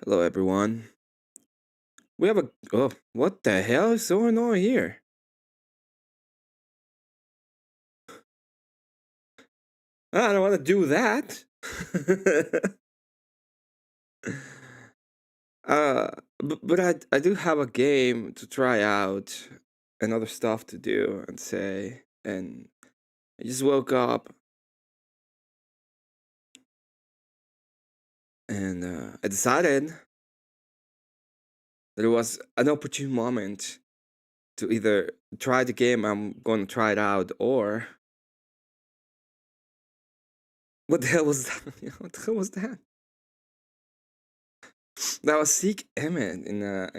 Hello, everyone. We have a. Oh, what the hell is going on here? I don't want to do that. uh, but I do have a game to try out and other stuff to do and say. And I just woke up and I decided that it was an opportune moment to either try the game I'm going to try it out or. What the hell was that? What the hell was that? That was Seek Emmet in a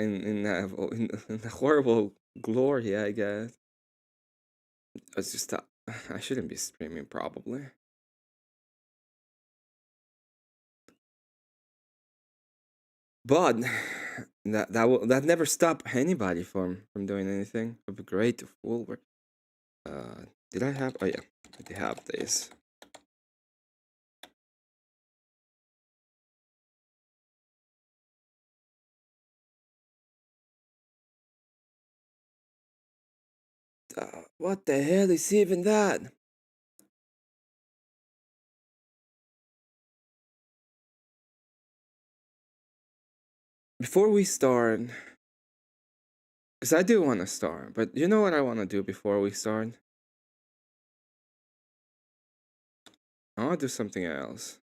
horrible glory, I guess. It's just I shouldn't be streaming probably. But that never stop anybody from doing anything. It would be great to full work. Did I have? Oh yeah, I did have this. What the hell is even that? Before we start, because I do want to start, but you know what I want to do before we start? I want to do something else.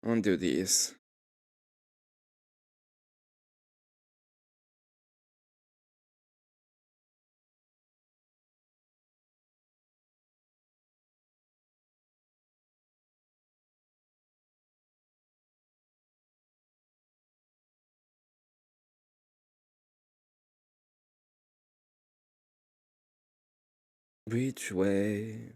I want to do these. Which way?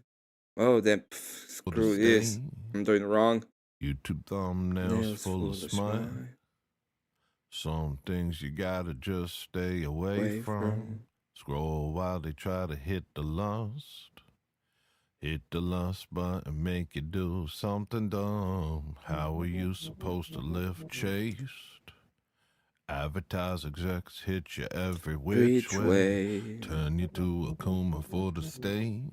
Oh, then screw this. I'm doing it wrong. YouTube thumbnails full of smile. Some things you gotta just stay away from. Scroll while they try to hit the lust. Hit the lust button, make you do something dumb. How are you supposed to live chaste? Advertise execs hit you every which way. Turn you to a Kuma for the state.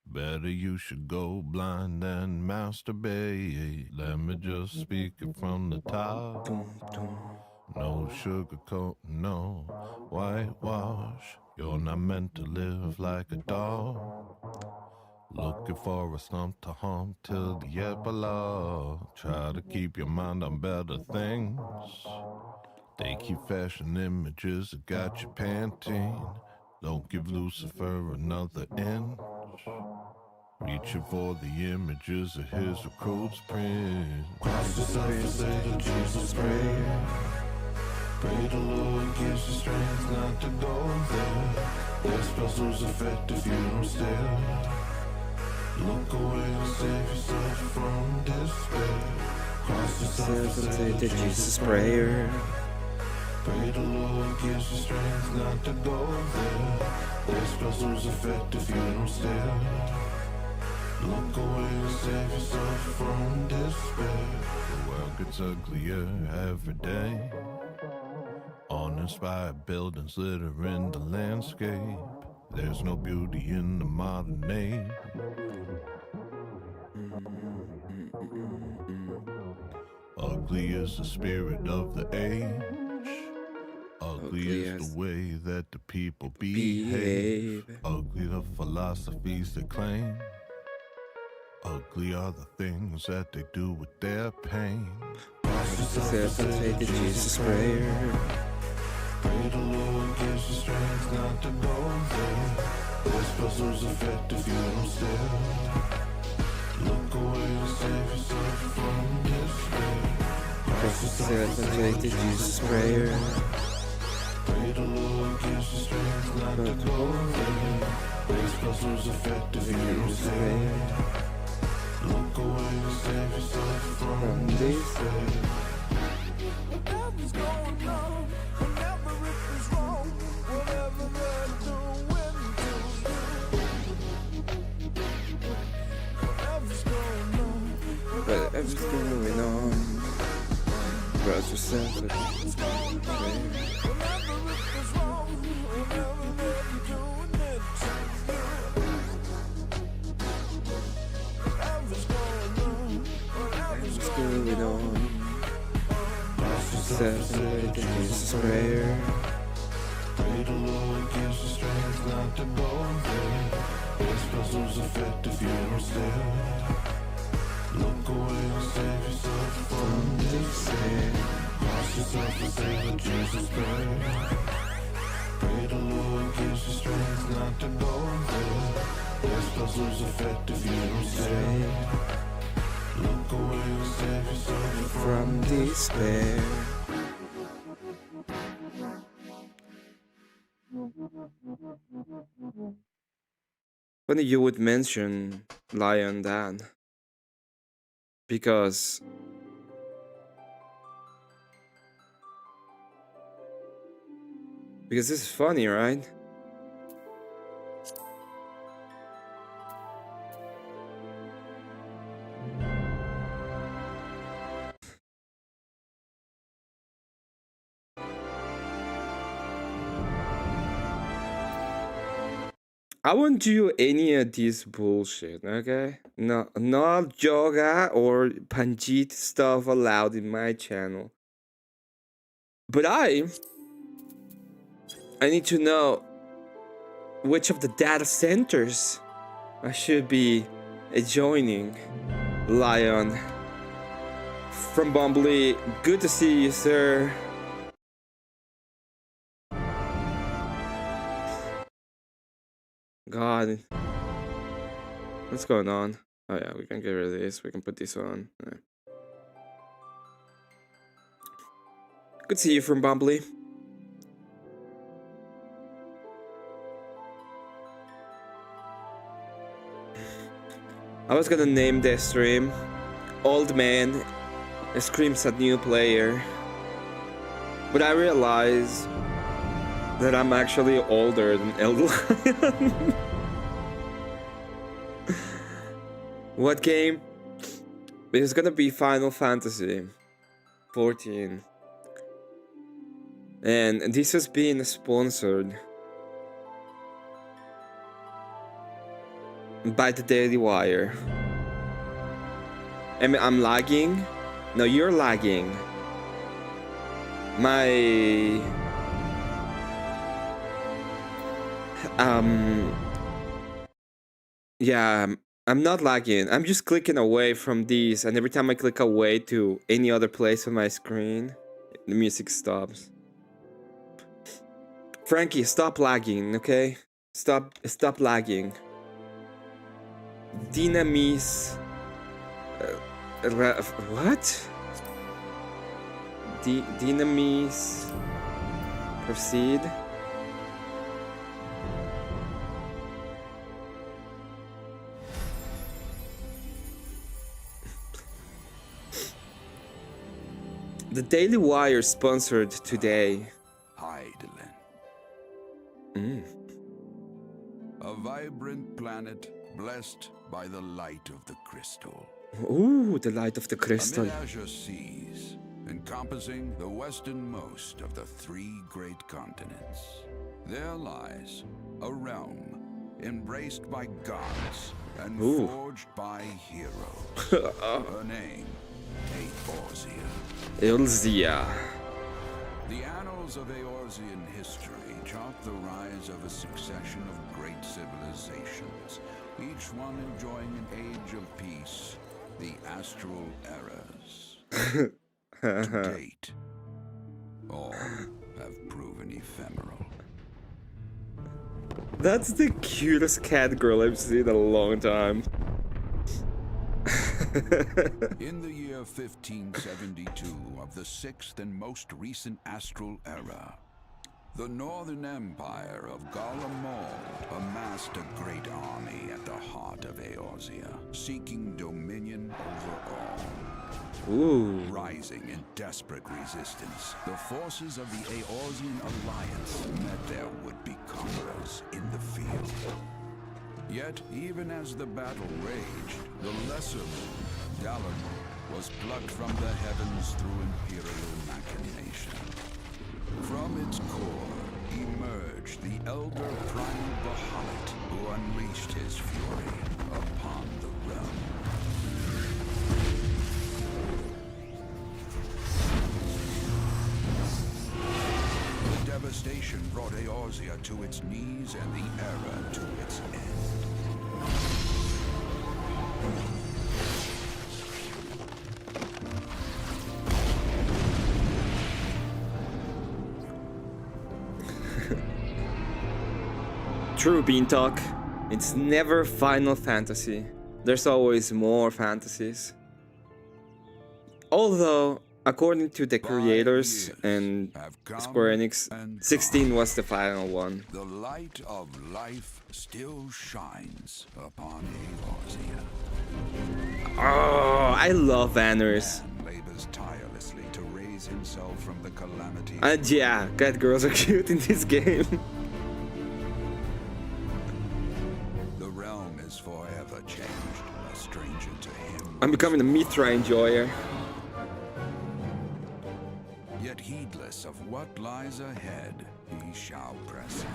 Better you should go blind than masturbate. Let me just speak it from the top. No sugarcoat, no whitewash. You're not meant to live like a dog. Looking for a stump to hump till the epilogue. Try to keep your mind on better things. They keep fashion images that got you panting. Don't give Lucifer another inch. Reaching for the images of his recruit's print. Cross yourself and say to Jesus, pray. Pray the Lord gives you strength not to go there. Their spells lose effect if you don't stare. Look away and save yourself from despair. Cross yourself and say to Jesus, prayer. Pray the Lord gives you strength not to go there. Their spells lose effect if you don't stare. Look away and save yourself from despair. The world gets uglier every day. Uninspired buildings litter in the landscape. There's no beauty in the modern age. Ugly is the spirit of the age. Ugly is the way that the people behave. Ugly the philosophies they claim. Ugly are the things that they do with their pain. Say the Jesus prayer. Pray the Lord gives you strength not to go there. Their spells lose effect if you don't stare. Look away and save yourself from despair. Say the Jesus prayer. Pray the Lord gives you strength not to go there. Their spells lose effect if you don't stare. Look away and save yourself from despair. Whatever's going on, whenever it is wrong, whatever they're doing to you, but everything's going on. Trust yourself. What's going on? Trust yourself and Jesus' prayer. Pray the Lord gives you strength not to go there. This puzzle's effective, you don't stare. Look away and save yourself from despair. Cross yourself and say the Jesus prayer. Pray the Lord gives you strength not to go there. This puzzle's effective, you don't stare. Look away and save yourself From despair. Funny you would mention Lion Dan, because this is funny, right? I won't do any of this bullshit, okay? No, not yoga or Panjit stuff allowed in my channel. But I need to know which of the data centers I should be joining. Lion from Bumbly, good to see you, sir. God, what's going on? Oh yeah, we can get rid of this. We can put this on. Right. Good to see you from Bumbly. I was gonna name this stream Old Man Screams at New Player, but I realized that I'm actually older than Elder Lion. What game? It's gonna be Final Fantasy 14. And this has been sponsored by the Daily Wire. I'm lagging? No, you're lagging. My... Yeah, I'm not lagging. I'm just clicking away from these, and every time I click away to any other place on my screen, the music stops. Frankie, stop lagging, okay? Stop lagging. Dynamis... what? Dynamis... Proceed. The Daily Wire sponsored today. A vibrant planet blessed by the light of the crystal. Ooh, the light of the crystal. Amid azure seas, encompassing the westernmost of the 3 great continents, there lies a realm embraced by gods and forged by heroes. Her name, Eorzea. Eorzea. The annals of Eorzean history chart the rise of a succession of great civilizations, each one enjoying an age of peace, the astral eras. To date, all have proven ephemeral. That's the cutest cat girl I've seen in a long time. In the year 1572 of the 6th and most recent astral era, the Northern Empire of Garlemald amassed a great army at the heart of Eorzea, seeking dominion over all. Ooh. Rising in desperate resistance, the forces of the Eorzean alliance met their would-be conquerors in the field. Yet, even as the battle raged, the lesser moon, stellum was plucked from the heavens through imperial machination. From its core emerged the elder primal Bahamut, who unleashed his fury upon the realm. The devastation brought Eorzea to its knees and the era to its end. True, Beantalk. It's never Final Fantasy. There's always more fantasies. Although, according to the creators and Square Enix, 16 was the final one. The light of life still shines upon Eorzea. Oh, I love Vanners. Man labors tirelessly to raise himself from the calamity. And yeah, cat girls are cute in this game. The realm is forever changed, a stranger to him. I'm becoming a Mithra enjoyer. Yet heedless of what lies ahead, he shall press on.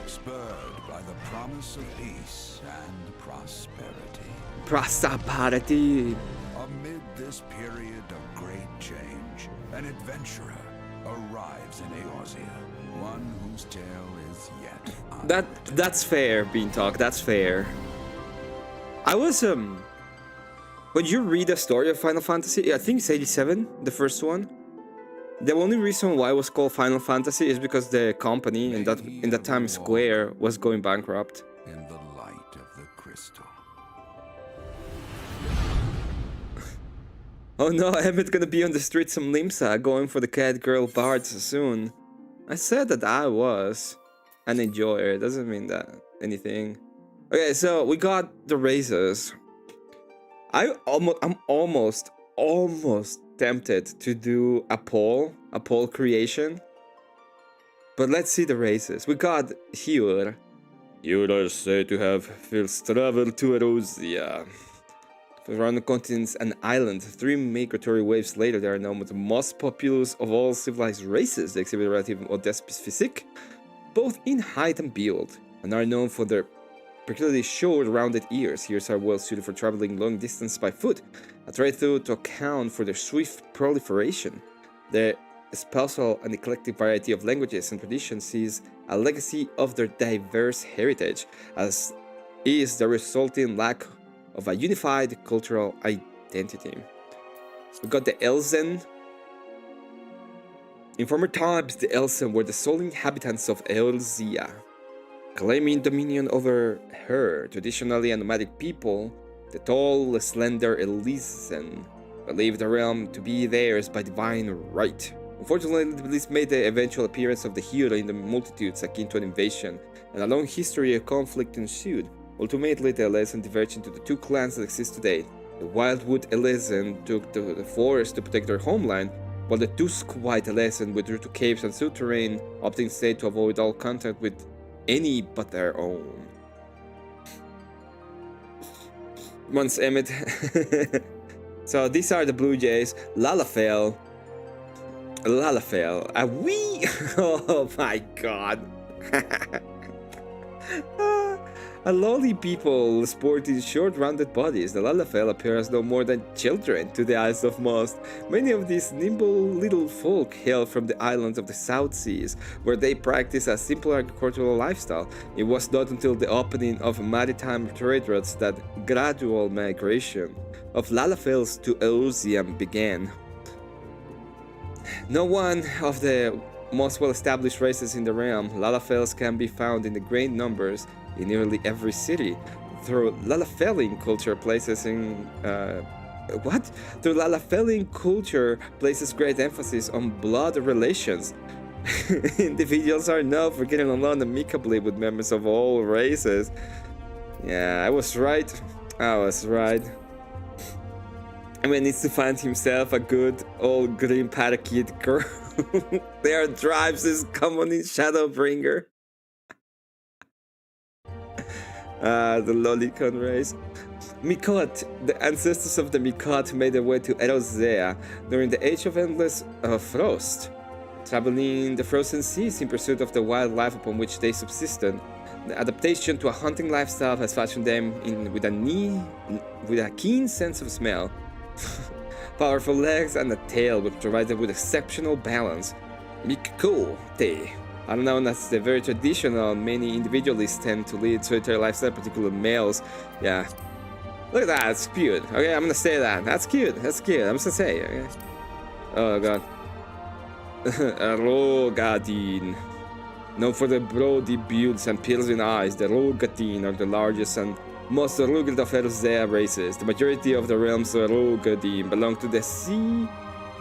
Spurred by the promise of peace and prosperity. Prosperity. Amid this period of great change, an adventurer arrives in Eorzea, one whose tale is yet That's fair, Beantalk, that's fair. I was when you read the story of Final Fantasy, I think it's 87, the first one. The only reason why it was called Final Fantasy is because the company in that time Square was going bankrupt. in the light of the crystal. Oh no, Emmet gonna be on the streets of Limsa going for the cat girl bards soon. I said that I was an enjoyer, doesn't mean that anything. Okay, so we got the races. I'm almost tempted to do a poll creation. But let's see the races. We got Hyur. Hyur are said to have first traveled to Eorzea. Around the continent's an island. 3 migratory waves later, they are known as the most populous of all civilized races. They exhibit a relatively modest physique, both in height and build, and are known for their particularly short, rounded ears. Ears are well suited for traveling long distance by foot, a trait thought to account for their swift proliferation. Their spousal and eclectic variety of languages and traditions is a legacy of their diverse heritage, as is the resulting lack of a unified cultural identity. We got the Elzen. In former times, the Elzen were the sole inhabitants of Eorzea, claiming dominion over her. Traditionally a nomadic people, the tall, slender Elysian believed the realm to be theirs by divine right. Unfortunately, this made the eventual appearance of the hero in the multitudes akin to an invasion, and a long history of conflict ensued. Ultimately, the Elysian diverged into the 2 clans that exist today. The Wildwood Elysian took to the forest to protect their homeland, while the Dusk-White Elysian withdrew to caves and souterrain, opting instead to avoid all contact with any but their own. Once Emmet. So these are the Blue Jays. Lalafell, a wee. Oh my god. A lowly people sporting short rounded bodies, the Lalafell appear as no more than children to the eyes of most. Many of these nimble little folk hail from the islands of the South Seas, where they practice a simple agricultural lifestyle. It was not until the opening of maritime trade routes that gradual migration of Lalafells to Eorzea began. No one of the most well-established races in the realm, Lalafells can be found in the great numbers in nearly every city. Through Lalafellian culture places great emphasis on blood relations. Individuals are known for getting along amicably with members of all races. Yeah, I was right. Emmet needs to find himself a good old green parakeet girl. Their tribes is common in Shadowbringer. The Lolicon race. Mikot, the ancestors of the Mikot made their way to Erosea during the Age of Endless Frost, traveling the frozen seas in pursuit of the wildlife upon which they subsisted. The adaptation to a hunting lifestyle has fashioned them with a keen sense of smell, powerful legs, and a tail which provides them with exceptional balance. Mikote, are known as the very traditional. Many individualists tend to lead solitary lifestyle, particularly males. Yeah. Look at that, it's cute. Okay, I'm gonna say that. That's cute. That's cute. I'm just gonna say. Okay. Oh god. Rogadin. Known for their broady builds and piercing eyes, the Rogadin are the largest and most rugged of Erosea races. The majority of the realms of Rogadin belong to the Sea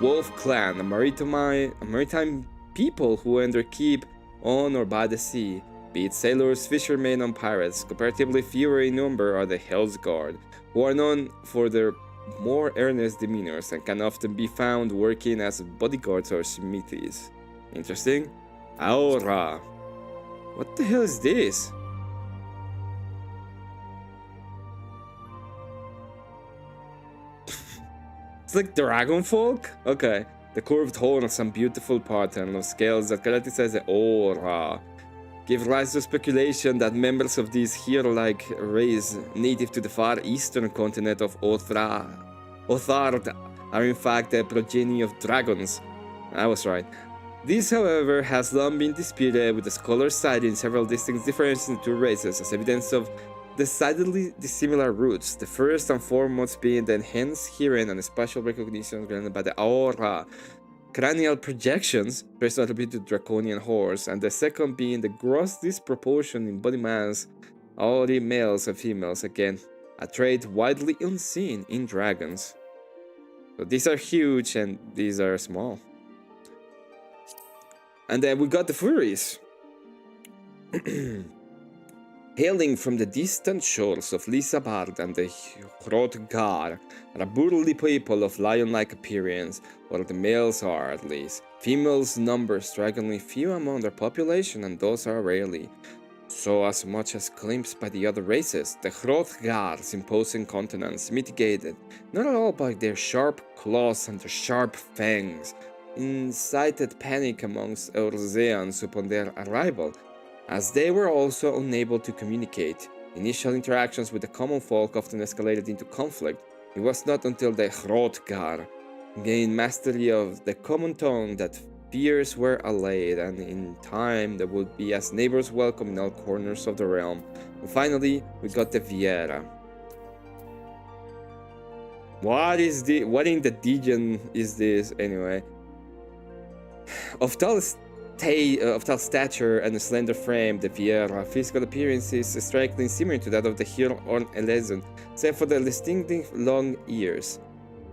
Wolf clan, a maritime people who earn their keep on or by the sea. Be it sailors, fishermen, and pirates. Comparatively fewer in number are the Hell's Guard, who are known for their more earnest demeanors and can often be found working as bodyguards or smithies. Interesting. Aura. What the hell is this? It's like dragon folk? Okay. The curved horns and beautiful pattern of scales that characterize the aura give rise to speculation that members of this hero-like race native to the far eastern continent of Othard are in fact the progeny of dragons. I was right. This, however, has long been disputed, with the scholars citing several distinct differences in the two races as evidence of decidedly dissimilar roots, the first and foremost being the enhanced hearing and spatial recognition granted by the aura, cranial projections, first attributed to draconian horse, and the second being the gross disproportion in body mass, only males and females, again, a trait widely unseen in dragons. So these are huge and these are small. And then we got the Furies. Hailing from the distant shores of Lisabard and the Hrothgar, are a burly people of lion-like appearance, or the males are at least. Females number strikingly few among their population, and those are rarely so as much as glimpsed by the other races. The Hrothgar's imposing countenance, mitigated not at all by their sharp claws and their sharp fangs, incited panic amongst Eorzeans upon their arrival, as they were also unable to communicate. Initial interactions with the common folk often escalated into conflict. It was not until the Hrothgar gained mastery of the common tongue that fears were allayed, and in time they would be as neighbors welcome in all corners of the realm. And finally, we got the Viera. What in the Dijon is this anyway? Of tall stature and a slender frame, the Viera physical appearance is strikingly similar to that of the hero on Elezen, except for the distinctive long ears.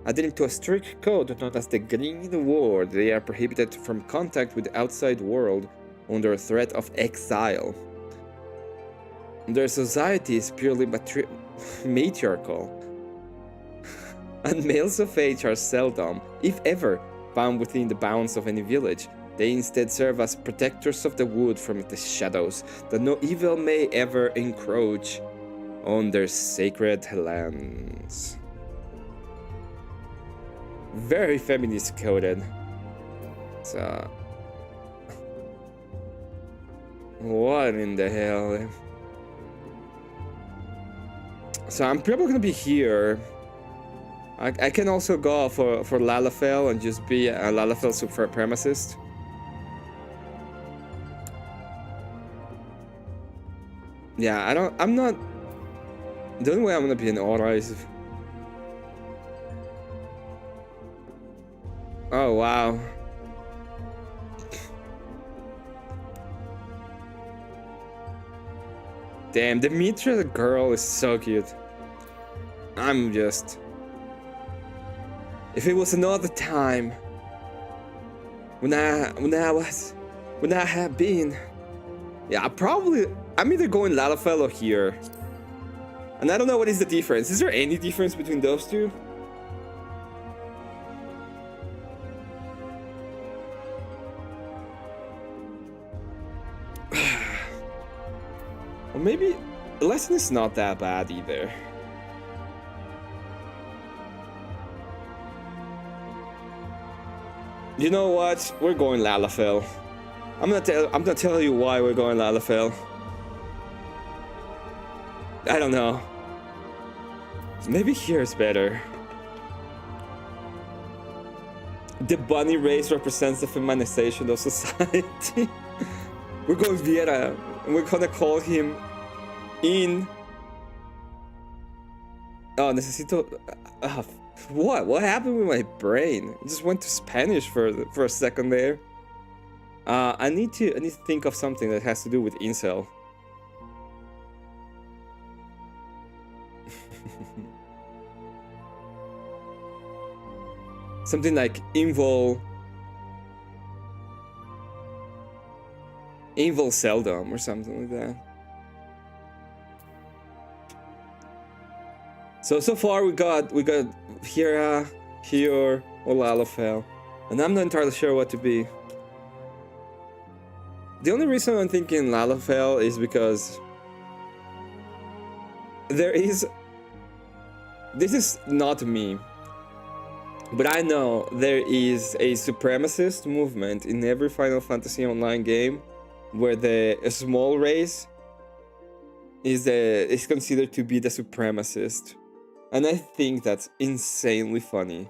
Adhering to a strict code known as the Green Ward, they are prohibited from contact with the outside world under threat of exile. Their society is purely matriarchal, and males of age are seldom, if ever, found within the bounds of any village. They instead serve as protectors of the wood from the shadows, that no evil may ever encroach on their sacred lands. Very feminist coded. So, what in the hell? So I'm probably gonna be here. I can also go for Lalafell and just be a Lalafell supremacist. Yeah, I'm not. The only way I'm gonna be an Aura is if. Oh, wow. Damn, the Mitra girl is so cute. I'm just. If it was another time, when I have been, yeah, I'm either going Lalafell or here. And I don't know what is the difference. Is there any difference between those two? Or maybe Lesson is not that bad either. You know what? We're going Lalafell. I'm gonna tell you why we're going Lalafell. I don't know. Maybe here's better. The bunny race represents the feminization of society. We're going Vieira, and we're gonna call him in. Oh, necesito. What happened with my brain? It just went to Spanish for a second there. I need to think of something that has to do with incel. Something like invol seldom or something like that. So far we got Hira, Hior, or Lalafell, and I'm not entirely sure what to be. The only reason I'm thinking Lalafell is because this is not me, but I know there is a supremacist movement in every Final Fantasy Online game where the small race is considered to be the supremacist. And I think that's insanely funny.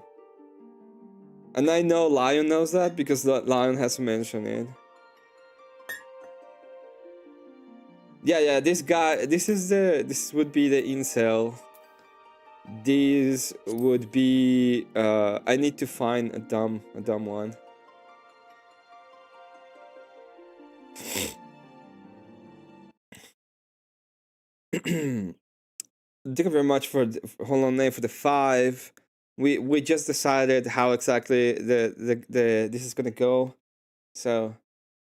And I know Lion knows that because Lion has mentioned it. Yeah, this guy, this would be the incel. This would be, I need to find a dumb one. Thank you very much for hold on, name for the 5. We just decided how exactly this is gonna go, so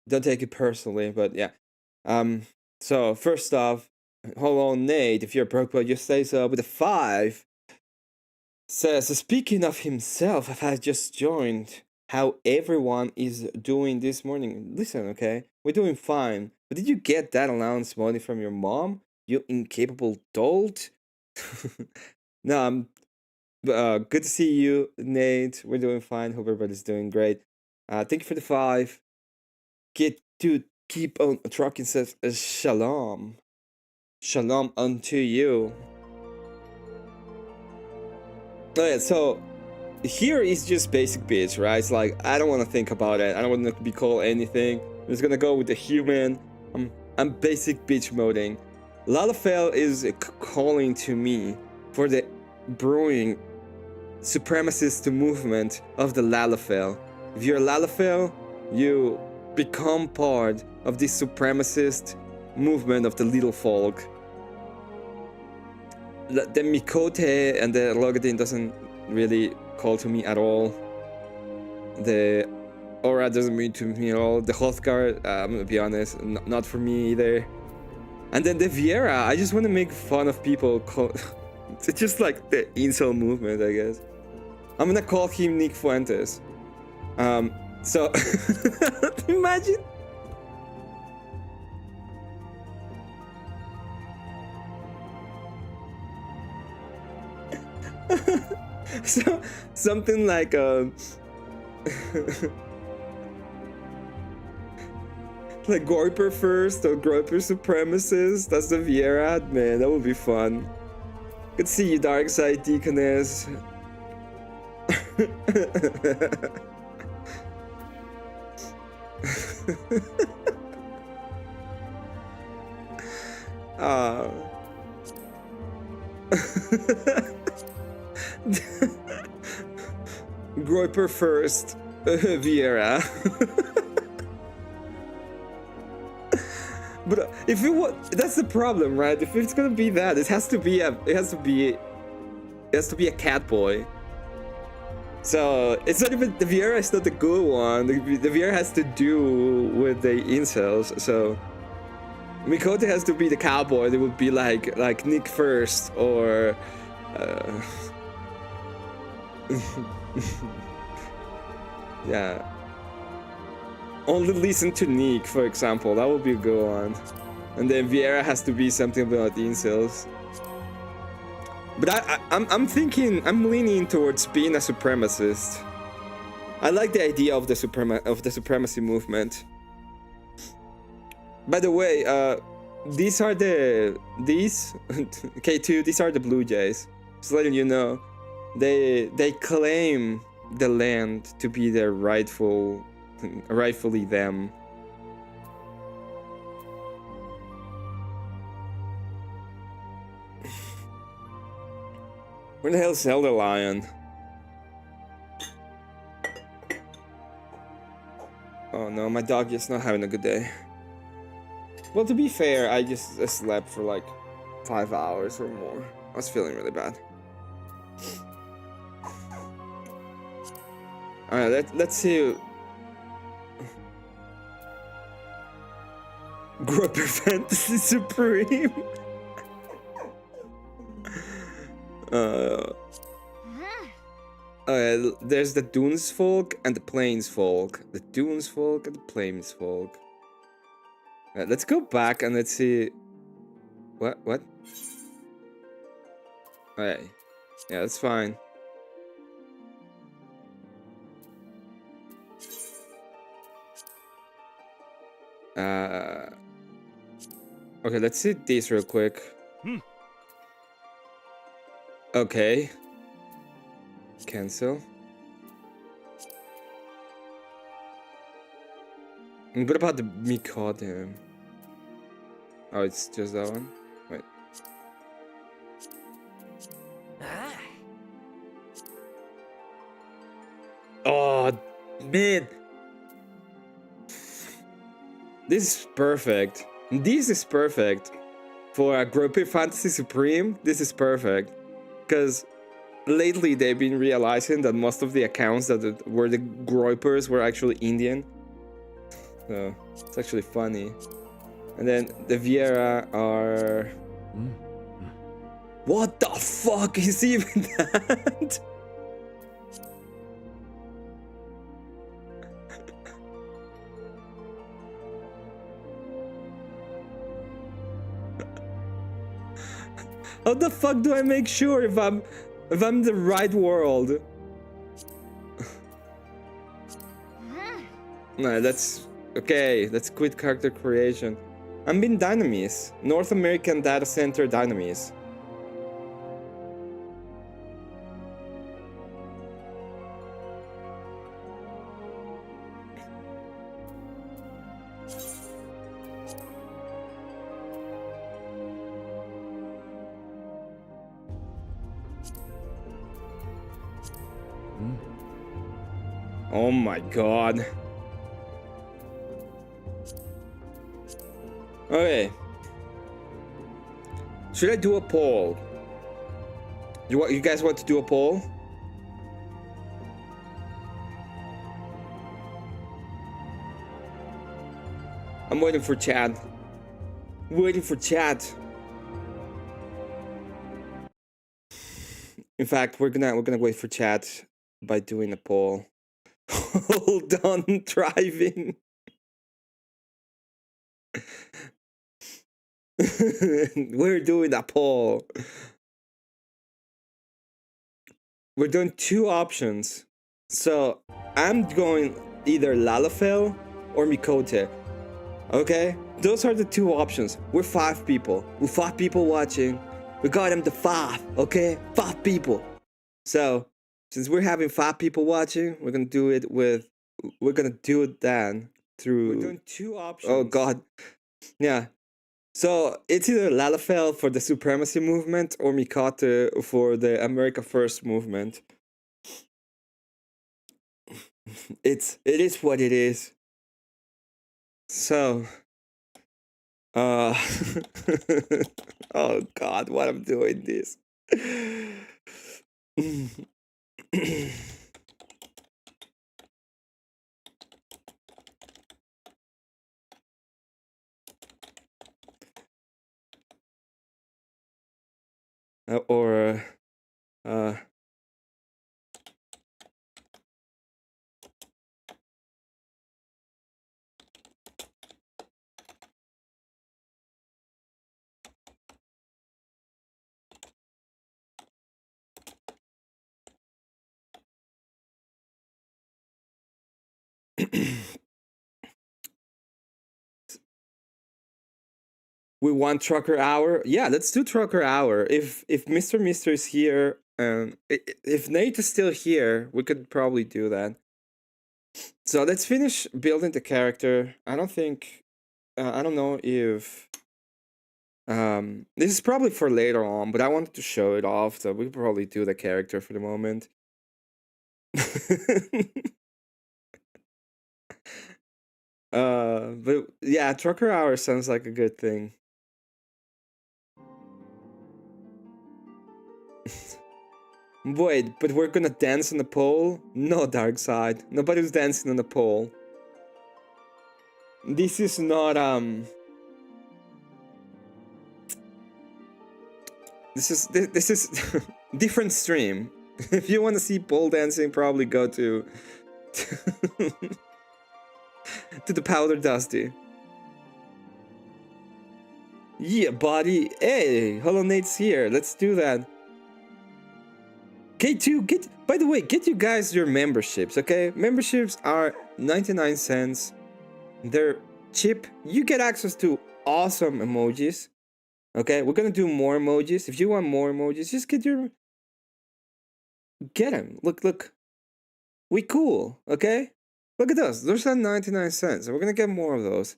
don't take it personally. But yeah, so first off, hold on, Nate. If you're broke, but you say so. With the 5 says, speaking of himself, I have just joined. How everyone is doing this morning? Listen, okay, we're doing fine. But did you get that allowance money from your mom? You incapable dolt. No, I'm good to see you, Nate. We're doing fine. Hope everybody's doing great. Thank you for the 5. Keep on trucking, says shalom. Shalom unto you. Okay, so here is just basic bitch, right? It's like I don't want to think about it. I don't want to be called anything. I'm just gonna go with the human. I'm basic bitch moding. Lalafell is calling to me for the brewing supremacist movement of the Lalafell. If you're a Lalafell, you become part of this supremacist movement of the little folk. The Mikote and the Logadin doesn't really call to me at all. The Aura doesn't mean to me at all. The Hothgar, I'm gonna be honest, not for me either. And then the Vieira, I just want to make fun of people. It's just like the incel movement, I guess. I'm gonna call him Nick Fuentes. So imagine. So something like like Groiper first or Groiper supremacist. That's the Vieira, man. That would be fun. Good to see you, Dark Side Deaconess. Groiper first, Vieira. But if it was, that's the problem, right? If it's gonna be that, it has to be a cat boy. So it's not even, the Vieira is not the good one. The Vieira has to do with the incels. So Mikote has to be the cowboy. It would be like Nick first or yeah. Only listen to Nick, for example. That would be a good one. And then Vieira has to be something about the incels. But I'm thinking, I'm leaning towards being a supremacist. I like the idea of the supremacy movement. By the way, these K2, these are the Blue Jays. Just letting you know, they claim the land to be their rightfully them. Where the hell is Elder Lion? Oh no, my dog is not having a good day. Well, to be fair, I just slept for like 5 hours or more. I was feeling really bad. Alright, let's see. Grouper Fantasy Supreme. There's the Dunes folk and the Plains folk. The Dunes folk and the Plains folk. Let's go back and let's see. What? Okay. Yeah, that's fine. Okay, let's see these real quick. Okay. Cancel. And what about the Mikado? Oh, it's just that one? Wait. Oh, man. This is perfect. This is perfect. For a Grouper Fantasy Supreme, this is perfect. Because lately they've been realizing that most of the accounts that were the Groupers were actually Indian. So it's actually funny. And then the Viera are... What the fuck is even that? How the fuck do I make sure if I'm in the right world? No, that's okay. Let's quit character creation. I'm being Dynamis, North American Data Center Dynamis. Oh my god. Okay. Should I do a poll? You guys want to do a poll? I'm waiting for chat. Waiting for chat. In fact, we're gonna wait for chat by doing a poll. Hold on, driving. We're doing a poll. We're doing two options. So I'm going either Lalafell or Mikote. Okay? Those are the two options. We're 5 people. We're 5 people watching. We got them to 5, okay? 5 people. So since we're having 5 people watching, we're gonna do it then through... We're doing 2 options. Oh god. Yeah. So it's either Lalafell for the supremacy movement or Mikate for the America First movement. It is what it is. So oh god, what I'm doing this. Or We want Trucker Hour. Yeah, let's do Trucker Hour. If Mr. Mister is here, if Nate is still here, we could probably do that. So let's finish building the character. I don't think, I don't know if, this is probably for later on, but I wanted to show it off, so we'll probably do the character for the moment. But yeah, Trucker Hour sounds like a good thing. Wait, but we're gonna dance on the pole? No, Dark Side. Nobody's dancing on the pole. This is not, This is different stream. If you want to see pole dancing, probably go to to the Powder Dusty. Yeah, buddy. Hey, Hollow Nate's here. Let's do that. K2, by the way, get you guys your memberships, okay? Memberships are 99 cents. They're cheap. You get access to awesome emojis. Okay, we're gonna do more emojis. If you want more emojis, just get them. Look. We cool, okay? Look at those. Those are 99 cents. We're gonna get more of those.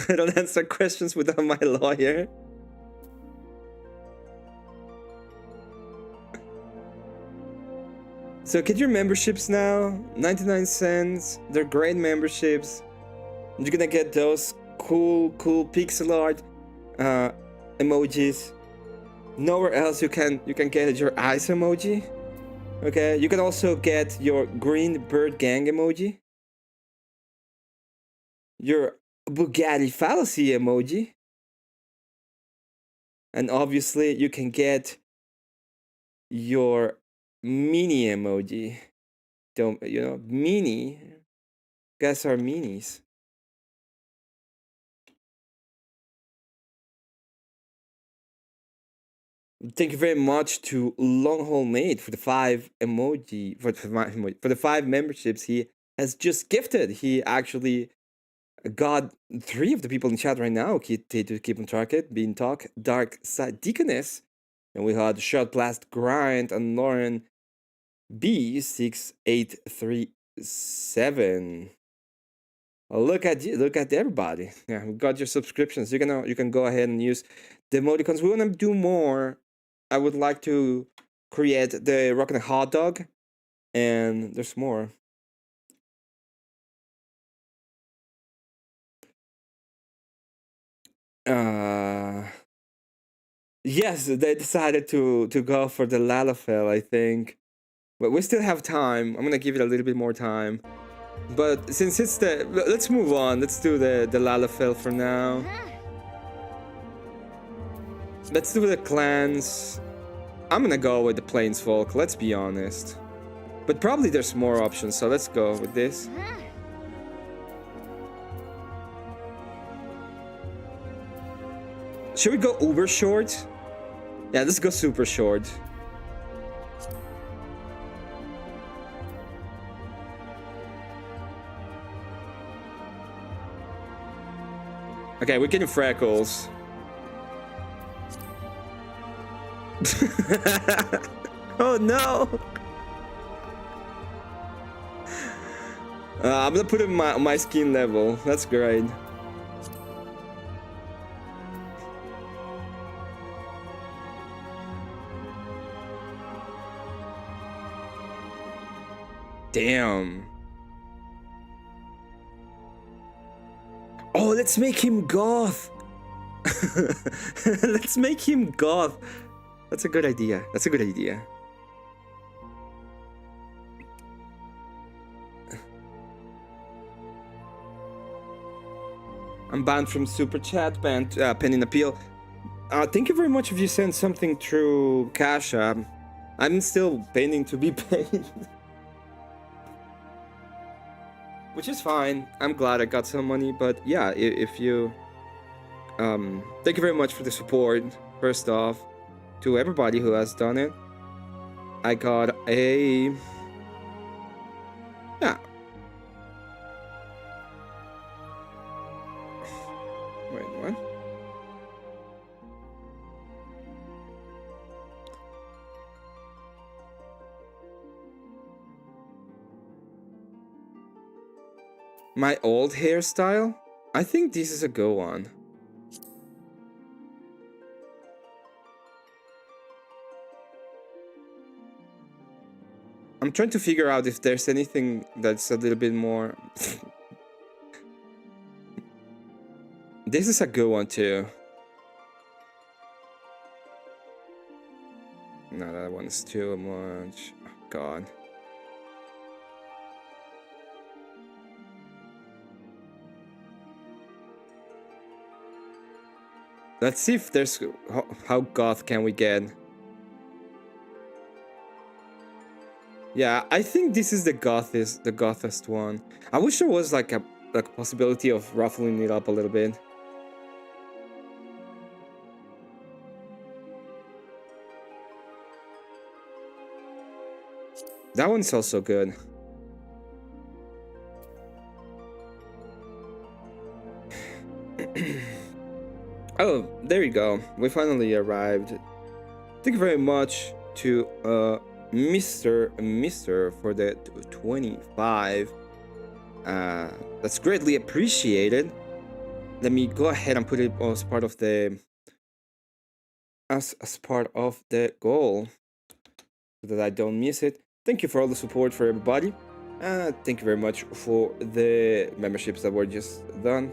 I don't answer questions without my lawyer. So get your memberships now. 99 cents. They're great memberships. You're gonna get those cool pixel art emojis. Nowhere else you can get your eyes emoji. Okay, you can also get your green bird gang emoji, your Bugatti fallacy emoji, and obviously you can get your mini emoji. Don't you know, mini? Guys are minis. Thank you very much to Longhole Nate for the 5 emoji for the 5 memberships he has just gifted. He actually got 3 of the people in chat right now. To keep on track it, Bean Talk, Dark Side Deaconess, and we had Shot Blast Grind and Lauren B6837. Look at you, look at everybody. Yeah, we got your subscriptions. You can go ahead and use the emoticons. We want to do more. I would like to create the Rockin' Hot Dog, and there's more. Yes, they decided to go for the Lalafell, I think. But we still have time. I'm gonna give it a little bit more time. But since it's let's move on. Let's do the Lalafell for now. Let's do the clans. I'm gonna go with the Plainsfolk, let's be honest. But probably there's more options, so let's go with this. Should we go uber short? Yeah, let's go super short. Okay, we're getting freckles. Oh no! I'm gonna put it on my skin level. That's great. Damn. Oh, let's make him goth. Let's make him goth. That's a good idea. That's a good idea. I'm banned from Super Chat, banned pending appeal. Thank you very much if you sent something through Cash App. I'm still pending to be paid. Which is fine. I'm glad I got some money, but yeah, if you... thank you very much for the support, first off, to everybody who has done it. I got a Yeah. Wait, what? My old hairstyle? I think this is a go on. I'm trying to figure out if there's anything that's a little bit more... This is a good one too. No, that one's too much. Oh, God. Let's see if there's... How goth can we get? Yeah, I think this is the gothest one. I wish there was like a possibility of ruffling it up a little bit. That one's also good. Oh, there you go. We finally arrived. Thank you very much to Mr. for the 25. That's greatly appreciated. Let me go ahead and put it as part of the as part of the goal so that I don't miss it. Thank you for all the support for everybody. Thank you very much for the memberships that were just done.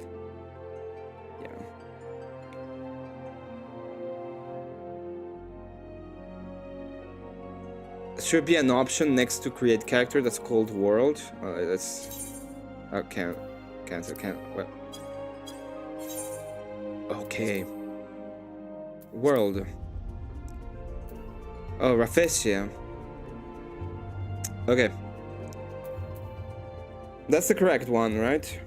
Should be an option next to create character that's called world. That's... Oh, can't. What? Okay. World. Oh, Raffesia. Okay. That's the correct one, right?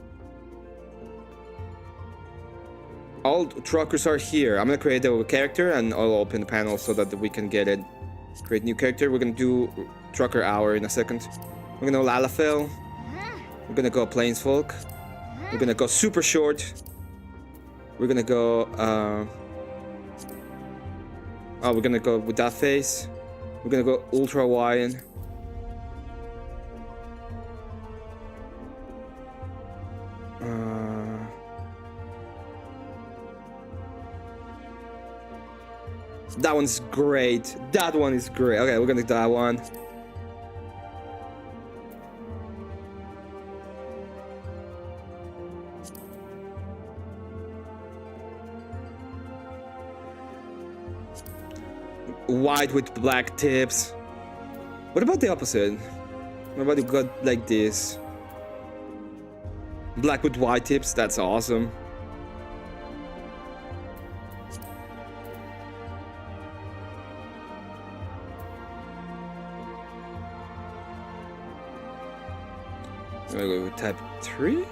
All truckers are here. I'm gonna create a character and I'll open the panel so that we can get it. Create new character. We're gonna do trucker hour in a second. We're gonna go Lalafell. We're gonna go Plainsfolk. We're gonna go super short. We're gonna go oh, we're gonna go with that face. We're gonna go Ultra Hawaiian. That one's great. That one is great. Okay, we're gonna do that one. White with black tips. What about the opposite? What about you got like this? Black with white tips. That's awesome. I'm gonna go with type 3.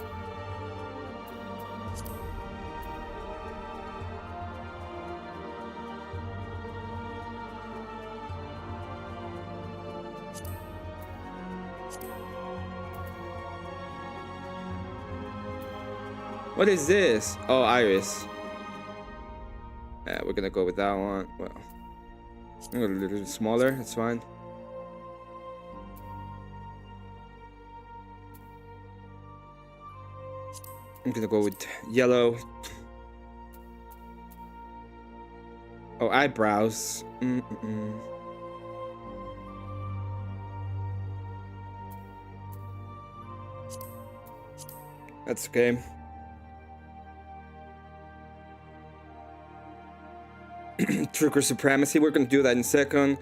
What is this? Oh, Iris. Yeah, we're gonna go with that one. Well, I'm gonna go a little bit smaller. That's fine. I'm gonna go with yellow. Oh, eyebrows. That's okay. Trucker supremacy. We're gonna do that in a second.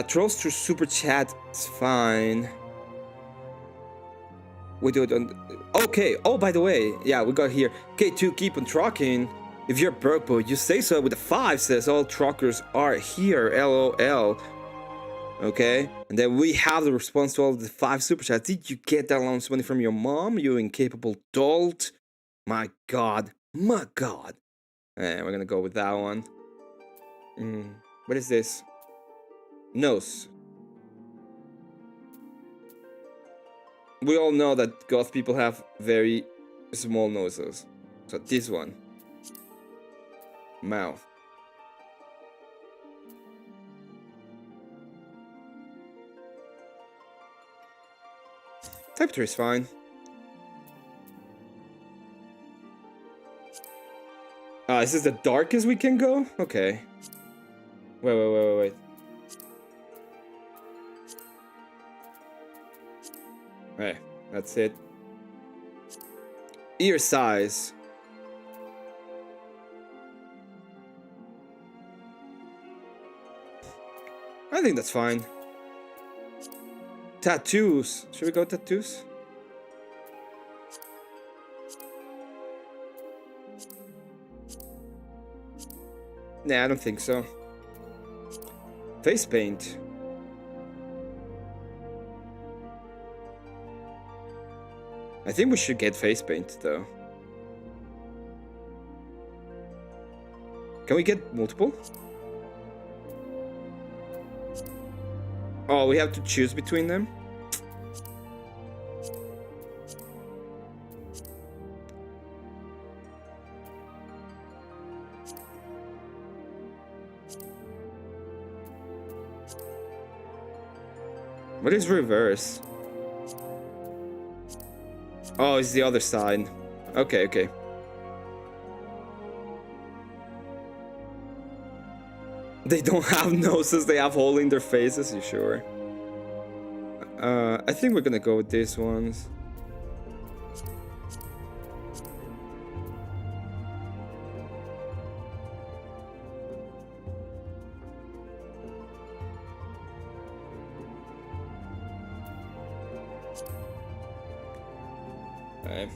Trolls through super chat. It's fine. We do it on... Okay, oh, by the way, yeah, we got here. K2, keep on trucking. If you're broke, boy, you say so with a 5, says all truckers are here, LOL. Okay, and then we have the response to all the 5 super chats. Did you get that allowance money from your mom, you incapable dolt? My god, my god. And we're gonna go with that one. What is this? Nose. we all know that goth people have very small noses. So this one. Mouth. Type 3 is fine. Is this the darkest we can go? Okay. Wait. Right, that's it. Ear size. I think that's fine. Tattoos. Should we go tattoos? Nah, I don't think so. Face paint. I think we should get face paint though. Can we get multiple? Oh, we have to choose between them? What is reverse? Oh, it's the other side. Okay. They don't have noses, they have hole in their faces, you sure? I think we're gonna go with these ones. Okay.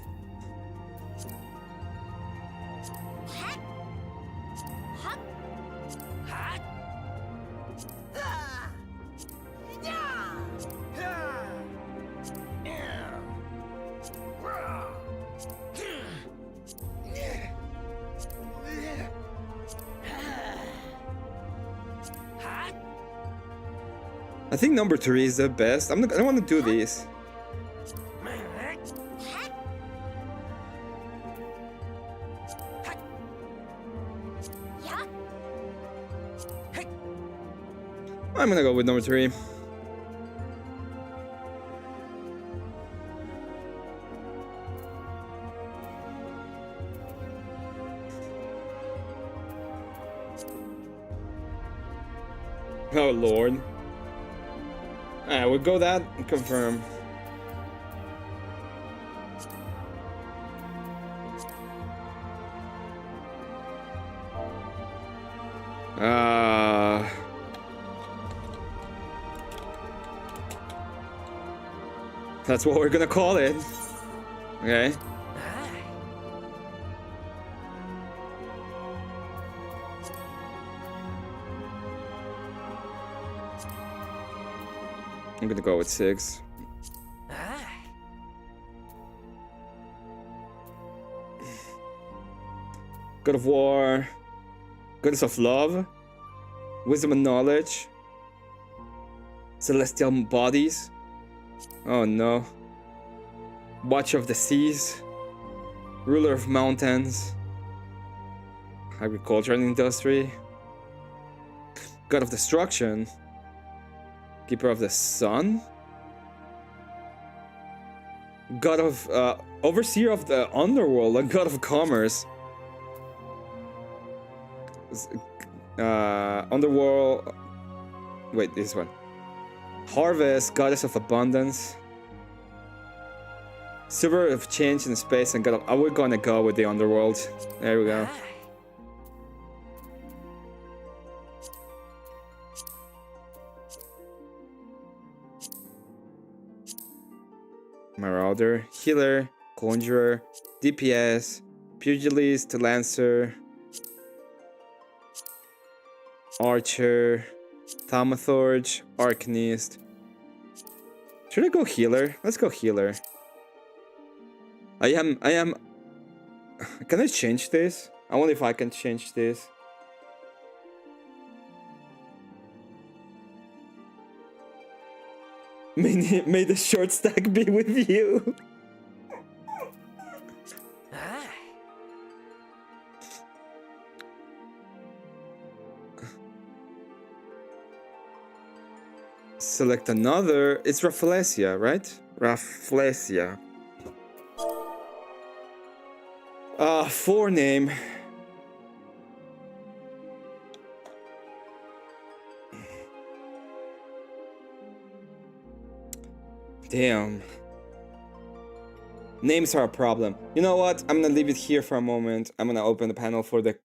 I think number 3 is the best. I don't want to do these. I'm gonna go with number 3. Oh lord. Alright, we'll go that and confirm. That's what we're gonna call it. Okay. I'm gonna go with 6. God of War. Goddess of Love. Wisdom and Knowledge. Celestial Bodies. Oh no. Watcher of the Seas. Ruler of Mountains. Agriculture and Industry. God of Destruction. Keeper of the Sun. God of Overseer of the Underworld and God of Commerce. Underworld. Wait, this one. Harvest, Goddess of Abundance. Server of Change in Space and God of... we're gonna go with the Underworld. There we go. Marauder, Healer, Conjurer, DPS, Pugilist, Lancer, Archer, Thaumaturge, Arcanist. Should I go Healer? Let's go Healer. I am... Can I change this? I wonder if I can change this. May the short stack be with you. Select another. It's Rafflesia, right? Rafflesia. 4 name. Damn. Names are a problem. You know what? I'm gonna leave it here for a moment. I'm gonna open the panel for the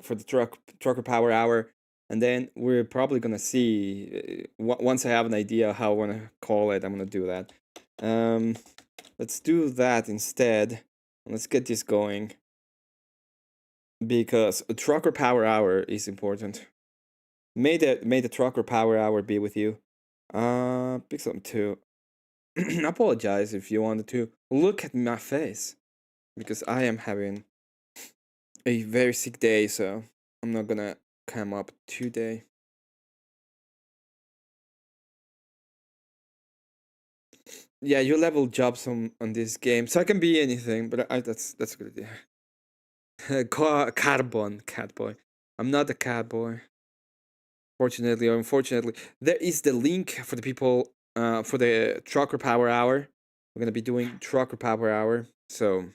trucker power hour, and then we're probably gonna see once I have an idea how I wanna call it. I'm gonna do that. Let's do that instead. Let's get this going because a trucker power hour is important. May the trucker power hour be with you. Pick something too. Apologize if you wanted to look at my face because I am having a very sick day, so I'm not gonna come up today. Yeah, you level jobs on this game, so I can be anything, but that's a good idea. Catboy. I'm not a catboy. Fortunately or unfortunately, there is the link for the people for the trucker power hour. We're gonna be doing trucker power hour, so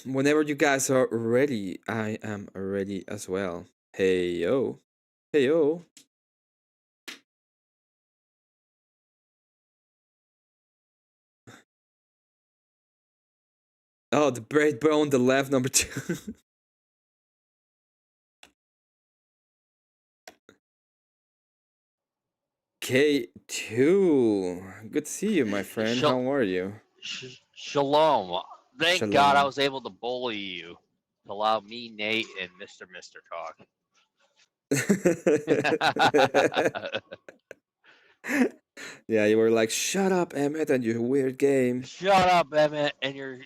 whenever you guys are ready, I am ready as well. Hey yo. Hey yo. Oh, the braid bro on the left, number 2. K2. Good to see you, my friend. How are you? Shalom. Thank God I Shalom. was able to bully you to allow me, Nate, and Mr. talk. Yeah, you were like, shut up, Emmet, and your weird game. Shut up, Emmet, and your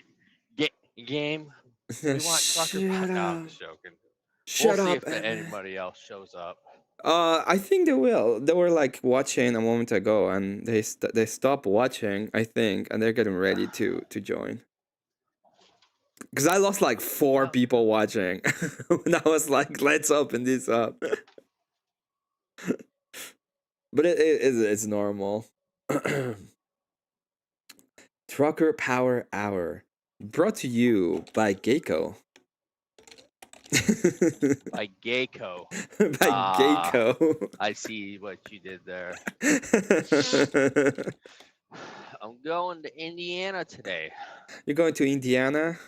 game. We want trucker. Shut No, up. I'm just joking. Shut We'll see up, if Emmet. anybody else shows up. I think they will. They were like watching a moment ago, and they stopped watching, I think, and they're getting ready to join. Because I lost like 4 people watching when I was like, let's open this up. But it's normal. Trucker Power Hour, brought to you by Geico. By Geico. By Geico. I see what you did there. I'm going to Indiana today. You're going to Indiana?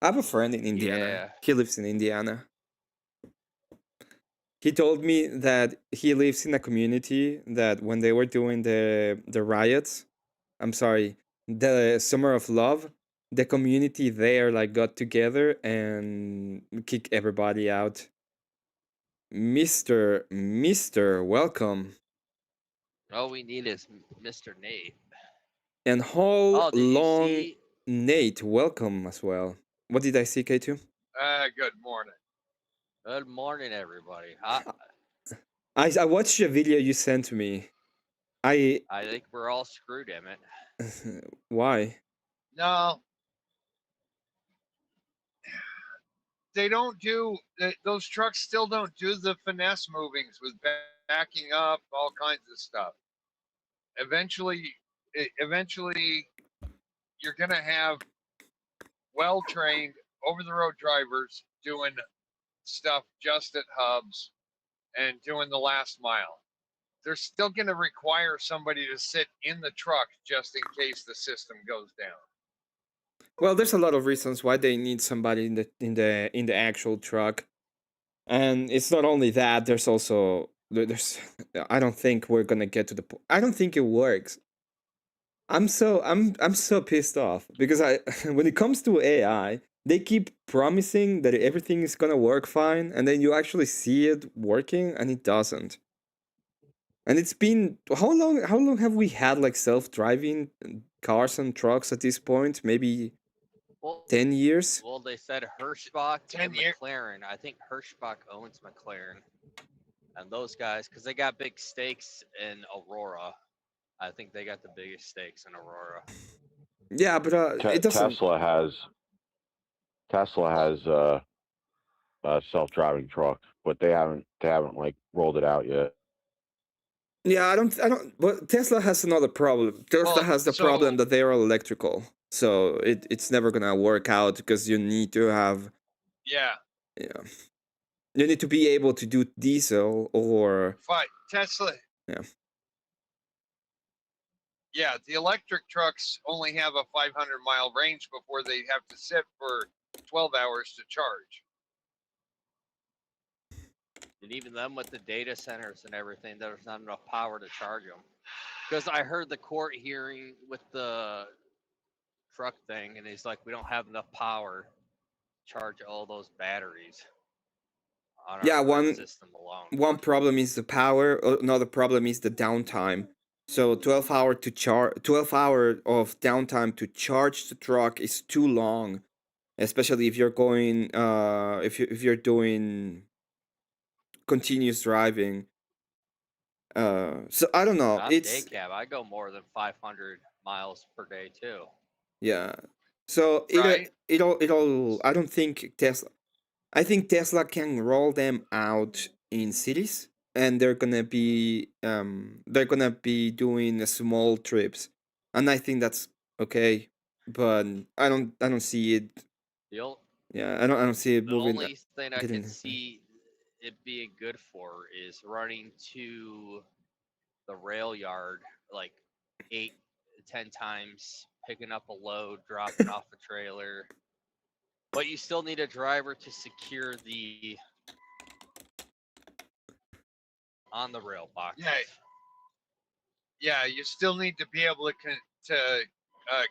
I have a friend in Indiana. Yeah. He lives in Indiana. He told me that he lives in a community that when they were doing the riots, I'm sorry, the Summer of Love, the community there like got together and kicked everybody out. Mister, welcome. All we need is Mr. Nate. And how long, see? Nate, welcome as well. What did I see, K2? Good morning. Good morning, everybody. I watched a video you sent to me. I think we're all screwed, Emmett. Why? No, they don't do those trucks. Still don't do the finesse movings with backing up, all kinds of stuff. Eventually, you're gonna have well-trained over-the-road drivers doing stuff just at hubs and doing the last mile. They're still going to require somebody to sit in the truck just in case the system goes down. Well, there's a lot of reasons why they need somebody in the actual truck, and it's not only that. There's also there's. I don't think we're gonna get to the point. I don't think it works. I'm so pissed off because when it comes to AI, they keep promising that everything is gonna work fine, and then you actually see it working, and it doesn't. And it's been how long? How long have we had like self-driving cars and trucks at this point? Maybe 10 years? Well, they said Hirschbach 10 and years. McLaren. I think Hirschbach owns McLaren. And those guys, because they got big stakes in Aurora. I think they got the biggest stakes in Aurora. Yeah, but it doesn't. Tesla has self-driving trucks, but they haven't like rolled it out yet. Yeah, I don't. But Tesla has another problem. Tesla Well, has the so problem that they are electrical, so it's never gonna work out because you need to have. yeah, Yeah, you need to be able to do diesel or. Tesla. Yeah. Yeah, the electric trucks only have a 500-mile range before they have to sit for 12 hours to charge. And even them with the data centers and everything, there's not enough power to charge them. Because I heard the court hearing with the truck thing, and he's like, we don't have enough power to charge all those batteries on Yeah, our grid system alone. one problem is the power. Another problem is the downtime. So 12 hour of downtime to charge the truck is too long, especially if you're going if you're doing continuous driving. So I don't know. I'm day It's cab. I go more than 500 miles per day too. yeah. So Right. it'll. I don't think Tesla. I think Tesla can roll them out in cities, and they're gonna be doing small trips, and I think that's okay. But I don't see it. The, ol- Yeah, I don't see it the moving. only thing I could Getting. see it being good for is running to the rail yard like 8 to 10 times, picking up a load, dropping off a trailer. But you still need a driver to secure the on the rail boxes. Yeah, you still need to be able to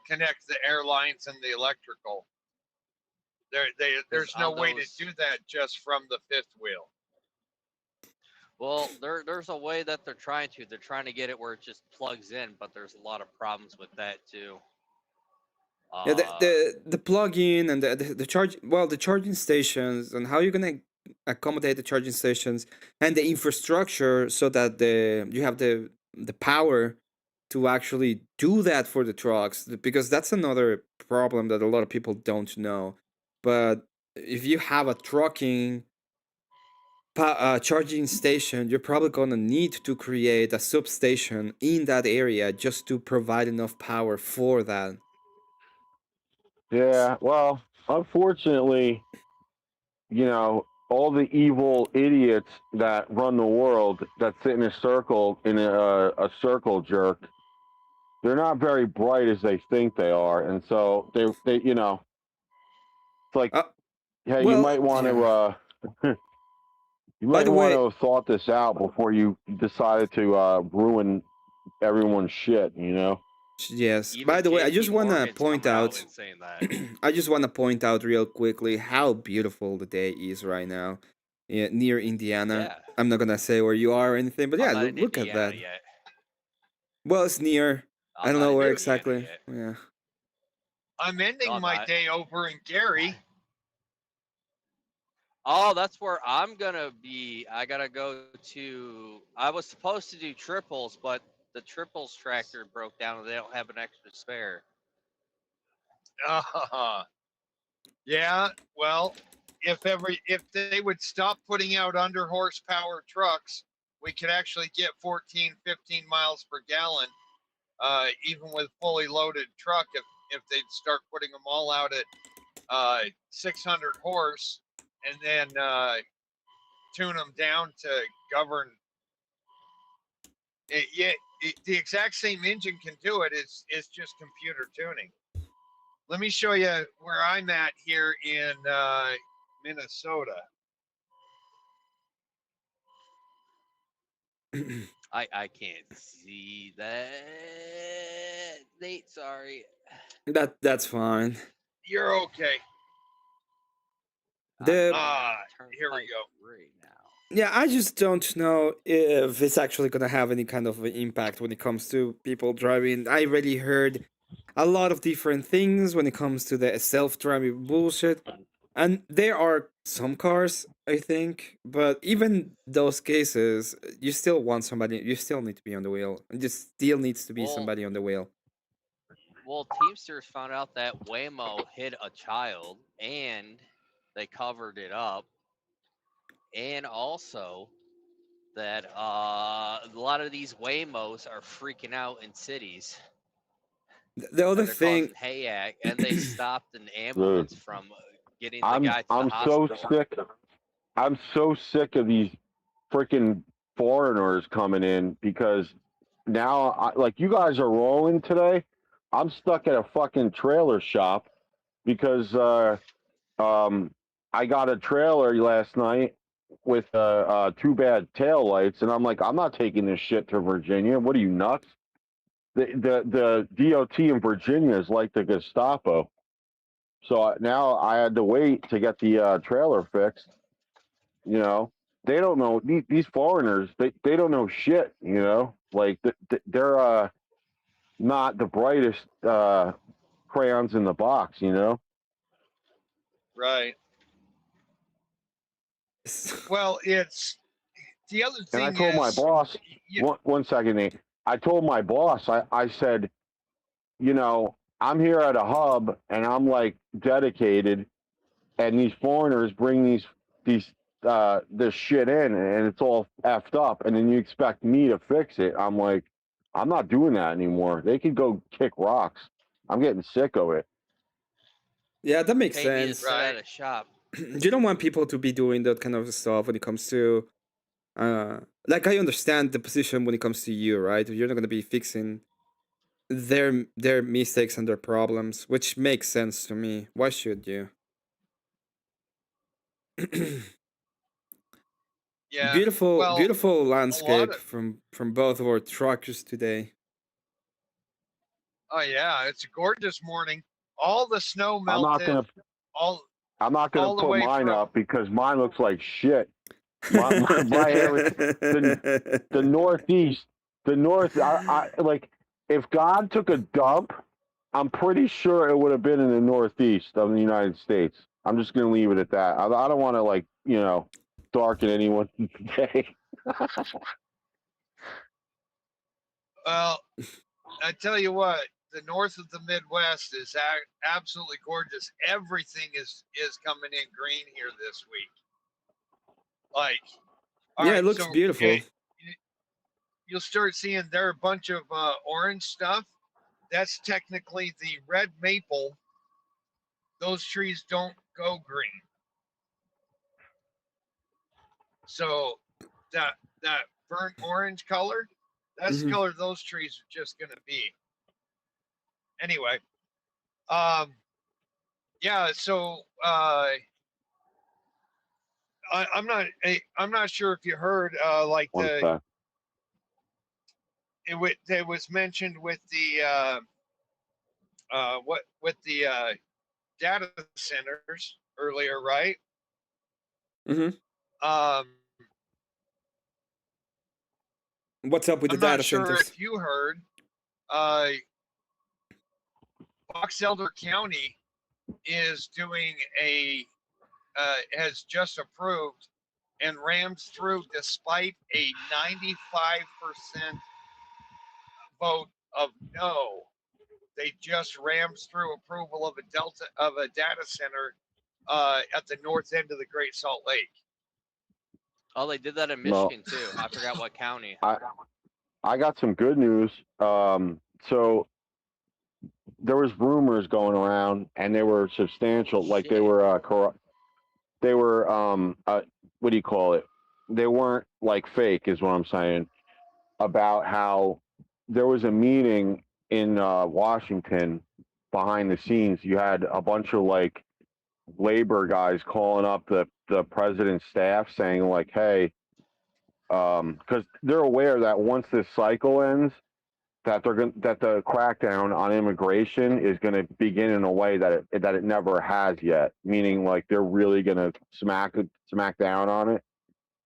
connect the airlines and the electrical. There's no way to do that just from the fifth wheel. Well, there's a way that they're trying to. They're trying to get it where it just plugs in, but there's a lot of problems with that too. Yeah, the plug-in and the charge. Well, the charging stations and how you're gonna accommodate the charging stations and the infrastructure so that you have the power to actually do that for the trucks, because that's another problem that a lot of people don't know. But if you have a trucking charging station, you're probably gonna need to create a substation in that area just to provide enough power for that. Yeah, well, unfortunately, all the evil idiots that run the world that sit in a circle a circle jerk, they're not very bright as they think they are, and so they it's like, Uh, hey, you well, might want yeah. to you By might the want way, to have thought this out before you decided to ruin everyone's shit. yes. Even By the way, I just JP wanna Morgan's point coming out out. and saying that. I just wanna point out real quickly how beautiful the day is right now, near Indiana. Yeah, I'm not gonna say where you are or anything, but I'm yeah, not in look at Indiana that. yet. Well, it's near. I I'm don't not know in where Indiana exactly. yet. Yeah. I'm No, ending I'm my not. day over in Gary. Oh, that's where I'm gonna be. I gotta go to. I was supposed to do triples, but the triples tractor broke down and they don't have an extra spare. Yeah, well, if they would stop putting out under horsepower trucks, we could actually get 14, 15 miles per gallon, even with fully loaded truck. If they'd start putting them all out at 600 horse, and then tune them down to govern. The exact same engine can do it. It's just computer tuning. Let me show you where I'm at here in Minnesota. I can't see that. Nate, sorry. That's fine. You're okay. The Here we go. Right now. Yeah, I just don't know if it's actually gonna have any kind of impact when it comes to people driving. I already heard a lot of different things when it comes to the self-driving bullshit, and there are some cars, I think. But even those cases, you still want somebody. You still need to be on the wheel. There still needs to be somebody on the wheel. Well, Teamsters found out that Waymo hit a child, and they covered it up, and also that a lot of these Waymos are freaking out in cities. The other They're thing, causing hayak, and they stopped an Dude, ambulance from getting the guy to the I'm so hospital. sick. I'm so sick of these freaking foreigners coming in because now, like you guys are rolling today. I'm stuck at a fucking trailer shop because I got a trailer last night with two bad tail lights, and I'm like, I'm not taking this shit to Virginia. What are you, nuts? The DOT in Virginia is like the Gestapo. So now I had to wait to get the trailer fixed. You know, they don't know these foreigners. They don't know shit. You know, like they're not the brightest crayons in the box. You know. Right. Well, it's the other thing. And I told my boss, one second, Nate. I told my boss, I said, you know, I'm here at a hub and I'm like dedicated, and these foreigners bring this shit in and it's all effed up, and then you expect me to fix it. I'm like, I'm not doing that anymore. They could go kick rocks. I'm getting sick of it. yeah, that makes Pay me to sense. sit at a shop. You don't want people to be doing that kind of stuff when it comes to like, I understand the position when it comes to you, right? You're not going to be fixing their mistakes and their problems, which makes sense to me. Why should you? Yeah. Beautiful, Well, beautiful landscape of, from both of our truckers today. oh yeah, it's a gorgeous morning. All the snow melted. I'm not gonna put mine up because mine looks like shit. My area, the Northeast, the North. I like, if God took a dump, I'm pretty sure it would have been in the Northeast of the United States. I'm just gonna leave it at that. I don't want to, like, you know, darken anyone's day. Well, I tell you what, the north of the Midwest is absolutely gorgeous. Everything is coming in green here this week. Like, yeah, it looks beautiful. You'll start seeing there are a bunch of orange stuff. That's technically the red maple. Those trees don't go green. So that burnt orange color, that's the color those trees are just gonna be. Anyway, yeah. So I'm not sure if you heard like it was mentioned with the with the data centers earlier, right? What's up with the data centers? I'm not sure if you heard. Box Elder County is doing has just approved and rammed through, despite a 95% vote of no. They just rammed through approval of a data center at the north end of the Great Salt Lake. Oh, they did that in Michigan too. I forgot what county. I got some good news. So there was rumors going around, and they were substantial. Like they were they were what do you call it? They weren't like fake, is what I'm saying. About how there was a meeting in Washington behind the scenes. You had a bunch of like labor guys calling up the president's staff saying like, hey, because they're aware that once this cycle ends, that the crackdown on immigration is going to begin in a way that it never has yet. Meaning, like, they're really going to smack down on it.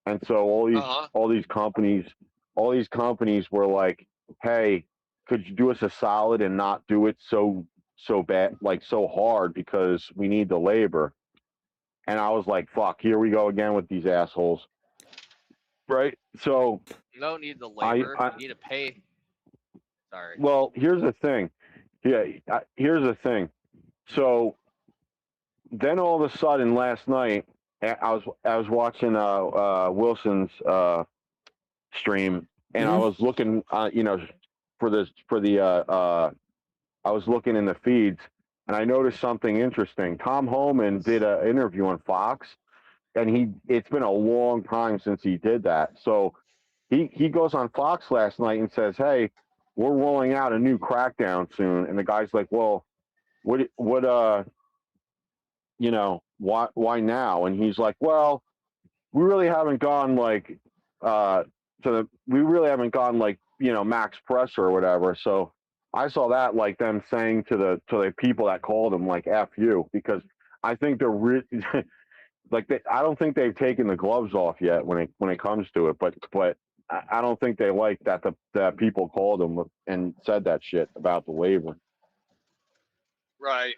And so all these companies were like, hey, could you do us a solid and not do it so bad, like so hard, because we need the labor. And I was like, fuck, here we go again with these assholes. Right? So You don't need the labor. You need to pay. Sorry. well, here's the thing. Yeah, here's the thing. So then all of a sudden last night, I was watching Wilson's stream, and I was looking, for the I was looking in the feeds, and I noticed something interesting. Tom Homan did an interview on Fox, and it's been a long time since he did that. So he goes on Fox last night and says, "Hey, we're rolling out a new crackdown soon." And the guy's like, "Well, what why now?" And he's like, "Well, we really haven't gone like we really haven't gone like, max pressure or whatever." So I saw that like them saying to the people that called him like "F you," because I think they're like I don't think they've taken the gloves off yet when it comes to it, but I don't think they like that the people called them and said that shit about the waiver. Right.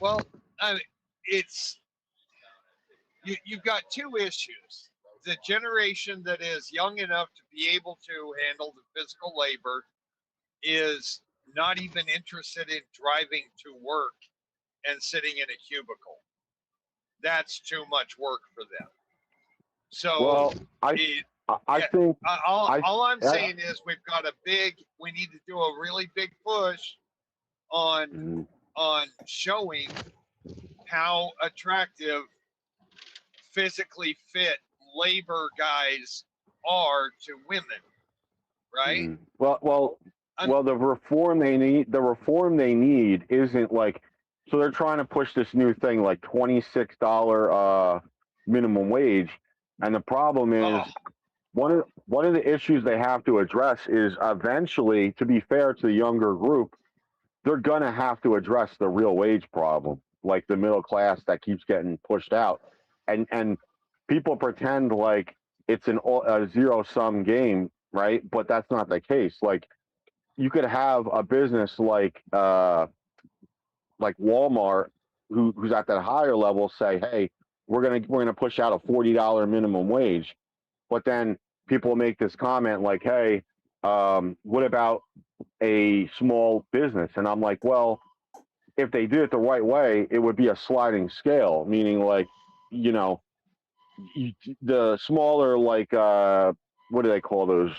Well, I mean, it's you've got two issues. The generation that is young enough to be able to handle the physical labor is not even interested in driving to work and sitting in a cubicle. That's too much work for them. So, well, I think all I'm saying is we need to do a really big push on showing how attractive physically fit labor guys are to women, right? Well, the reform they need isn't like, so they're trying to push this new thing like $26 minimum wage, and the problem is one of the issues they have to address is eventually, to be fair to the younger group, they're gonna have to address the real wage problem, like the middle class that keeps getting pushed out, and people pretend like it's a zero sum game, right? But that's not the case. Like you could have a business like Walmart, who's at that higher level, say, hey, we're gonna push out a $40 minimum wage, but then people make this comment like, hey, what about a small business? And I'm like, well, if they did it the right way, it would be a sliding scale, meaning like, the smaller, like, what do they call those?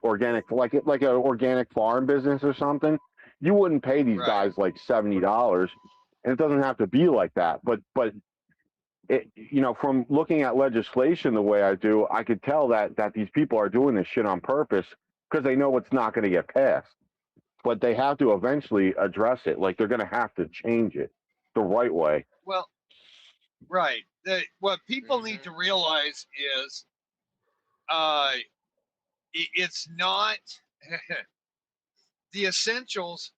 Organic, like an organic farm business or something. You wouldn't pay these guys like $70, and it doesn't have to be like that. But it, from looking at legislation the way I do, I could tell that these people are doing this shit on purpose because they know it's not going to get passed. But they have to eventually address it. Like they're going to have to change it the right way. Well, right. What people need to realize is, it's not the essentials.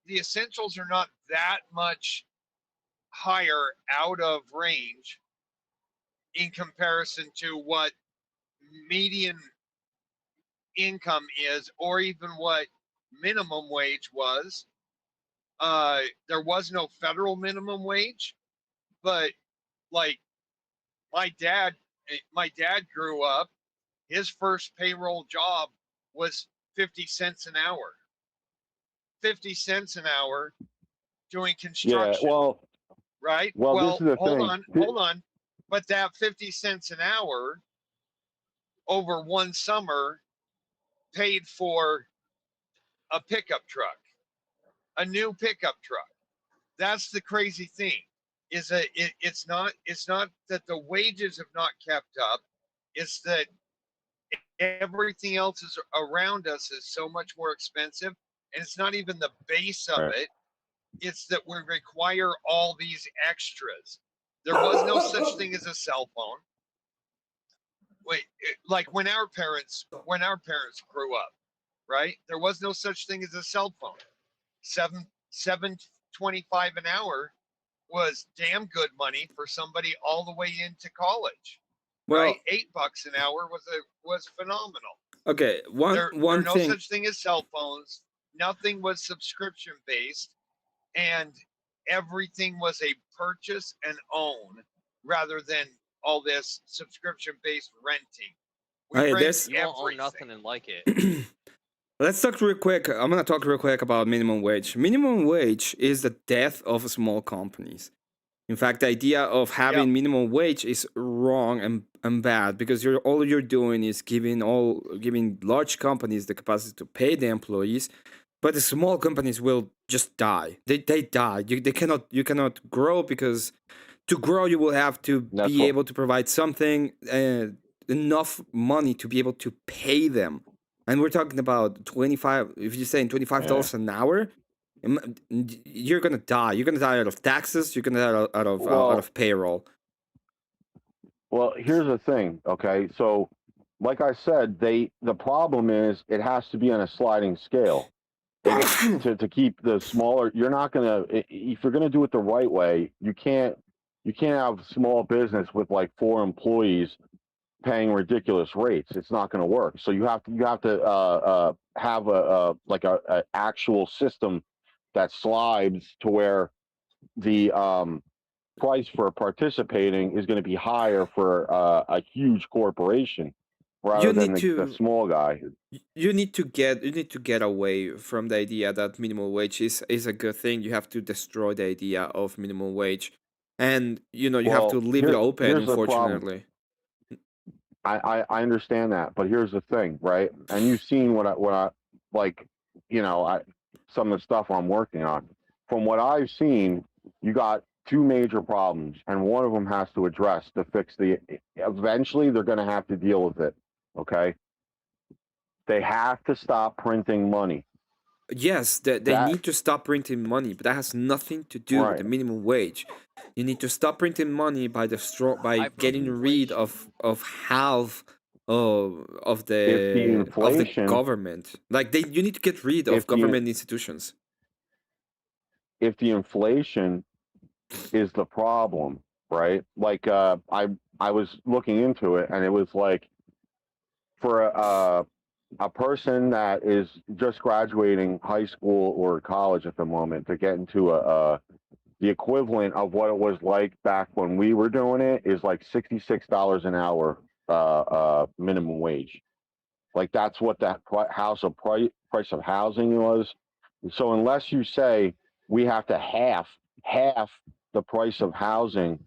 The essentials are not that much higher out of range in comparison to what median income is, or even what minimum wage was. There was no federal minimum wage, but like my dad grew up, his first payroll job was 50 cents an hour. 50 cents an hour doing construction. Yeah, well, right? Well, this is the thing. Hold on. But that 50 cents an hour over one summer paid for a pickup truck, a new pickup truck. That's the crazy thing, is that it's not that the wages have not kept up. It's that everything else is around us is so much more expensive, and it's not even the base of it. It's that we require all these extras. There was no such thing as a cell phone. Wait, like when our parents grew up, right? There was no such thing as a cell phone. $7.25 an hour was damn good money for somebody all the way into college. Well, right? $8 an hour was phenomenal. Okay, there were no such thing as cell phones. Nothing was subscription based, and everything was a purchase and own rather than all this subscription-based renting. We Hey, rent there's You won't own everything. nothing and like it. Let's talk real quick. I'm gonna talk real quick about minimum wage. Minimum wage is the death of small companies. In fact, the idea of having Yep. minimum wage is wrong and bad because all you're doing is giving large companies the capacity to pay the employees, but the small companies will just die. They die. You cannot grow because to grow you will have to That's be what. able to provide something enough money to be able to pay them. And we're talking about 25. If you're saying $25 an hour, you're gonna die. You're gonna die out of taxes. You're gonna die out Well, of payroll. well, here's the thing. Okay, so like I said, the problem is it has to be on a sliding scale. To keep the smaller, you're not gonna if you're gonna do it the right way. You can't have small business with like 4 employees paying ridiculous rates. It's not going to work. So you have to have a actual system that slides to where the price for participating is going to be higher for a huge corporation rather You than need the to small guy. you need to get away from the idea that minimum wage is a good thing. You have to destroy the idea of minimum wage, and you have to Well, leave it open. here's the problem. Unfortunately, I understand that, but here's the thing, right? And you've seen what I like, some of the stuff I'm working on. From what I've seen, you got 2 major problems, and one of them has to address to fix eventually they're going to have to deal with it. Okay, they have to stop printing money. yes, they need to stop printing money, but that has nothing to do with Right. the minimum wage. You need to stop printing money by getting rid of half of If the the inflation, government. Like you need to get rid of if the government institutions. if the inflation is the problem, right? Like I was looking into it, and it was like for a person that is just graduating high school or college at the moment to get into the equivalent of what it was like back when we were doing it is like $66 an hour minimum wage. Like that's what that price of housing was. So unless you say we have to half the price of housing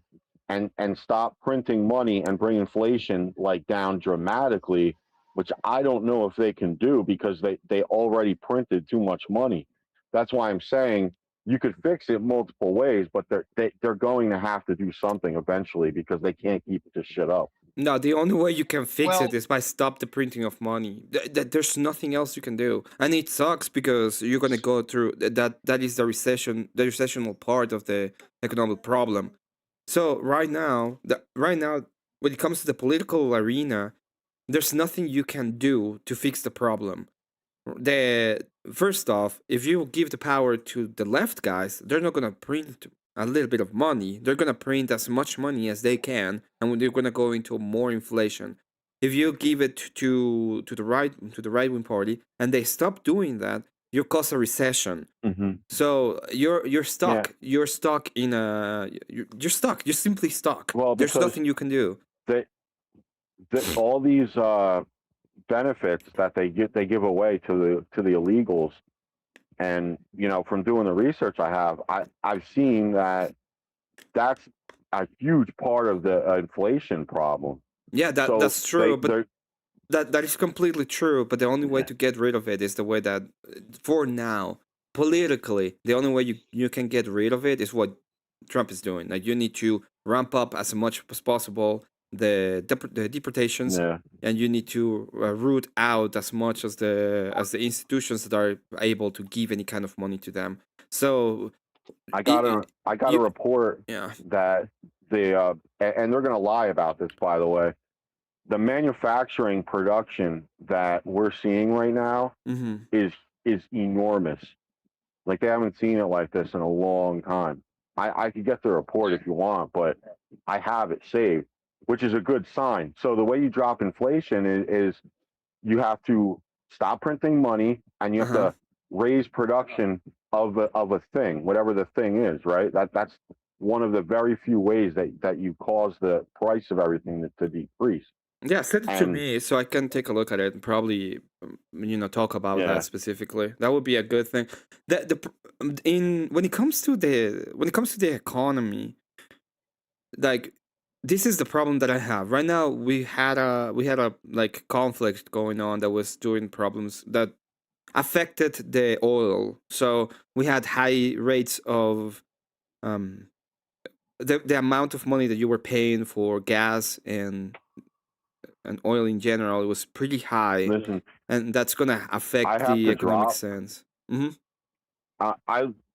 and stop printing money and bring inflation like down dramatically, which I don't know if they can do because they already printed too much money. That's why I'm saying you could fix it multiple ways, but they're going to have to do something eventually because they can't keep this shit up. No, the only way you can fix Well, it is by stop the printing of money. There's nothing else you can do, and it sucks because you're gonna go through that. That is the recessional part of the economic problem. So right now, when it comes to the political arena, there's nothing you can do to fix the problem. The first off, if you give the power to the left guys, they're not gonna print a little bit of money. They're gonna print as much money as they can, and they're gonna go into more inflation. If you give it to the right wing party, and they stop doing that, you cause a recession. Mm-hmm. So you're stuck. Yeah. You're stuck in a. You're stuck. You're simply stuck. Well, There's because nothing you can do. all these benefits that they give away to the illegals, and from doing the research I've seen that's a huge part of the inflation problem. Yeah, So that's true. But they're that is completely true, but the only way to get rid of it is the way that, for now, politically, the only way you can get rid of it is what Trump is doing. Like you need to ramp up as much as possible the deportations, yeah. and you need to root out as much as the institutions that are able to give any kind of money to them. So I got a you, report yeah. that and they're going to lie about this, by the way. The manufacturing production that we're seeing right now Mm-hmm. is enormous. Like they haven't seen it like this in a long time. I could get the report if you want, but I have it saved, which is a good sign. So the way you drop inflation is you have to stop printing money and you have to raise production of a thing, whatever the thing is, right? That's one of the very few ways that you cause the price of everything to decrease. Yeah, send it to And me so I can take a look at it and probably, talk about yeah, that specifically. That would be a good thing. When it comes to the economy, like this is the problem that I have right now. We had a like conflict going on that was doing problems that affected the oil. So we had high rates of um the amount of money that you were paying for gas and oil in general was pretty high, listen, and that's gonna I affect have the to economic drop. sense. Hmm.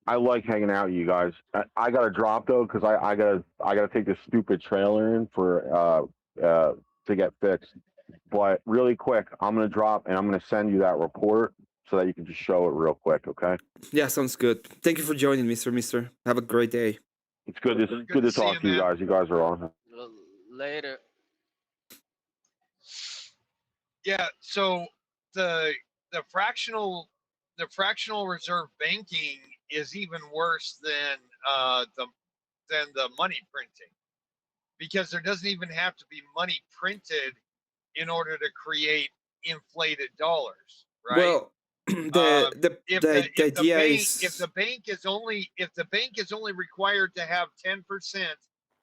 I like hanging out with you guys. I got to drop though because I gotta take this stupid trailer in for to get fixed. But really quick, I'm gonna drop and I'm gonna send you that report so that you can just show it real quick. Okay? Yeah, sounds good. Thank you for joining, Mister. Have a great day. It's good. It's Good good to to see talk you, to you man. guys. You guys are on. Later. Yeah. So the the fractional reserve banking is even worse than the money printing, because there doesn't even have to be money printed in order to create inflated dollars, right? Well, the idea If is the bank is only required to have 10%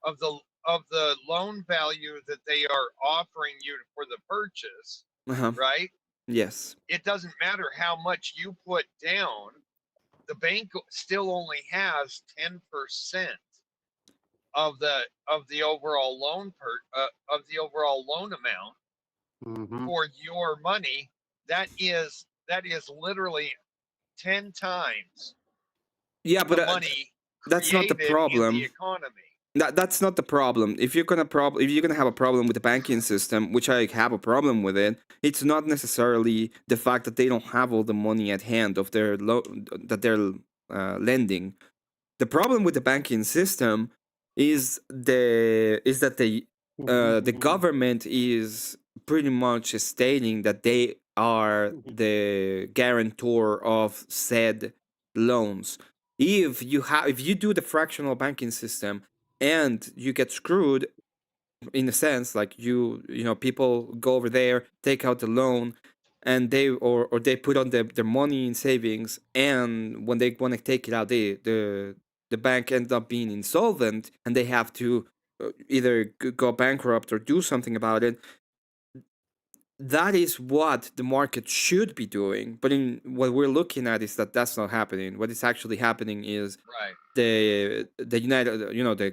of the loan value that they are offering you for the purchase, uh-huh. right? Yes. It doesn't matter how much you put down, the bank still only has 10% of the overall loan amount for your money. That is literally 10 times Yeah, but the money that's not the created in the problem. economy. That's not the problem. If you're gonna have a problem with the banking system, which I have a problem with it, it's not necessarily the fact that they don't have all the money at hand of their that they're lending. The problem with the banking system is that the government is pretty much stating that they are the guarantor of said loans. If you do the fractional banking system and you get screwed, in a sense, like people go over there, take out the loan, and or they put on their money in savings, and when they want to take it out, the bank ends up being insolvent, and they have to either go bankrupt or do something about it. That is what the market should be doing, but in what we're looking at is that that's not happening. What is actually happening is Right. the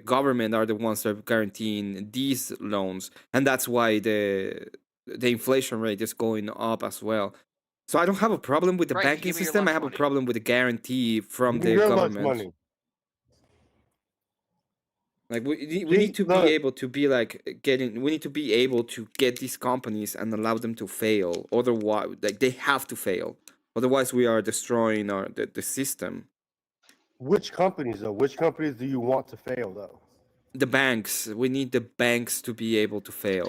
government are the ones that are guaranteeing these loans, and that's why the inflation rate is going up as well. So I don't have a problem with the Right, banking give me your system. I lunch have a money. problem with the guarantee from Give me the your lunch government. money. Like we See, need to be look. able to be like we need to be able to get these companies and allow them to fail. Otherwise, like they have to fail. Otherwise, we are destroying the system. Which companies though? Which companies do you want to fail though? The banks. We need the banks to be able to fail.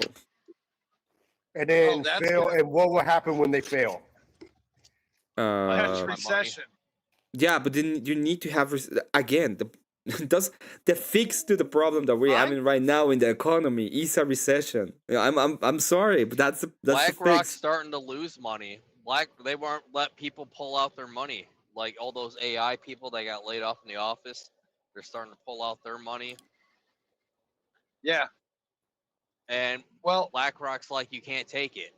And then that's fail. gonna And what will happen when they fail? that's my money. recession. Yeah, but then you need to have again does the fix to the problem that we're having right now in the economy is a recession. I'm sorry, but that's the BlackRock's fix. starting to lose money. They won't let people pull out their money. Like all those AI people that got laid off in the office, they're starting to pull out their money. Yeah. And Well, BlackRock's like, you can't take it.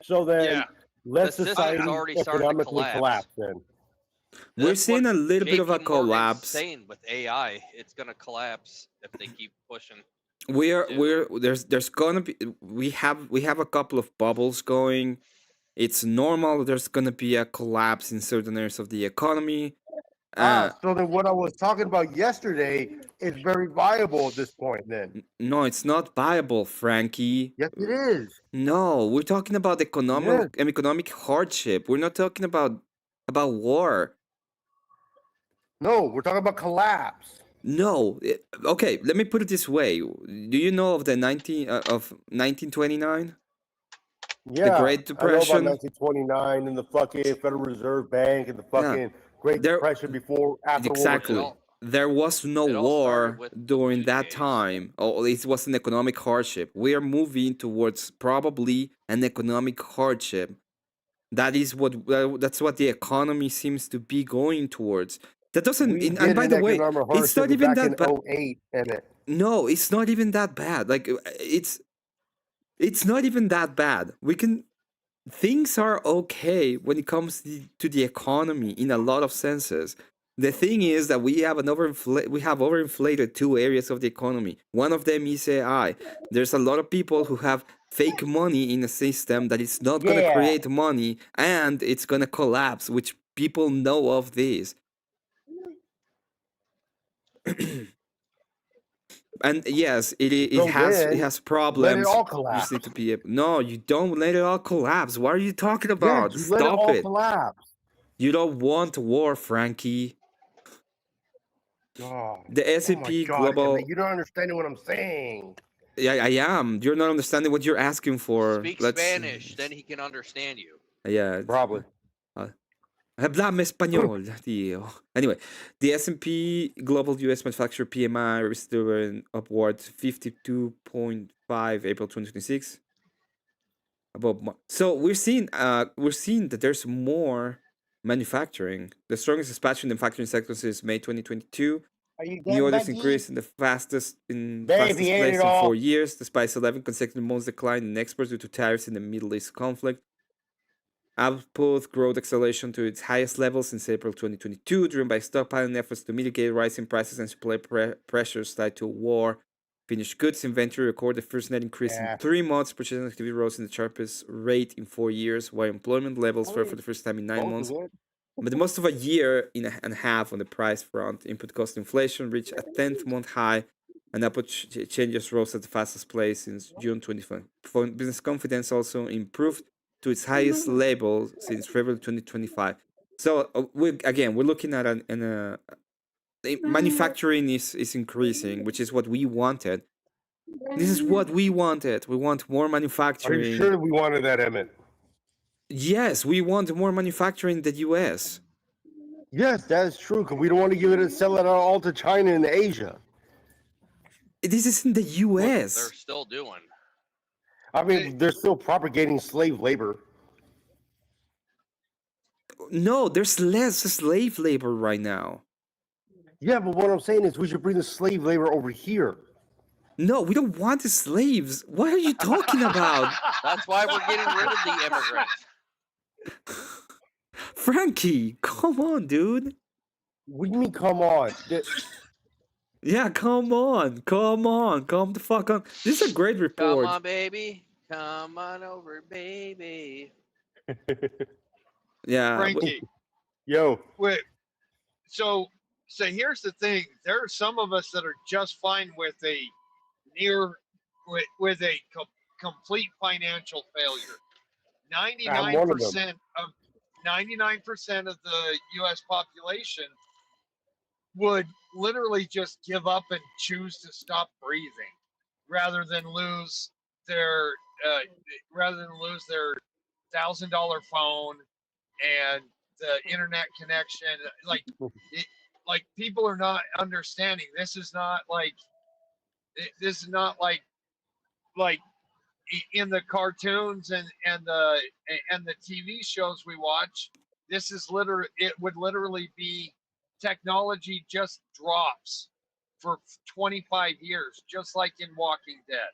So then yeah. let The system's society already starting to economically collapse. Then We're That's seeing what a little bit of a JP Morgan's collapse. saying with AI, it's gonna collapse if they keep pushing. There's gonna be we have a couple of bubbles going. It's normal. There's gonna be a collapse in certain areas of the economy. so then what I was talking about yesterday is very viable at this point. Then No, it's not viable, Frankie. yes, it is. No, we're talking about economic hardship. We're not talking about war. No, we're talking about collapse. No. Okay, let me put it this way. Do you know of the 1929? Yeah, the Great I know about Depression. 1929 and the fucking Federal Reserve Bank and the fucking Great There, Depression before, after World War exactly. II. There was no It all started war with during the that PKs. time. Oh, it was an economic hardship. We are moving towards probably an economic hardship. That is what that's what the economy seems to be going towards. That doesn't. We And did by an the way, economic it's hardship not even back in that bad. 08, Emmett. No, it's not even that bad. Like it's not even that bad. We can things are okay when it comes to the economy in a lot of senses. The thing is that we have overinflated two areas of the economy. One of them is AI. There's a lot of people who have fake money in a system that is not going to Yeah. create money and it's going to collapse, which people know of this. And yes, it So has then, problems. let it all You collapse. just need to be no, you don't let it all collapse. What are you talking about? Yes, you let it Stop all it. collapse. You don't want war, Frankie. Oh, The oh my S&P God, Emmett, Global. you're not understanding what I'm saying. Yeah, I am. You're not understanding what you're asking for. Speak Let's. Spanish, then he can understand you. Yeah. Probably. Háblame español, tío. Anyway, the S&P Global US Manufacturer PMI restored upward 52.5 April 2026. So we're seeing that there's more manufacturing. The strongest expansion in manufacturing sector since May 2022. Are you New done, orders Becky? increased in the fastest Babe, place he ate in it all. 4 years, despite 11 consecutive months decline in exports due to tariffs in the Middle East conflict. Output growth acceleration to its highest level since April 2022, driven by stockpiling efforts to mitigate rising prices and supply pressures tied to war. Finished goods inventory recorded the first net increase in 3 months. Purchasing activity rose in the sharpest rate in 4 years, while employment levels fell for the first time in 9 months. But most of a year and a half on the price front, input cost inflation reached a 10th month high, and output changes rose at the fastest pace since June 2020. Business confidence also improved to its highest level since February 2025. So we're looking at manufacturing is increasing, which is what we wanted. This is what we wanted. We want more Are manufacturing. you sure we wanted that, Emmett? Yes, we want more manufacturing in the U.S. Yes, that is true. Because we don't want to give it and sell it all to China and Asia. This is in the U.S. They're still doing. I mean, they're still propagating slave labor. No, there's less slave labor right now. Yeah, but what I'm saying is we should bring the slave labor over here. No, we don't want the slaves. What are you talking about? That's why we're getting rid of the immigrants. Frankie, come on, dude. What do you mean, come on? Yeah, come on. Come the fuck on. This is a great report. Come on, baby. Come on over, baby. Yeah. Frankie. Yo. Wait. So here's the thing. There are some of us that are just fine with a complete financial failure. 99% of the U.S. population would literally just give up and choose to stop breathing rather than lose their $1,000 phone and the internet connection. Like people are not understanding. This is not like in the cartoons and the TV shows we watch. It would literally be technology just drops for 25 years, just like in Walking Dead.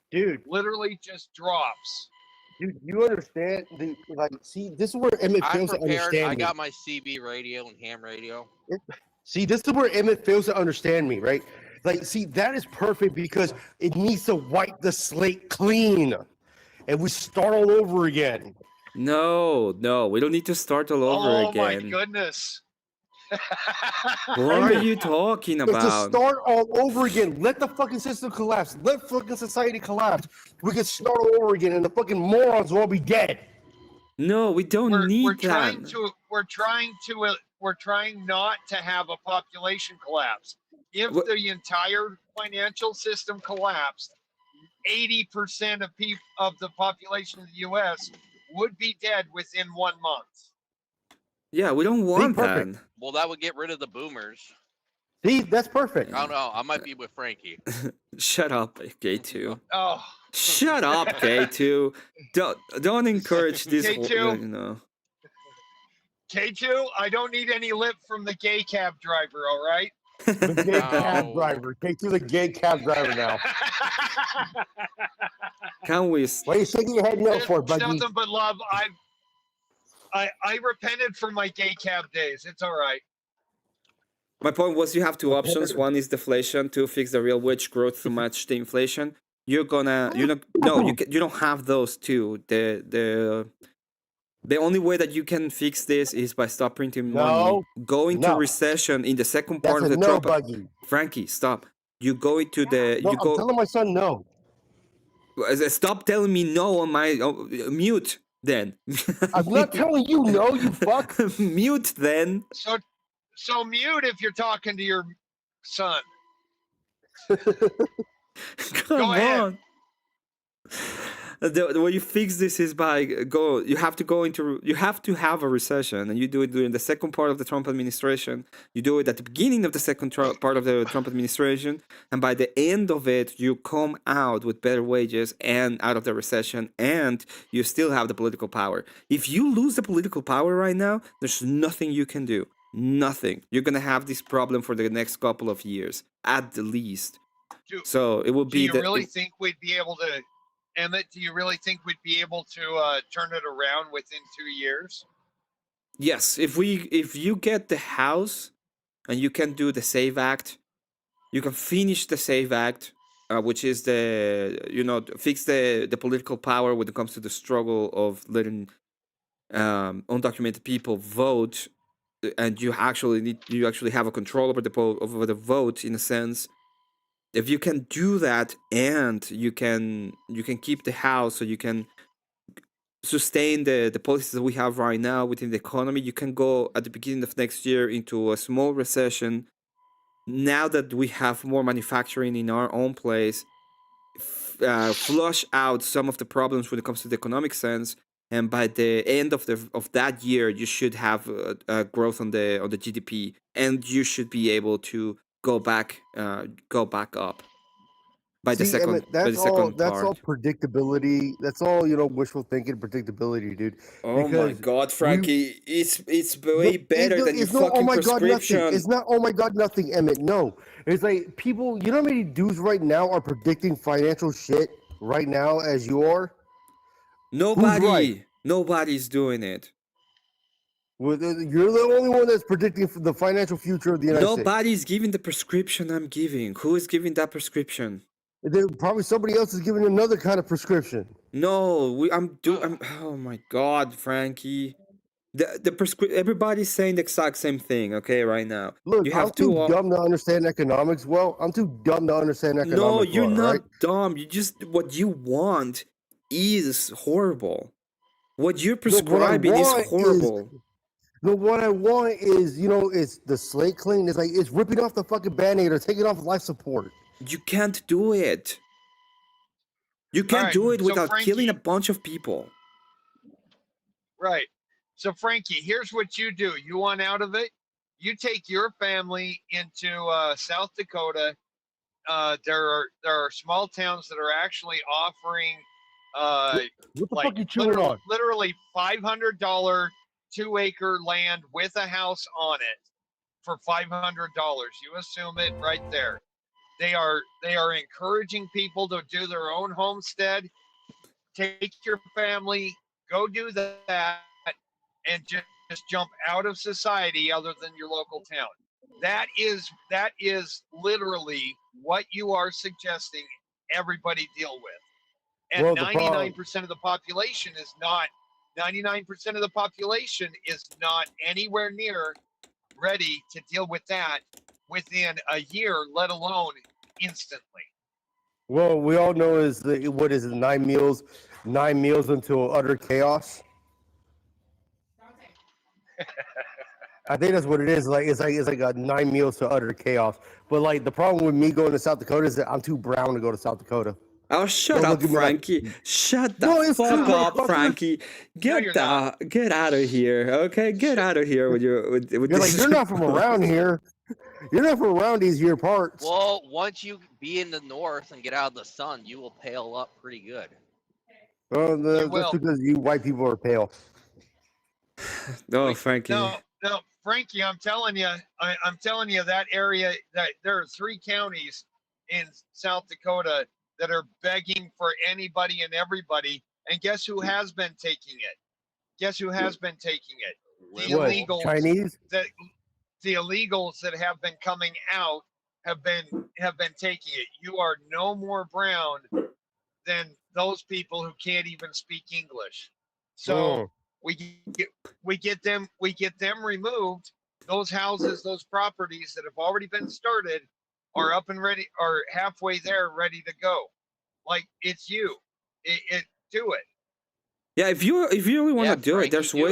Dude, literally just drops. Dude, you understand? See, this is where Emmett fails to understand I me. got my CB radio and ham radio. See, this is where Emmett fails to understand me, right? Like, see, that is perfect because it needs to wipe the slate clean, and we start all over again. No, we don't need to start all over again. Oh my goodness. What are you talking about? To start all over again. Let the fucking system collapse. Let fucking society collapse. We can start all over again, and the fucking morons will all be dead. No, we don't need that. We're trying not to have a population collapse. If the entire financial system collapsed, 80% of the population of the U.S. would be dead within 1 month. Yeah, we don't want perfect. that. Well, that would get rid of the boomers. See, that's perfect. I don't know. I might be with Frankie. Shut up, K2. Oh, Shut up, K2. Don't encourage this. K2? You know. K2, I don't need any lip from the gay cab driver, all right? The gay cab No. driver. Take to the gay cab driver now. Can we? Why are you shaking your head no for, It's buddy? nothing but love. I repented from my gay cab days. It's all right. My point was you have two options. One is deflation to fix the real wage growth to match the inflation. You don't have those two. The only way that you can fix this is by stop printing money. Go into recession in the second part of the no, Trump. Buggy. Frankie, stop. You go into the. No, you I'm go. telling my son no. Stop telling me no on my mute. Then. I'm not telling you no, you fuck. Mute then. So mute if you're talking to your son. Come Go ahead. on. The way you fix this is by you have to have a recession, and you do it during the second part of the Trump administration. You do it at the beginning of the second part of the Trump administration, and by the end of it, you come out with better wages and out of the recession, and you still have the political power. If you lose the political power right now, there's nothing you can do. Nothing. You're gonna have this problem for the next couple of years, at the least. So it will be. Do you really think we'd be able to? Emmett, do you really think we'd be able to turn it around within 2 years? Yes, if you get the house and you can do the SAVE Act, you can finish the SAVE Act, which is fix the political power when it comes to the struggle of letting undocumented people vote, and you actually have a control over the vote in a sense. If you can do that, and you can keep the house, so you can sustain the policies that we have right now within the economy, you can go at the beginning of next year into a small recession. Now that we have more manufacturing in our own place, flush out some of the problems when it comes to the economic sense, and by the end of that year, you should have growth on the GDP, and you should be able to go back up by the second. Emmett, that's all predictability. That's all wishful thinking, predictability, dude. Oh my God, Frankie, it's way better than your fucking prescription. Nothing. It's not. Oh my God, nothing, Emmett. No, it's like people. You know how many dudes right now are predicting financial shit right now as you are. Nobody's doing it. Well, you're the only one that's predicting the financial future of the United States. Nobody's giving the prescription I'm giving. Who is giving that prescription? Probably somebody else is giving another kind of prescription. No, oh my God, Frankie. Everybody's saying the exact same thing, okay, right now. Look, I'm too dumb to understand economics. Well, I'm too dumb to understand economics. No, you're not right? dumb. What you want is horrible. What you're prescribing is horrible. What I want is, it's the slate clean. It's ripping off the fucking Band-Aid or taking off life support. You can't do it. You can't do it without killing a bunch of people. Right. So, Frankie, here's what you do. You want out of it? You take your family into South Dakota. There are small towns that are actually offering what the fuck you chewing on? Literally $500 2-acre land with a house on it for $500. You assume it right there. They are encouraging people to do their own homestead. Take your family, go do that, and just jump out of society other than your local town. That is literally what you are suggesting everybody deal with. And 99% of the population is not 99% of the population is not anywhere near ready to deal with that within a year, let alone instantly. Well, we all know what is it, 9 meals into utter chaos. I think that's what it is. It's like a 9 meals to utter chaos. But the problem with me going to South Dakota is that I'm too brown to go to South Dakota. Oh, shut Don't up, look at me like- Frankie. Shut the No, it's fuck true, up, motherfucker. Frankie. Get you're not. get out of here, okay? Get out of here with your with You're this. like, you're not from around here. You're not from around these here parts. Well, once you be in the north and get out of the sun, you will pale up pretty good. You That's will. because you white people are pale. No, Frankie. No, Frankie, I'm telling you, I'm telling you that area, that there are 3 counties in South Dakota that are begging for anybody and everybody. And guess who has been taking it? Guess who has been taking it? The What? illegals Chinese? the illegals that have been coming out have been taking it. You are no more brown than those people who can't even speak English. So we get them removed. Those houses, those properties that have already been started are up and ready, are halfway there, ready to go. Like, it's you. Do it. Yeah, if you really want Yeah, to do Frankie, it, there's do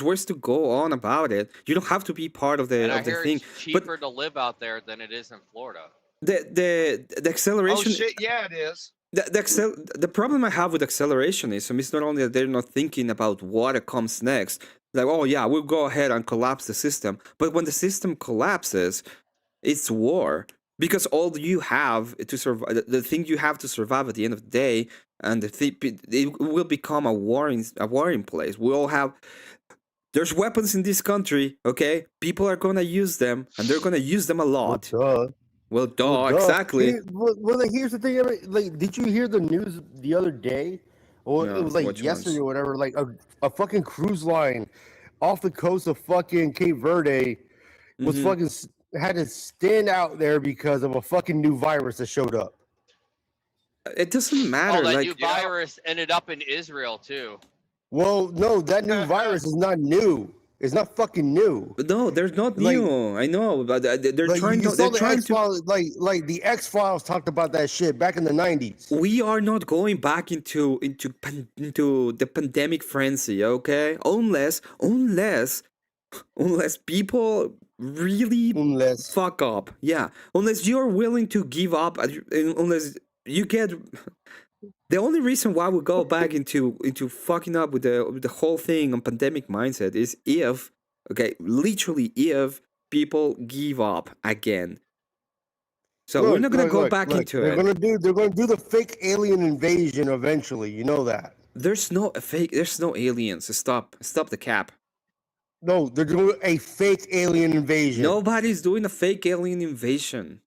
ways it. to go on about it. You don't have to be part of the And I hear thing. it's cheaper to live out there than it is in Florida. The Oh acceleration. shit, yeah, it is. The problem I have with acceleration is, it's not only that they're not thinking about what comes next. Like, oh yeah, we'll go ahead and collapse the system. But when the system collapses, it's war. Because all you have to survive, the thing you have to survive at the end of the day, and it will become a warring place. We all have. There's weapons in this country, okay? People are gonna use them, and they're gonna use them a lot. Duh. Well, duh, Well, duh. exactly. Like, here's the thing. Like, did you hear the news the other day? Or No, it was like which yesterday ones? or whatever. Like a fucking cruise line off the coast of fucking Cape Verde was Mhm. fucking had to stand out there because of a fucking new virus that showed up. It doesn't matter. Oh, that Like, new virus ended up in Israel too. Well, no, that new virus is not new. It's not fucking new. no, they're not Like- new. I know, but they're Like, trying you to. saw They're the trying to. X-Files, like the X-Files talked about that shit back in the 90s. We are not going back into the pandemic frenzy, okay? Unless people really Unless fuck up, yeah. Unless you're willing to give up, unless you get. The only reason why we go back into fucking up with the whole thing on pandemic mindset is if, okay, literally if people give up again. So we're not gonna go back into they're it. gonna do the fake alien invasion eventually. You know that. There's no aliens. Stop the cap. No, they're doing a fake alien invasion. Nobody's doing a fake alien invasion.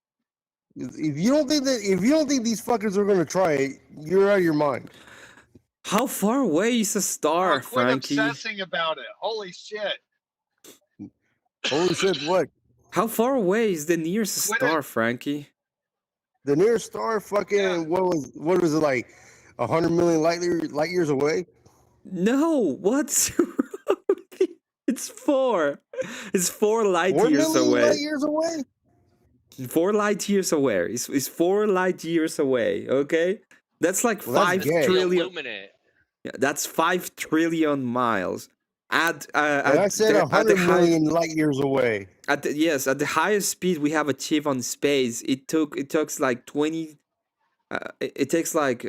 If you don't think these fuckers are gonna try it, you're out of your mind. How far away is a star, Quit Frankie? obsessing about it. Holy shit. Holy shit! What? How far away is the nearest Quit star, Frankie? The nearest star, fucking Yeah. what was it, like 100 million light years away? No, what's wrong with you? It's 4. It's 4 light 4 years million away. light years away? 4 light years away. It's 4 light years away. Okay, that's like Well, that's 5 gay. trillion. Illuminate. Yeah, that's 5 trillion miles. At And I said 100 million light years away. at the highest speed we have achieved on space, it takes like 20. It takes like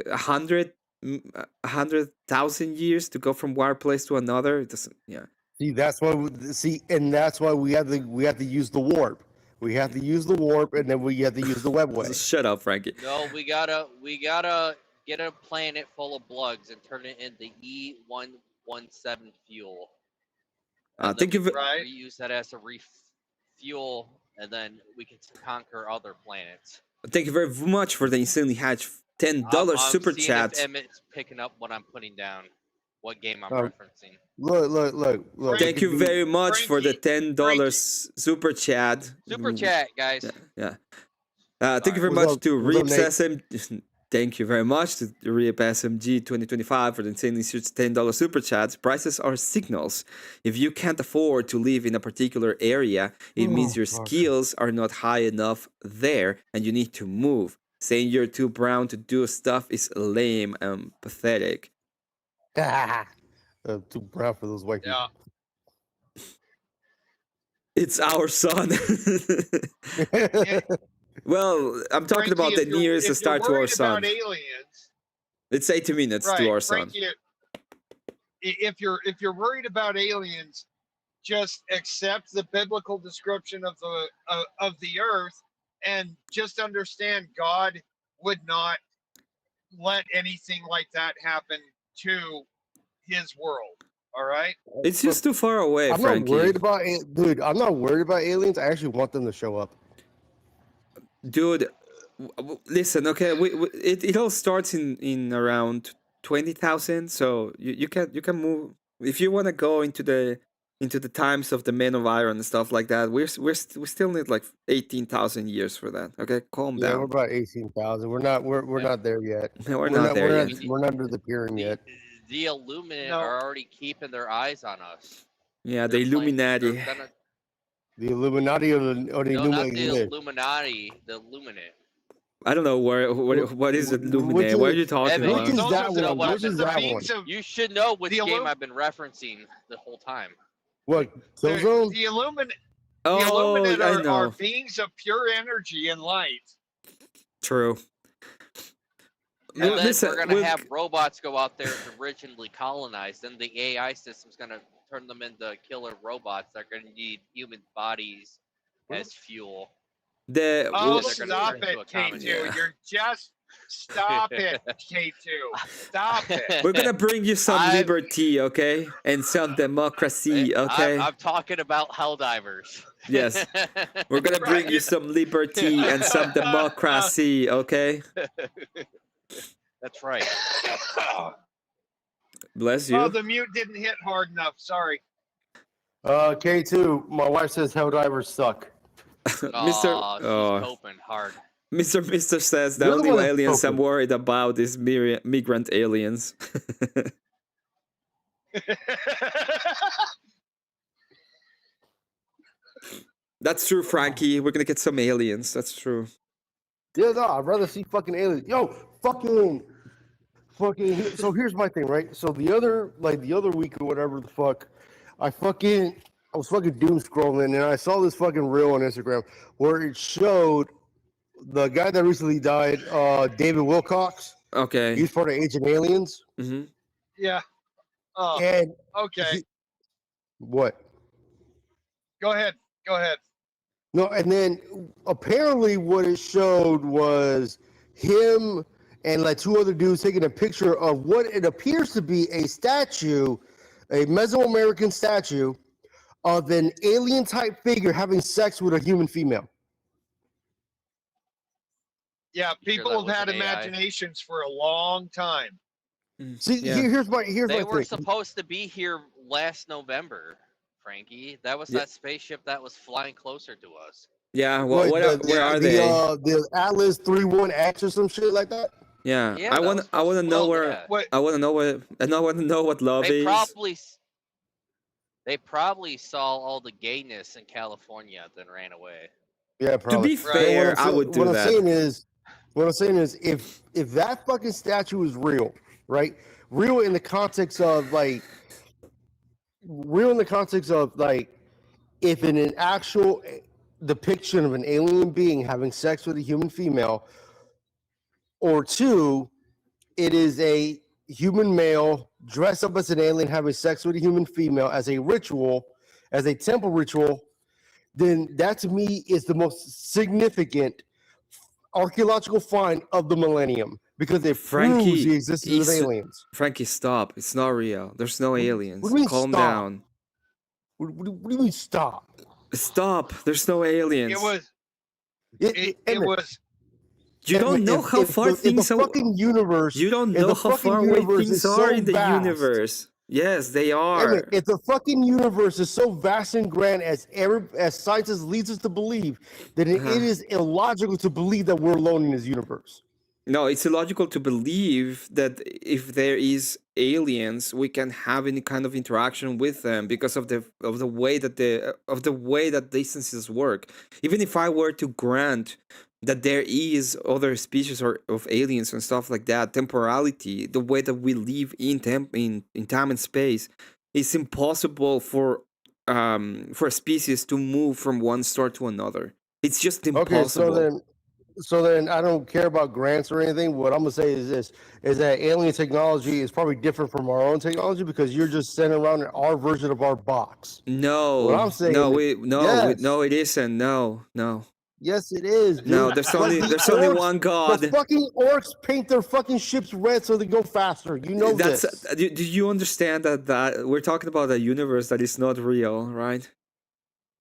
100,000 years to go from one place to another. It doesn't. Yeah. See, that's why we have to use the warp. We have to use the warp, and then we have to use the webway. Shut up, Frankie. No, we gotta get a planet full of plugs and turn it into E117 fuel. And Thank then you. we Right. use that as a refuel, and then we can conquer other planets. Thank you very much for the insanely hatch $10 I'm super seeing chat. If Emmet's picking up what I'm putting down, what game I'm Oh. referencing. Look. Thank you very much for the $10 super chat. Super chat, guys. Yeah. Thank you very What's much up? to What's up, Reeps Nate? SM. Thank you very much to Reap SMG 2025 for the insanely huge $10 super chats. Prices are signals. If you can't afford to live in a particular area, it means your fuck. skills are not high enough there and you need to move. Saying you're too brown to do stuff is lame and pathetic. Too proud for those white Yeah. It's our son. people. Well, I'm talking Frankie, about the if you're- nearest if star you're to our worried sun. about aliens, It's 80 minutes to Right, our sun. Frankie. If you're worried about aliens, just accept the biblical description of the earth, and just understand God would not let anything like that happen to his world. All right. It's just too far away, I'm Frankie. not worried about it, dude. I'm not worried about aliens. I actually want them to show up. Dude, listen, okay, it all starts in around 20,000, so you can move if you want to go into the times of the Men of Iron and stuff like that. We still need like 18,000 years for that. Okay, calm Yeah, we're down. about 18,000. We're not there yet. We're not there yet. We're not disappearing yet. The Illuminati No. are already keeping their eyes on us. Yeah, They're the Illuminati. they're gonna- The Illuminati or the no, not the Illuminati. Illuminati, the Illuminate. I don't know what is it, Which Illuminati? is- What are you talking Evan, about? Which is Those that are the one? ones Which is that that the one? beings of You should know which The game Illu- I've been referencing the whole time. What? the, Killzone? the Illuminate. Oh, The Illuminate I know. are beings of pure energy and light. True. And then Listen, we're gonna we'll- have robots go out there to originally colonize them. The AI system's gonna turn them into killer robots that are gonna need human bodies as fuel. the Oh, they're gonna stop turn it, into a common K2. Yeah. You're just stop it, K2. Stop it. we're gonna bring you some I've- liberty, okay, and some democracy, okay. I'm talking about Helldivers. Yes. We're gonna bring you Right. some liberty and some democracy, okay? That's right. Bless you. Oh, the mute didn't hit hard enough. Sorry. K2. My wife says Helldivers suck. Mr. Oh, she's Oh, coping hard. Mr. says the You're the only one that's aliens I'm spoken. worried about is migrant aliens. That's true, Frankie. We're gonna get some aliens. That's true. Yeah, no, I'd rather see fucking aliens. Yo, fucking. So here's my thing, right? So the other week or whatever the fuck, I was fucking doom scrolling and I saw this fucking reel on Instagram where it showed the guy that recently died, David Wilcox. Okay. He's part of Agent Aliens. Hmm. Yeah. Oh, And okay. what? Go ahead. Go ahead. No, and then apparently what it showed was him and like two other dudes taking a picture of what it appears to be a statue, a Mesoamerican statue of an alien type figure having sex with a human female. Yeah, You sure people that have had wasn't AI? imaginations for a long time. See, Yeah. here's my They were thing. supposed to be here last November, Frankie. That was Yeah. that spaceship that was flying closer to us. Yeah. What, Where are they? The Atlas 31X or some shit like that. Yeah. Yeah, I that want. was I want to supposed know be- where. yeah. What? I want to know what. And I want to know what love They is. probably saw all the gayness in California, then ran away. Yeah, To probably. be Right. fair, I would do what that. What I'm saying is, if that fucking statue is real, right? Real in the context of like, if in an actual depiction of an alien being having sex with a human female, or two, it is a human male dressed up as an alien having sex with a human female as a ritual, as a temple ritual, then that to me is the most significant archaeological find of the millennium because it Frankie, proves the existence of it's- aliens. Frankie, stop. It's not real. There's no aliens. what do you mean Calm stop? down. What do you mean stop? Stop. There's no aliens. It was. It Emmett, was. You don't Emmett, know if- how if far the things are. fucking universe. You don't if know the how fucking far away universe things is are so in the vast- universe. Yes, they are. Emmett, if the fucking universe is so vast and grand as scientists leads us to believe, then it is illogical to believe that we're alone in this universe. No, it's illogical to believe that if there is aliens, we can have any kind of interaction with them because of the way that distances work. Even if I were to grant that there is other species of aliens and stuff like that, temporality, the way that we live in time and space, it's impossible for a species to move from one star to another. It's just impossible. Okay, So then I don't care about grants or anything. What I'm gonna say is this: is that alien technology is probably different from our own technology because you're just sending around our version of our box. What No, I'm saying, yes, no, it isn't. No. yes, it is, No, dude. Like there's only one the God. fucking orcs paint their fucking ships red so they go faster. You know That's this. do you understand that we're talking about a universe that is not real, right?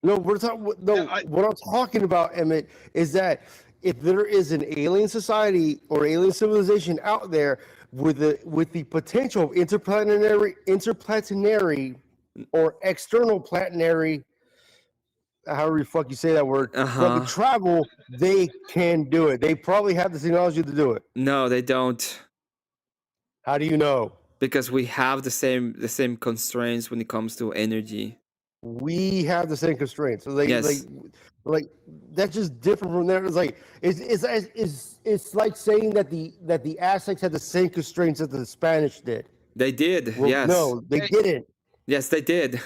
No, we're talking. No, what I'm talking about, Emmett, is that if there is an alien society or alien civilization out there with the potential of interplanetary or external planetary, however the fuck you say that word, fucking Uh-huh. travel, they can do it. They probably have the technology to do it. No, they don't, How do you know? because we have the same constraints when it comes to energy. We have the same constraints. So they Yes, like that's just different from there. It's like it's like saying that the Aztecs had the same constraints that the Spanish did. they did. Well, Yes. no, they Hey, didn't. Yes, they did.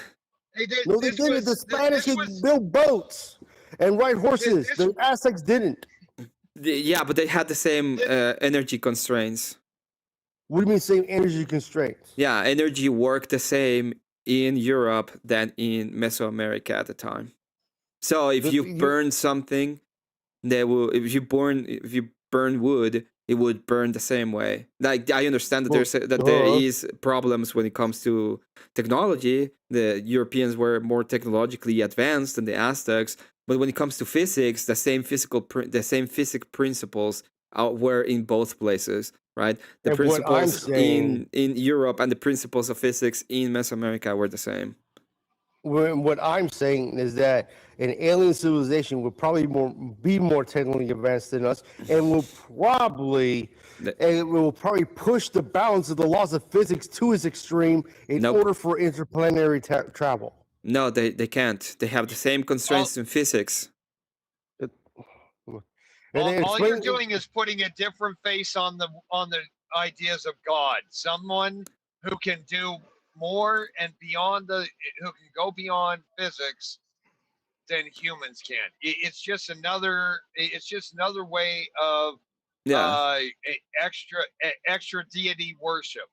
No, they didn't. The Spanish could build boats and ride horses. this The Aztecs didn't. Yeah, but they had the same energy constraints. What do you mean same energy constraints? Yeah, energy worked the same in Europe than in Mesoamerica at the time. So if you burn something, they will. If you burn wood, it would burn the same way. Like, I understand that there is problems when it comes to technology. The Europeans were more technologically advanced than the Aztecs, but when it comes to physics, the same physics principles were in both places, right? The And what I'm principles saying, in Europe and the principles of physics in Mesoamerica were the same. what I'm saying is that an alien civilization would probably be more technically advanced than us, and will probably push the bounds of the laws of physics to its extreme in Nope. order for interplanetary travel. No, they can't. They have the same constraints in physics. all you're doing is putting a different face on the ideas of God. Someone who can do more and beyond who can go beyond physics than humans can. It's just another way of extra deity worship.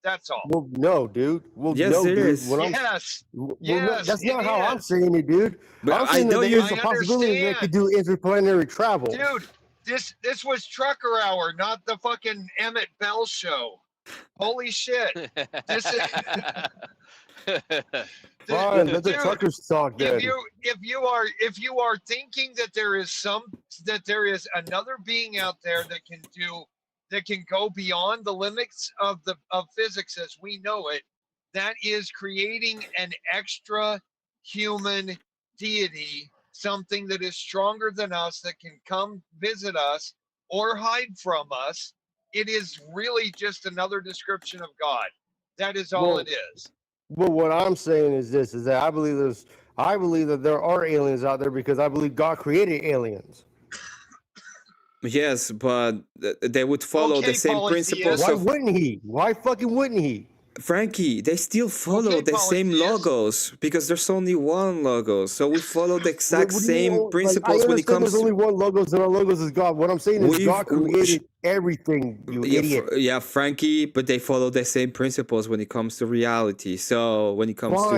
That's all. Well, no, dude. Well, yes, no, it dude. is. Yes. No, yes, that's not how I'm saying it, dude. But I'm saying that there's a possibility that they could do interplanetary travel. Dude, this was Trucker Hour, not the fucking Emmett Bell show. Holy shit. This is Fine, let the truckers talk then. If you are thinking that there is another being out there that can go beyond the limits of physics as we know it, that is creating an extra human deity, something that is stronger than us, that can come visit us or hide from us. It is really just another description of God. That is all it is. But what I'm saying is this: is that I believe that there are aliens out there because I believe God created aliens. Yes, but they would follow the same principles. Why wouldn't he? Why fucking wouldn't he? Frankie, they still follow the same logos because there's only one logo. So we follow the exact same principles when it comes there's only one logos and our logos is God. What I'm saying is God created everything, you idiot. Yeah, Frankie, but they follow the same principles when it comes to reality. So when it comes to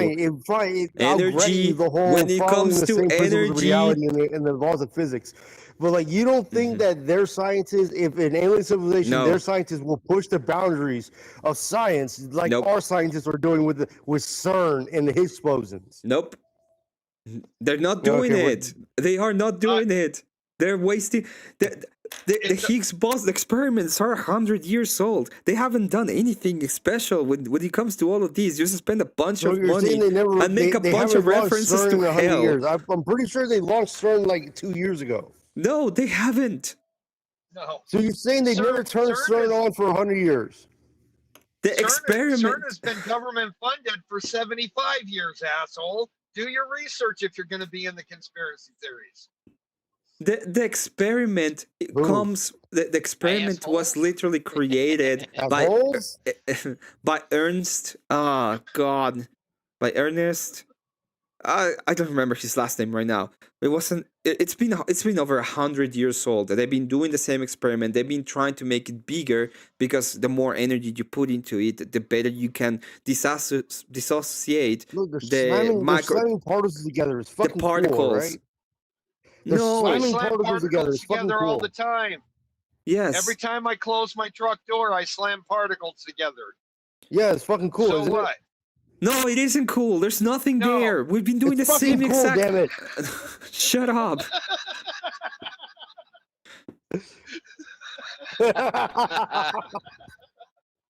energy, when it comes to energy, reality and the laws of physics. But like, you don't think that their scientists, if an alien civilization, their scientists will push the boundaries of science like our scientists are doing with CERN and the Higgs bosons? Nope. They're not doing it. They are not doing it. They're wasting. The Higgs boson experiments are 100 years old. They haven't done anything special when it comes to all of these. You just spend a bunch of money and make a bunch of references to hell. Years. I'm pretty sure they launched CERN like 2 years ago. No, they haven't. No. So you're saying they never turned CERN on for 100 years? The experiment. CERN has been government funded for 75 years, asshole. Do your research if you're going to be in the conspiracy theories. The experiment comes. The experiment was literally created by Ernst. Oh God, by Ernest. I don't remember his last name right now. It's been over 100 years old. They've been doing the same experiment. They've been trying to make it bigger because the more energy you put into it, the better you can dissociate Look, they're the slamming particles together. It's fucking particles. cool, right? They're No, I slamming slam particles together. It's fucking together all cool. the time. yes. Every time I close my truck door, I slam particles together. Yeah, it's fucking cool. So isn't what? It? No, it isn't cool. There's nothing No. there. We've been doing It's the same fucking cool, exact. damn it. Shut up.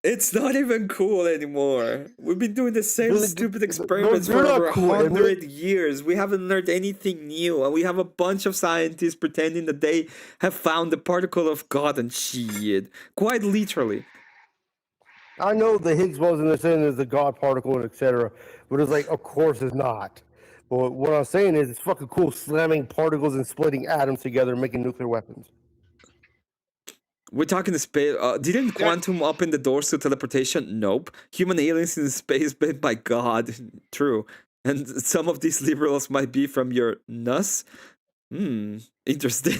It's not even cool anymore. We've been doing the same They're- stupid they're experiments not for over cool, Emmet. 100 years. We haven't learned anything new, and we have a bunch of scientists pretending that they have found the particle of God and shit. Quite literally. I know the Higgs boson, they're saying is the God particle and etc. But it's like, of course it's not. But what I'm saying is it's fucking cool slamming particles and splitting atoms together and making nuclear weapons. We're talking the space. Didn't quantum open the doors to teleportation? Nope. Human aliens in space made by God. True. And some of these liberals might be from your NUS. Interesting.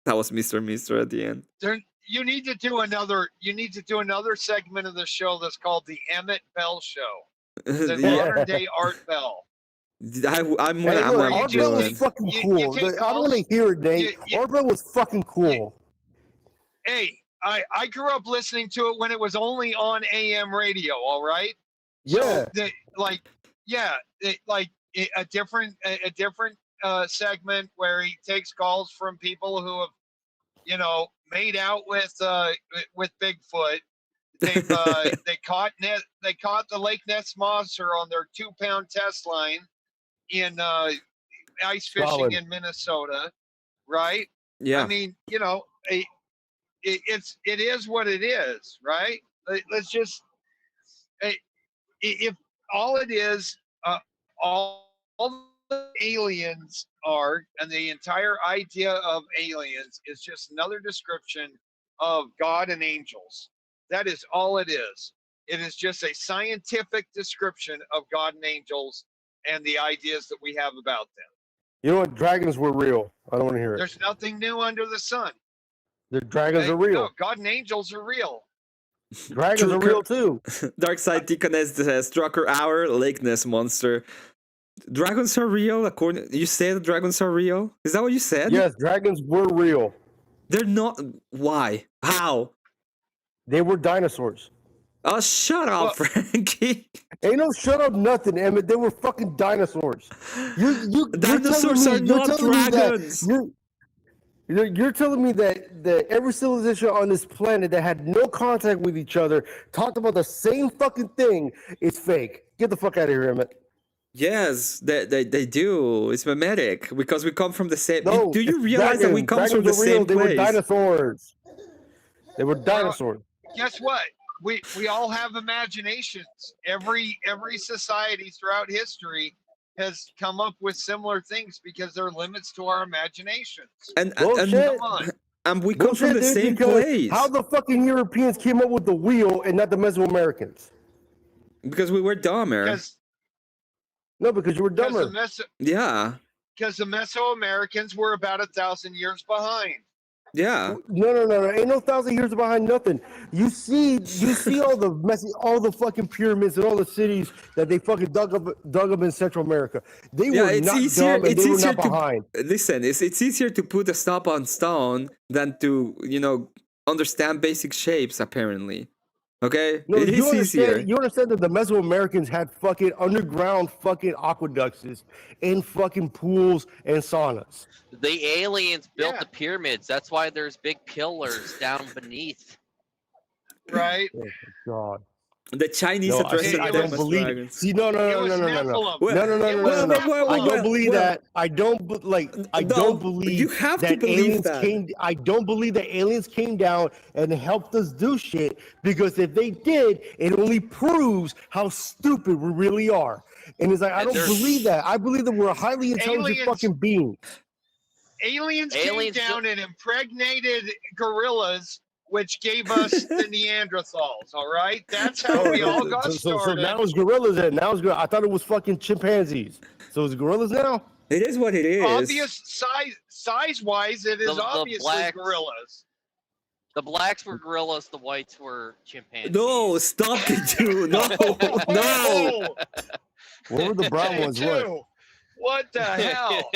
That was Mr. Mister at the end. You need to do another segment of the show that's called the Emmet Bell Show. The Yeah. modern day Art Bell. I'm Hey, gonna look, do Art Bell was it. fucking You cool. take I don't want to calls. hear it, Nate. Art Bell was fucking cool. Hey, I grew up listening to it when it was only on AM radio. All right. Yeah. So a different segment where he takes calls from people who have, made out with Bigfoot. They caught the Lake Ness monster on their 2-pound test line in ice fishing Solid. in Minnesota, right? Yeah. I mean, it is what it is, right? Let's just if all it is, all the aliens are, and the entire idea of aliens is just another description of God and angels. That is all it is. It is just a scientific description of God and angels and the ideas that we have about them. You know what? Dragons were real. I don't want to hear it. There's nothing new under the sun. The dragons Okay? are real. No, God and angels are real. Dragons are real too. Dark Side Deaconess says Strucker Hour, Lake Ness monster. Dragons are real. You said dragons are real. Is that what you said? Yes, dragons were real. They're not. Why? How? They were dinosaurs. Oh, shut up, Frankie. Ain't no shut up nothing, Emmett. They were fucking dinosaurs. Dinosaurs are not dragons. You're telling me that every civilization on this planet that had no contact with each other talked about the same fucking thing is fake. Get the fuck out of here, Emmett. Yes, they do. It's mimetic because we come from the same. No, do you realize that we come from the same They place? were dinosaurs. They were dinosaurs. Guess what? We all have imaginations. Every society throughout history has come up with similar things because there are limits to our imaginations. And Bullshit. Come on. and we come from the Bullshit, dude, same because place. How the fucking Europeans came up with the wheel and not the Mesoamericans? Because we were dumber. No, because you were dumber. Yeah. Because the Mesoamericans were about 1,000 years behind. Yeah. No. Ain't no 1,000 years behind nothing. You see all the fucking pyramids and all the cities that they fucking dug up in Central America. They were not dumb and they were not behind. Listen, it's easier to put a stop on stone than to, understand basic shapes, apparently. Okay? No, it is easier. You understand that the Mesoamericans had fucking underground fucking aqueducts and fucking pools and saunas. The aliens built the pyramids. That's why there's big pillars down beneath. Right? Oh, God. The Chinese addressed I don't believe. See, no. I don't believe that. I don't believe you have that to believe aliens that. came. I don't believe that aliens came down and helped us do shit. Because if they did, it only proves how stupid we really are. And it's like I don't believe that. I believe that we're highly intelligent fucking beings. Aliens came down and impregnated gorillas which gave us the Neanderthals. All right, that's how we all got so started. now it's gorillas. Then now it's I thought it was fucking chimpanzees. So it's gorillas now. It is what it is. Obvious size wise, it is The obviously blacks- gorillas. The blacks were gorillas, the whites were chimpanzees. No, stop it, dude. No, no. What were the brown ones? What? What the hell?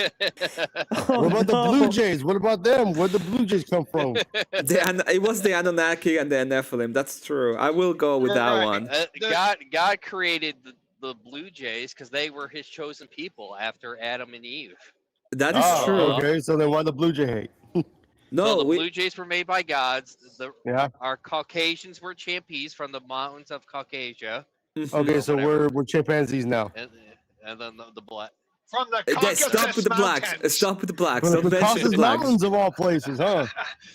Oh, What about the no. Blue Jays? What about them? Where'd the Blue Jays come from? It was the Anunnaki and the Nephilim. That's true. I will go with that Right. one. God created the Blue Jays because they were his chosen people after Adam and Eve. That is Oh, true. okay. So then why the Blue Jay hate? No, So the we, Blue Jays were made by gods. Yeah. Our Caucasians were champions from the mountains of Caucasia, mhm. Okay, so whatever. we're chimpanzees now. and then the black. From the Stop Caucasus with the blacks. Mountains. Stop with the blacks. From Don't the mention the Caucasus blacks. Mountains of all places, huh?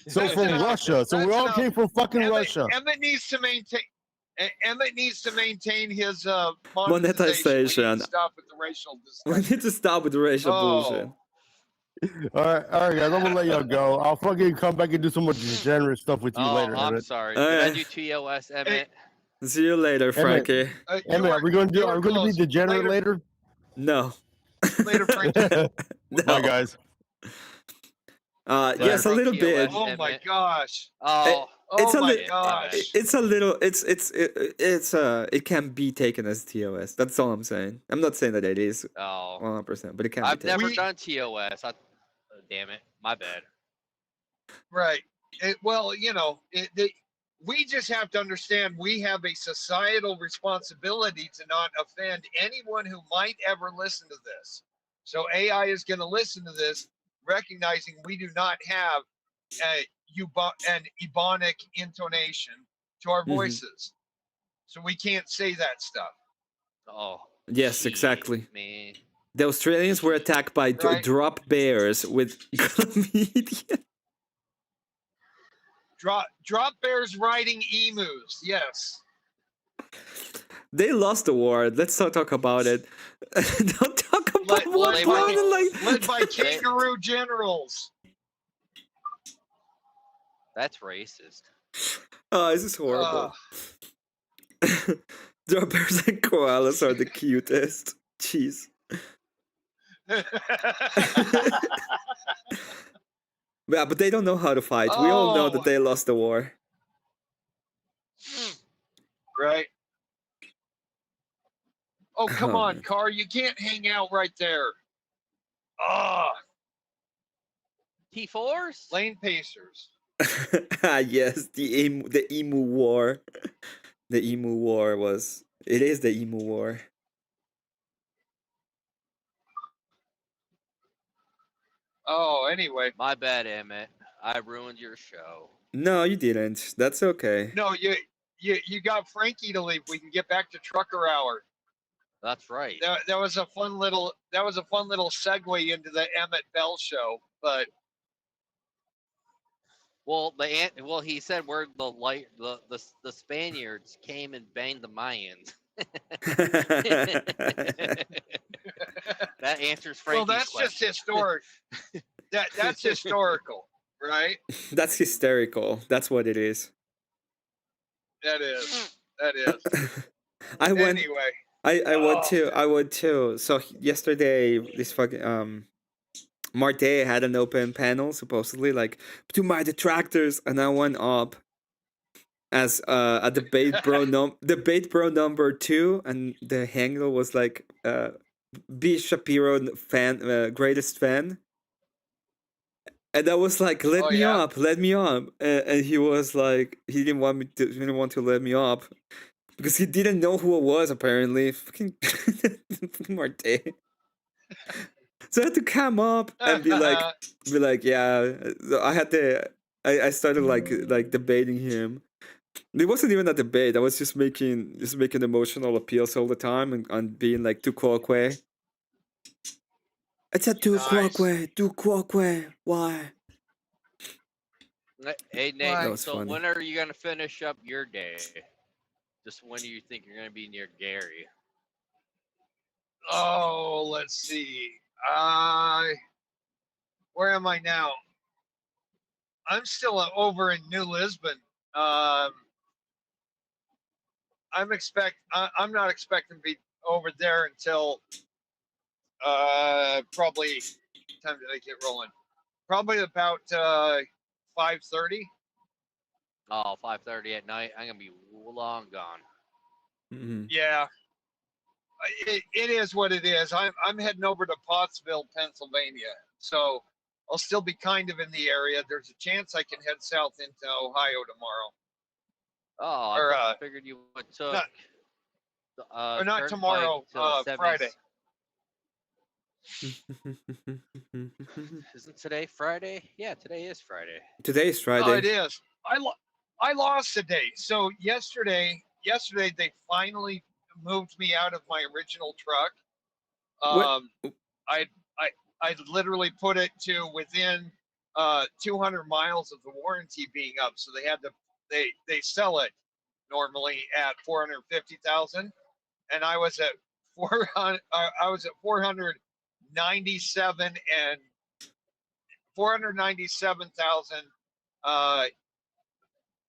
So That's from enough. Russia. So we That's all enough. came from fucking Russia. Emmett needs to maintain. Emmett needs to maintain his monetization. We Monetization. need to stop with the racial We discussion. need to stop with the racial bullshit. All right, guys. I'm gonna let y'all go. I'll fucking come back and do some more degenerate stuff with you Oh, later. I'm Emmett. sorry. Oh, Did I yeah. do TOS, Emmett? See you later, Emmett. Frankie. Emmett, are we gonna do? Are we gonna be degenerate later? No. Later, Frankie. No. Bye, guys. Yes, a little TOS. bit. Oh my Emmett. gosh. Oh, It's Oh a my li- gosh. It's a little. It can be taken as TOS. That's all I'm saying. I'm not saying that it is oh. 100%, but it can I've be taken. never done TOS. Damn it. My bad. Right. Well, you know, we just have to understand we have a societal responsibility to not offend anyone who might ever listen to this. So AI is going to listen to this, recognizing we do not have an Ebonic intonation to our Mhm. voices. So we can't say that stuff. Oh. Yes, shit, exactly. Man. The Australians were attacked by Right. drop bears with chlamydia. Drop bears riding emus. Yes. They lost the war. Let's not talk about it. Don't talk about Let- war. let- Planet, like Led by kangaroo generals. That's racist. oh, this is horrible. Drop bears and koalas are the cutest. Jeez. Yeah, but they don't know how to fight. We all know that Oh. they lost the war. Right. Oh, come Oh, on, man. car. You can't hang out right there. Ah, T4s? lane pacers. Yes, the emu war. The emu war was. It is the emu war. Oh, anyway. My bad, Emmett. I ruined your show. No, you didn't. That's okay. No, you got Frankie to leave. We can get back to Trucker Hour. That's right. That was a fun little segue into the Emmett Bell show. But Well, he said where the Spaniards came and banged the Mayans. That answers Frankie's well, that's question. just historic. That's historical, right? That's hysterical. That's what it is. That is. That is. I went. Anyway. I went too. So yesterday, this fucking Marte had an open panel supposedly like to my detractors, and I went up as a debate bro number 2, and the handle was like B Shapiro fan greatest fan, and I was like let me up, and he was like he didn't want to let me up. Because he didn't know who I was, apparently. Fucking Marte. So I had to come up and be like, yeah. So I started like debating him. It wasn't even a debate. I was just making emotional appeals all the time and being like too quoque. It's a too quoque. Why? Hey, Nick, That was so funny. when are you going to finish up your day? Just when do you think you're going to be near Gary? Oh, let's see. Where am I now? I'm still over in New Lisbon, I'm not expecting to be over there until probably, time did I get rolling? Probably about 5:30. Oh, 5:30 at night. I'm gonna be long gone. Yeah, it is what it is. I'm heading over to Pottsville, Pennsylvania, so I'll still be kind of in the area. There's a chance I can head south into Ohio tomorrow. Oh, Or, I figured you would took. Or not tomorrow, Friday. Isn't today Friday? Yeah, today is Friday. Today is Friday. Oh, it is. I lost today. So yesterday they finally moved me out of my original truck. I literally put it to within 200 miles of the warranty being up. So they sell it normally at 450,000, and I was at 497 and 497,000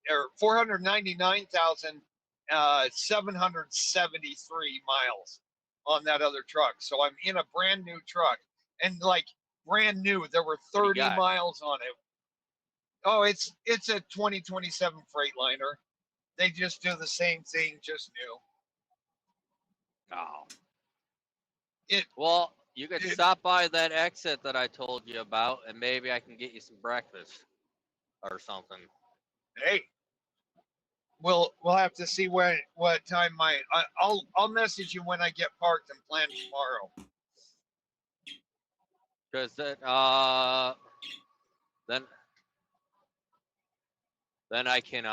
or 499,773 miles on that other truck. So I'm in a brand new truck, and like brand new, there were 30 miles on it. Oh, it's a 2027 Freightliner. They just do the same thing, just new. Oh. Well, you could stop by that exit that I told you about, and maybe I can get you some breakfast or something. Hey, we'll have to see what time I'll message you when I get parked and plan tomorrow. Because then I can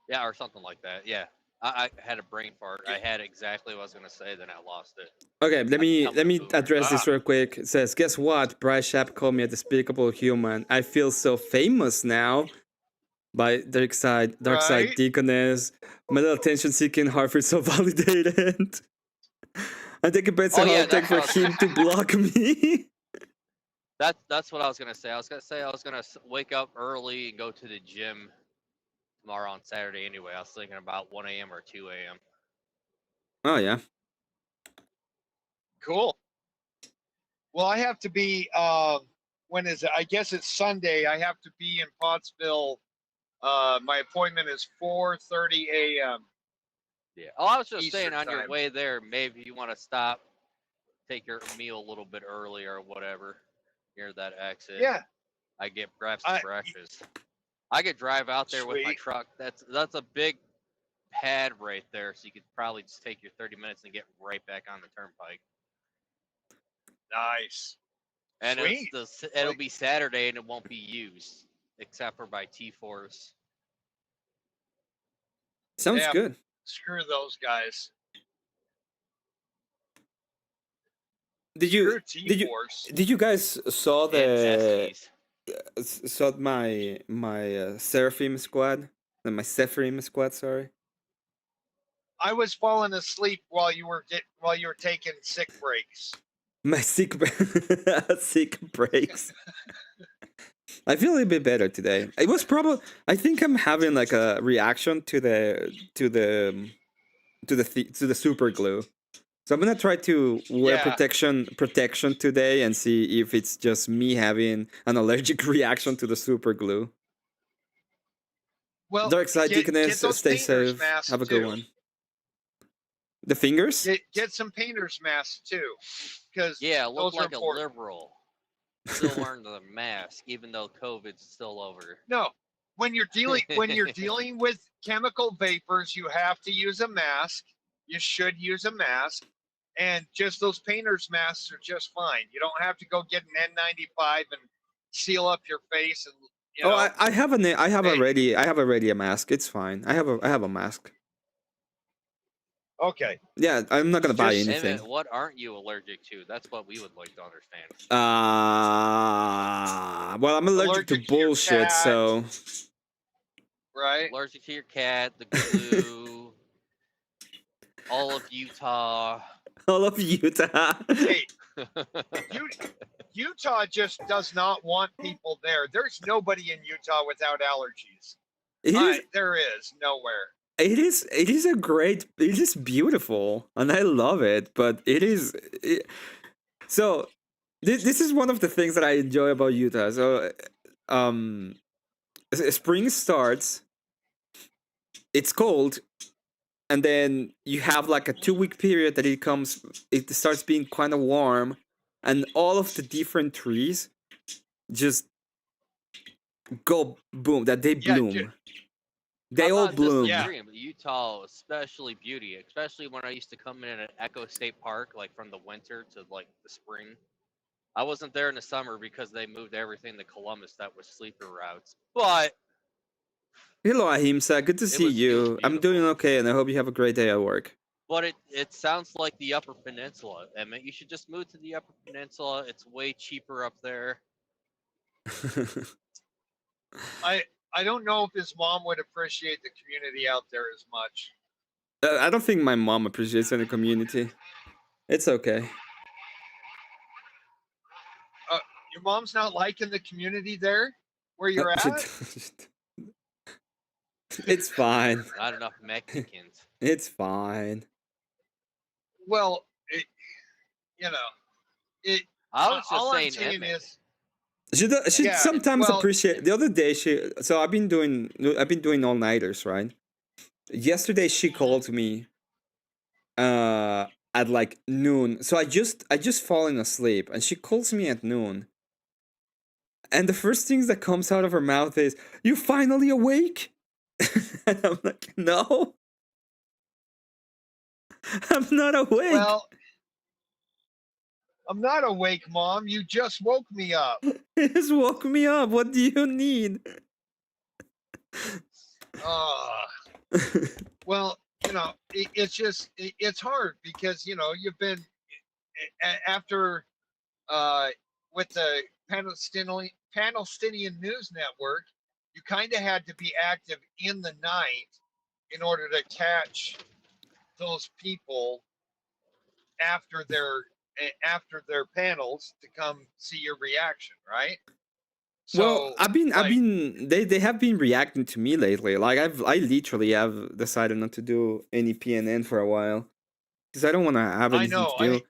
yeah, or something like that. Yeah. I had a brain fart. I had exactly what I was gonna say, then I lost it. Okay, let me address this real quick. It says, guess what? Bryce Shapp called me a despicable human. I feel so famous now. By Darkside Deaconess. My little attention-seeking Harvard so validated. I think it bets on how it take for him to block me. That's what I was gonna say. I was gonna wake up early and go to the gym tomorrow on Saturday anyway. I was thinking about 1 a.m. or 2 a.m. Oh, yeah. Cool. Well, I have to be, when is it? I guess it's Sunday. I have to be in Pottsville. My appointment is 4:30 a.m. Yeah. Oh, I was just Eastern saying on time. your way there, maybe you want to stop, take your meal a little bit early or whatever near that exit. Yeah. I grab some breakfast. I could drive out there with my truck. That's a big pad right there, so you could probably just take your 30 minutes and get right back on the turnpike. Nice. And it'll be Saturday and it won't be used except for by T4s. Sounds good. Screw those guys. Did you guys saw my Seraphim squad? My Sephirim squad, sorry. I was falling asleep while you were taking sick breaks. My sick breaks. I feel a little bit better today. It was probably. I think I'm having like a reaction to the super glue. So I'm gonna try to wear protection today and see if it's just me having an allergic reaction to the super glue. Well, Darkside Deaconess, stay safe. Have a good one. The fingers? Get some painter's masks too, because look like a liberal. Still wearing the mask, even though COVID's still over. No, when you're dealing with chemical vapors, you have to use a mask. You should use a mask, and just those painter's masks are just fine. You don't have to go get an N95 and seal up your face and. I have already a mask. It's fine. I have a mask. Okay. Yeah, I'm not gonna buy anything. Emmet, what aren't you allergic to? That's what we would like to understand. Well, I'm allergic to bullshit, so. Right. Allergic to your cat, the glue, all of Utah. All of Utah. Hey, Utah just does not want people there. There's nobody in Utah without allergies. It is. There is nowhere. It is. It is a great. It is beautiful, and I love it. But it is. So, this is one of the things that I enjoy about Utah. So, spring starts. It's cold, and then you have like a 2 week period that it starts being kind of warm, and all of the different trees just go boom, that they bloom. They all bloom. But Utah, especially beauty, especially when I used to come in at Echo State Park, like from the winter to like the spring. I wasn't there in the summer because they moved everything to Columbus that was sleeper routes. But hello, Ahimsa. Good to see you. I'm doing okay, and I hope you have a great day at work. But it sounds like the Upper Peninsula, Emmett. You should just move to the Upper Peninsula. It's way cheaper up there. I don't know if his mom would appreciate the community out there as much. I don't think my mom appreciates any community. It's okay. Your mom's not liking the community there where you're at? It's fine. Not enough Mexicans. It's fine. Well, I was just all saying, I'm saying Emmet. is she sometimes appreciate. The other day I've been doing all nighters, right? Yesterday she called me at like noon. So I just fallen asleep, and she calls me at noon. And the first things that comes out of her mouth is, "You finally awake?" And I'm like, "No, I'm not awake." Well, I'm not awake, Mom. You just woke me up. You just woke me up. What do you need? Well, it's hard because you've been after with the Palestinian News Network, you kind of had to be active in the night in order to catch those people after their panels to come see your reaction, right? So, well, they have been reacting to me lately. Like I literally have decided not to do any PNN for a while because I don't want to have anything to do.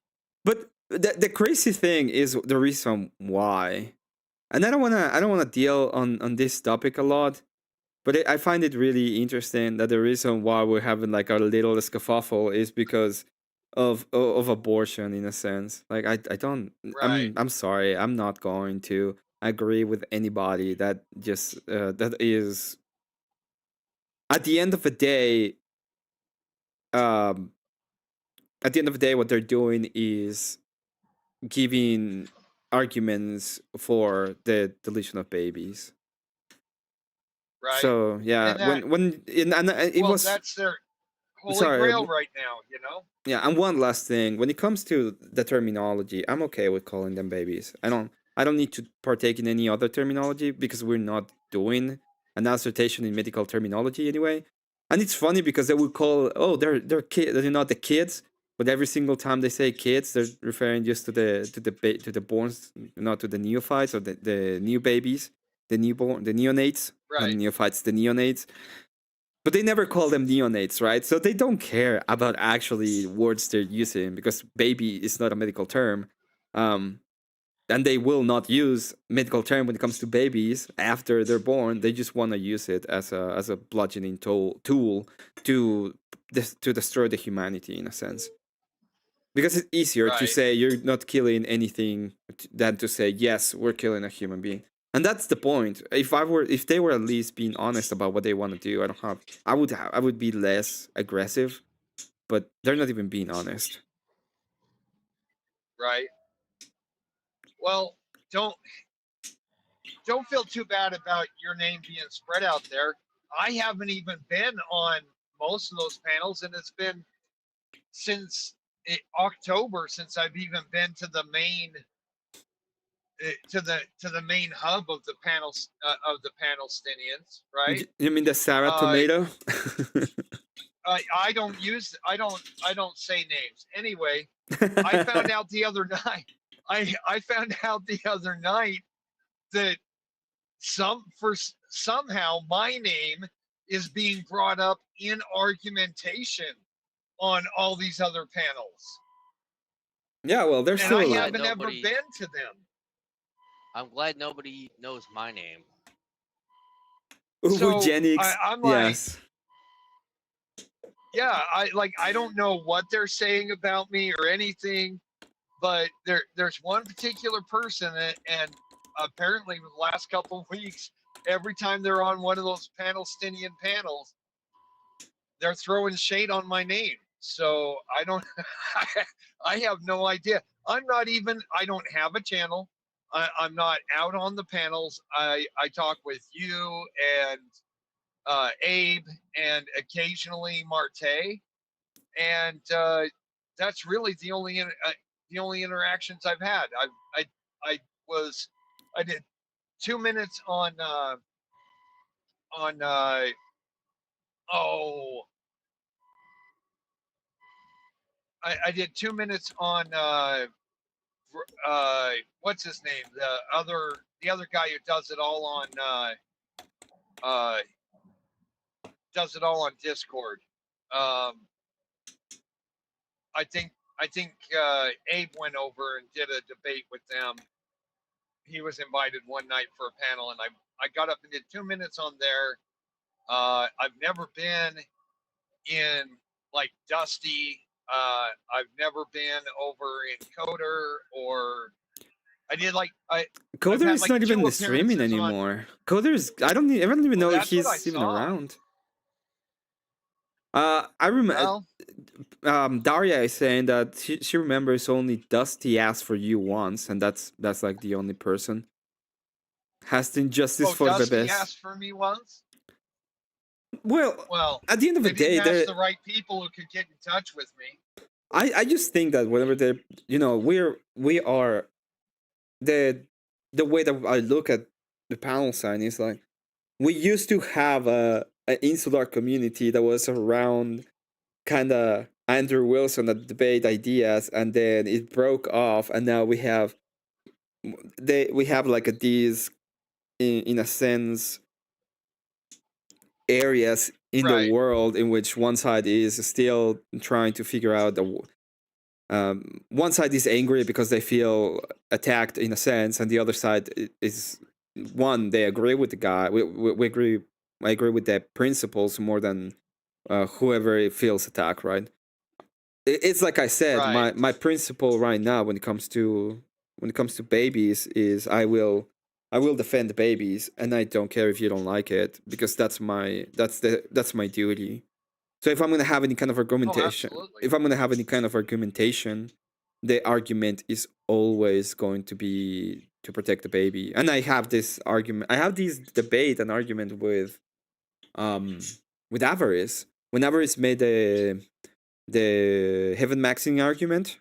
But the crazy thing is the reason why, and I don't want to deal on this topic a lot. But I find it really interesting that the reason why we're having like a little scuffle is because of abortion, in a sense. Like I don't. Right. I'm sorry. I'm not going to agree with anybody that just that is. At the end of the day, what they're doing is giving arguments for the deletion of babies. Right. So yeah, that's their holy grail right now, Yeah, and one last thing, when it comes to the terminology, I'm okay with calling them babies. I don't need to partake in any other terminology because we're not doing an assertion in medical terminology anyway. And it's funny because they will call they're kids, they're not the kids, but every single time they say kids, they're referring just to the borns, not to the neophytes or the new babies, the neonates, right. Not neophytes, the neonates. But they never call them neonates, right? So they don't care about actually words they're using because baby is not a medical term. And they will not use medical term when it comes to babies after they're born. They just want to use it as a bludgeoning tool to destroy the humanity, in a sense. Because it's easier to say you're not killing anything than to say, yes, we're killing a human being. And that's the point. If they were at least being honest about what they want to do, I would be less aggressive, but they're not even being honest. Right. Well, don't feel too bad about your name being spread out there. I haven't even been on most of those panels, and it's been since October since I've even been to the main to the main hub of the Palestinians, right? You mean the Sarah tomato? I don't say names. Anyway, I found out the other night. I found out the other night that somehow my name is being brought up in argumentation on all these other panels. Yeah, well, there's And still I like, haven't ever been to them. I'm glad nobody knows my name. So Eugenics. I'm like, Yes. yeah, I don't know what they're saying about me or anything, but there's one particular person, and apparently the last couple of weeks, every time they're on one of those Palestinian panels, they're throwing shade on my name. So I don't, I have no idea. I don't have a channel. I'm not out on the panels. I talk with you and Abe and occasionally Marte, and that's really the only interactions I've had. I did 2 minutes on oh I did 2 minutes on what's his name, the other guy who does it all on Discord. I think Abe went over and did a debate with them. He was invited one night for a panel, and I got up and did 2 minutes on there. I've never been in like Dusty. I've never been over in Coder, or I did like Coder had, is like, not even 2 streaming appearances on. anymore. Coder's I don't even Well, know if that's what I he's even saw. around. I remember Well, Daria is saying that she remembers only Dusty asked for you once, and that's like the only person. Has the injustice for the Dusty best. asked for me once. Well, Well, at the end of the they day, didn't ask the right people who could get in touch with me. I just think that whenever they, we are the way that I look at the panel sign is like, we used to have an insular community that was around kind of Andrew Wilson that debate ideas, and then it broke off, and now we have like these in a sense areas in the Right. world in which one side is still trying to figure out one side is angry because they feel attacked in a sense, and the other side is one, they agree with the guy. We agree. I agree with their principles more than whoever feels attacked. Right? It's like I said. Right. My principle right now when it comes to babies is I will defend the babies, and I don't care if you don't like it, because that's my duty. So if I'm gonna have any kind of argumentation, the argument is always going to be to protect the baby. And I have this debate and argument with Avarice. When Avarice made the heaven maxing argument,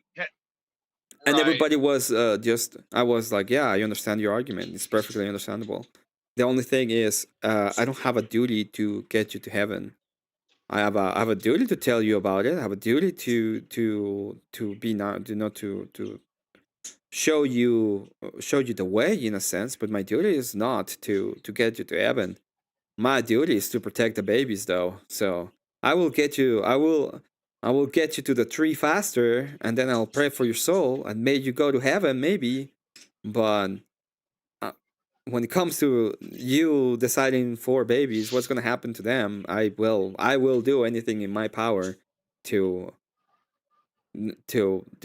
and everybody was I was like, yeah, I understand your argument. It's perfectly understandable. The only thing is, I don't have a duty to get you to heaven. I have a duty to tell you about it. I have a duty to be not to show you the way in a sense. But my duty is not to get you to heaven. My duty is to protect the babies, though. So I will get you. I will get you to the tree faster, and then I'll pray for your soul and make you go to heaven, maybe. But when it comes to you deciding for babies, what's gonna happen to them, I will do anything in my power to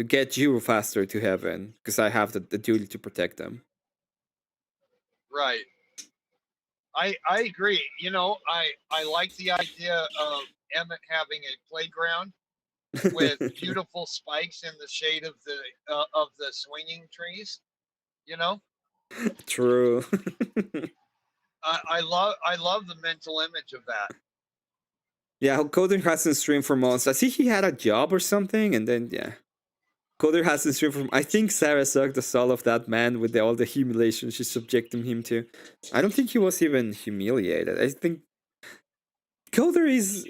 get you faster to heaven, because I have the duty to protect them. Right. I agree. I like the idea of Emmet having a playground with beautiful spikes in the shade of the swinging trees. True. I love the mental image of that. Yeah, Coder hasn't streamed for months. I see he had a job or something, and then yeah, Coder hasn't streamed for. I think Sarah sucked the soul of that man with all the humiliation she subjected him to. I don't think he was even humiliated. I think Coder is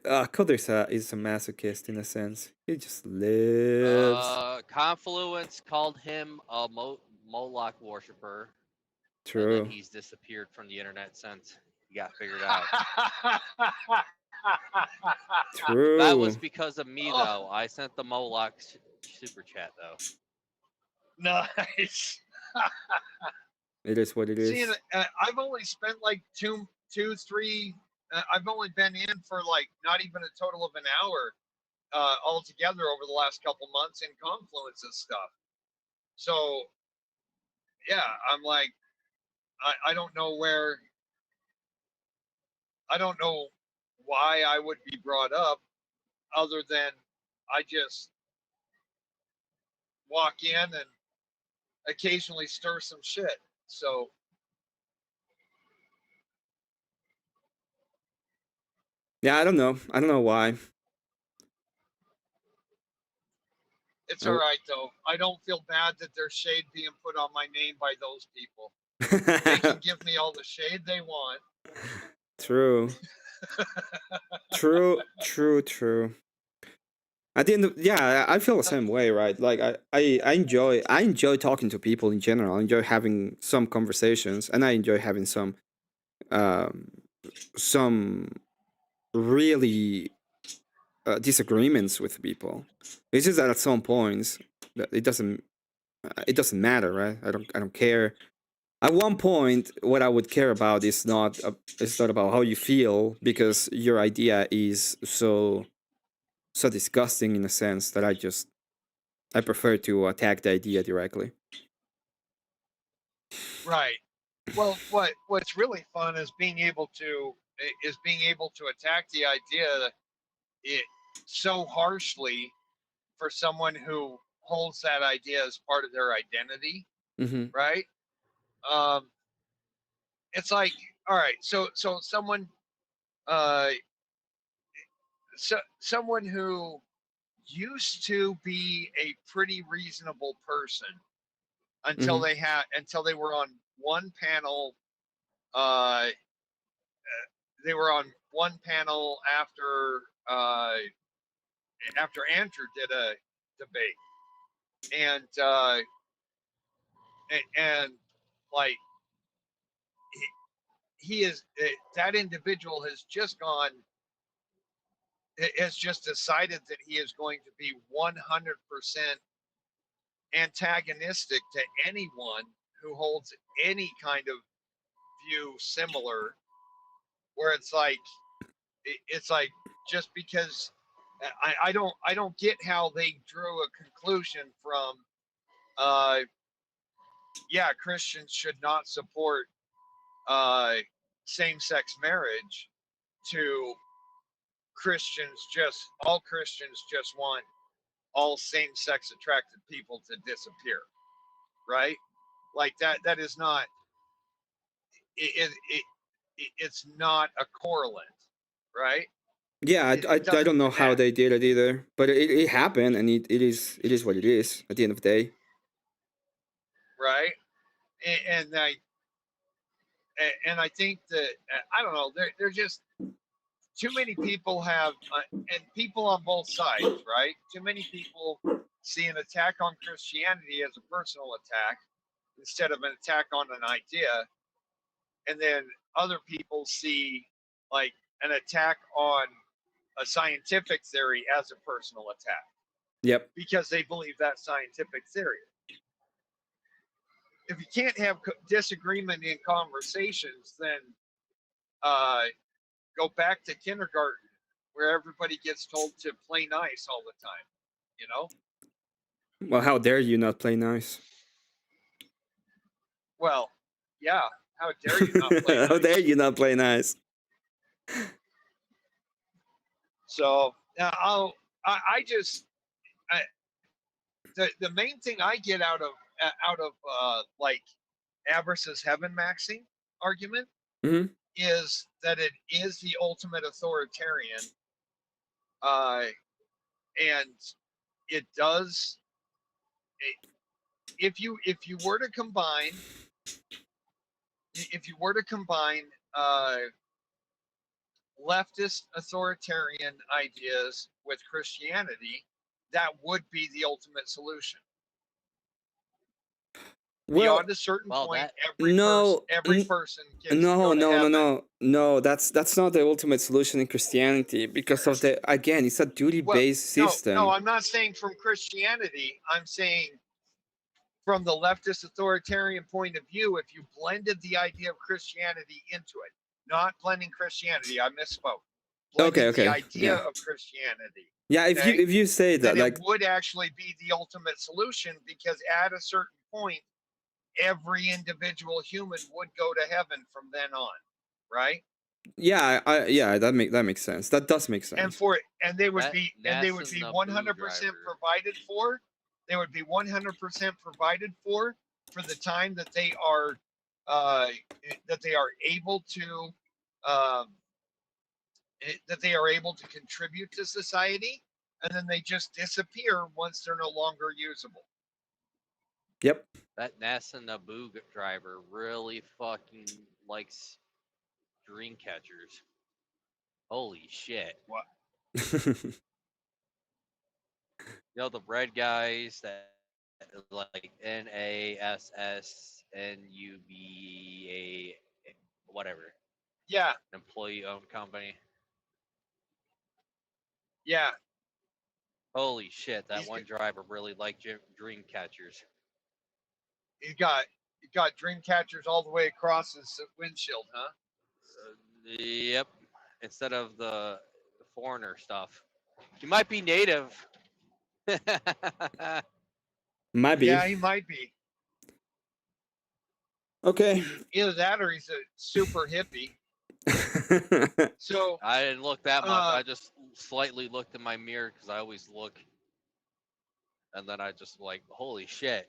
Coder is a masochist in a sense. He just lives. Confluence called him a Moloch worshiper, and then True. he's disappeared from the internet since he got figured out. True. That was because of me, Oh. though. I sent the Moloch super chat, though. Nice. It is what it is. See, I've only spent like two, 3. I've only been in for like not even a total of an hour altogether over the last couple months in Confluence and stuff. So, yeah, I'm like, I don't know where, I don't know why I would be brought up, other than I just walk in and occasionally stir some shit. So Yeah, I don't know. I don't know why. it's all right though. I don't feel bad that there's shade being put on my name by those people. They can give me all the shade they want. True. True. At the end of, yeah, I feel the same way, right? Like I enjoy talking to people in general. I enjoy having some conversations, and I enjoy having some really disagreements with people. It's just that at some points it doesn't matter, right? I don't care. At one point, what I would care about is not about how you feel, because your idea is so disgusting in a sense that I prefer to attack the idea directly. Right. Well, what's really fun is being able to attack the idea so harshly for someone who holds that idea as part of their identity, Mm-hmm. right? It's like, all right, so someone, someone who used to be a pretty reasonable person until Mm-hmm. they were on one panel. They were on one panel after Andrew did a debate, and like he is that individual has just decided that he is going to be 100% antagonistic to anyone who holds any kind of view similar, where it's like just because I don't get how they drew a conclusion from Christians should not support same-sex marriage to all Christians just want all same-sex attracted people to disappear, right? Like that is not it's not a correlate, right? Yeah, I don't know how connect. they did it either, but it happened, and it is what it is at the end of the day. Right? And I think that I don't know. They're just too many people have, and people on both sides, right? Too many people see an attack on Christianity as a personal attack instead of an attack on an idea, and then other people see like an attack on a scientific theory as a personal attack. Yep. Because they believe that scientific theory. If you can't have disagreement in conversations, then go back to kindergarten, where everybody gets told to play nice all the time, you know? Well, how dare you not play nice? Well, yeah, how dare you not play nice? How dare you not play nice? So the main thing I get out of like Abris's heaven maxing argument Mm-hmm. is that it is the ultimate authoritarian, and it does. If you were to combine leftist authoritarian ideas with Christianity, that would be the ultimate solution. Well, Beyond a certain point, no, every person gets to no, go to no, no, heaven. no, no. That's not the ultimate solution in Christianity because of the again, it's a duty-based system. No, I'm not saying from Christianity. I'm saying from the leftist authoritarian point of view, if you blended the idea of Christianity into it, not blending Christianity, I misspoke. Blending Okay, the idea yeah. of Christianity. Yeah, if you say that, then like, it would actually be the ultimate solution, because at a certain point, every individual human would go to heaven from then on, right? yeah, yeah, that makes sense. That does make sense. And they would be 100% provided for. They would be 100% provided for the time that they are able to contribute to society, and then they just disappear once they're no longer usable. Yep. That NASA Naboo driver really fucking likes dream catchers. Holy shit. What? You know, the red guys that like NASSNUBA, whatever. Yeah. Employee-owned company. Yeah. Holy shit, that one driver really liked dream catchers. He got dream catchers all the way across his windshield, huh? Yep. Instead of the foreigner stuff. He might be native. Might be. Yeah, he might be. Okay. Either that or he's a super hippie. So I didn't look that much. I just slightly looked in my mirror because I always look. And then I just like, holy shit.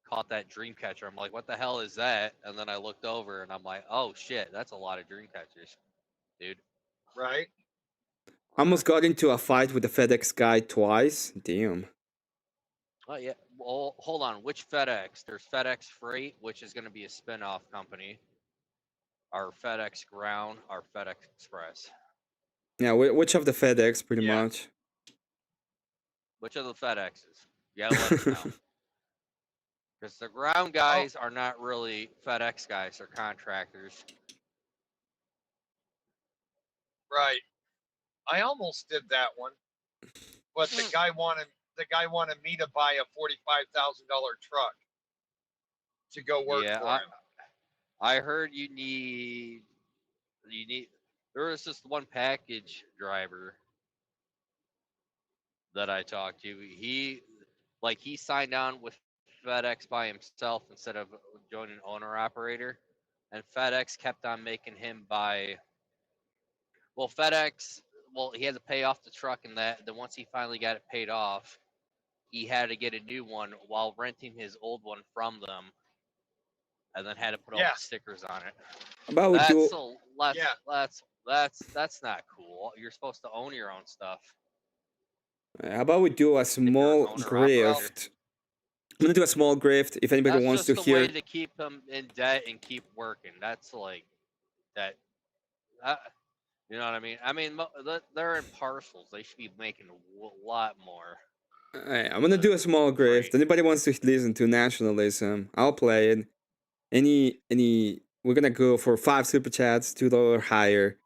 Caught that dream catcher. I'm like, what the hell is that? And then I looked over and I'm like, oh shit, that's a lot of dream catchers, dude. Right. Almost got into a fight with the FedEx guy twice. Damn. Oh yeah. Well, hold on. Which FedEx? There's FedEx Freight, which is going to be a spin-off company. Our FedEx Ground, our FedEx Express. Yeah, which of the FedEx, pretty much. Which of the FedExes? Yeah, let us know. Because the ground guys are not really FedEx guys; they're contractors. Right. I almost did that one, but the guy wanted me to buy a $45,000 truck to go work for him. I heard you need. There was this one package driver that I talked to. He signed on with FedEx by himself instead of joining owner operator, and FedEx kept on making him buy. Well, FedEx. Well, he had to pay off the truck and that. Then once he finally got it paid off, he had to get a new one while renting his old one from them, and then had to put all the stickers on it. That's not cool. You're supposed to own your own stuff. How about we do a small grift? I'm gonna do a small grift. If anybody wants to hear. That's just a way to keep them in debt and keep working. That's like that. You know what I mean? I mean, they're in parcels. They should be making a lot more. Alright, I'm gonna do a small grift. Anybody wants to listen to nationalism? I'll play it. We're gonna go for 5 super chats, $2 higher.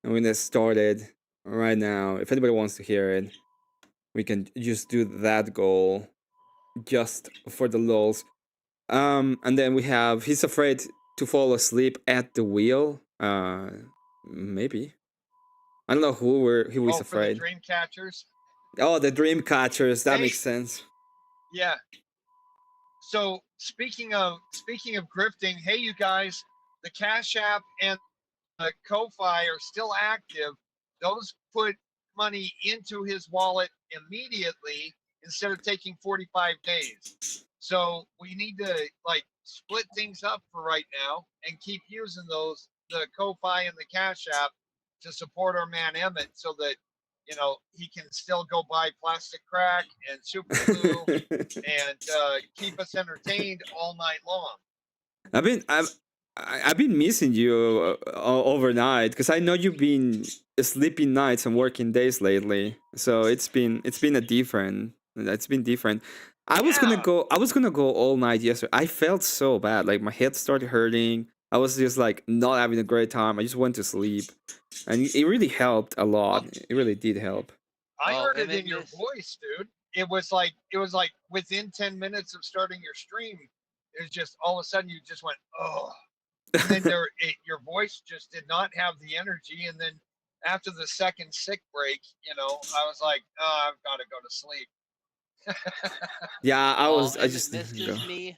And we're gonna start it right now. If anybody wants to hear it, we can just do that goal just for the lulz. And then we have he's afraid to fall asleep at the wheel. Maybe. I don't know who is afraid. For the dream catchers. Oh, the dream catchers. That makes sense. Yeah. So speaking of grifting, hey you guys, the Cash App and the Ko-Fi are still active. Those put money into his wallet immediately instead of taking 45 days. So we need to split things up for right now and keep using the Ko-Fi and the Cash App to support our man Emmet, so that he can still go buy plastic crack and super glue and keep us entertained all night long. I've been missing you overnight because I know you've been sleeping nights and working days lately. So it's been a different. It's been different. I was gonna Yeah. go. I was gonna go all night yesterday. I felt so bad. Like my head started hurting. I was just like not having a great time. I just went to sleep, and it really helped a lot. It really did help. I Well, heard it Emmett in your missed. voice, dude. It was like within 10 minutes of starting your stream, it was just all of a sudden you just went, oh, and then your voice just did not have the energy. And then after the second sick break, I was like, oh, I've got to go to sleep. Yeah, I was. I Emmett just missed go. is me.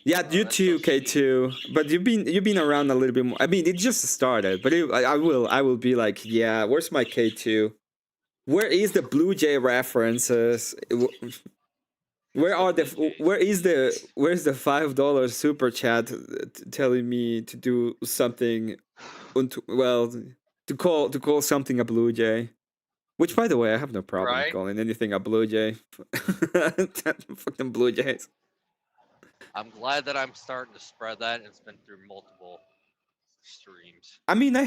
Yeah, you That's so too, sweet. K2. But you've been around a little bit more. I mean, it just started, but I will be like, yeah. Where's my K2? Where is the Blue Jay references? Where are the Blue Jays. where's the $5 super chat telling me to do something? Well, to call something a Blue Jay. Which, by the way, I have no problem Right? calling anything a Blue Jay. Fucking Blue Jays. I'm glad that I'm starting to spread that. It's been through multiple streams. I mean, Now.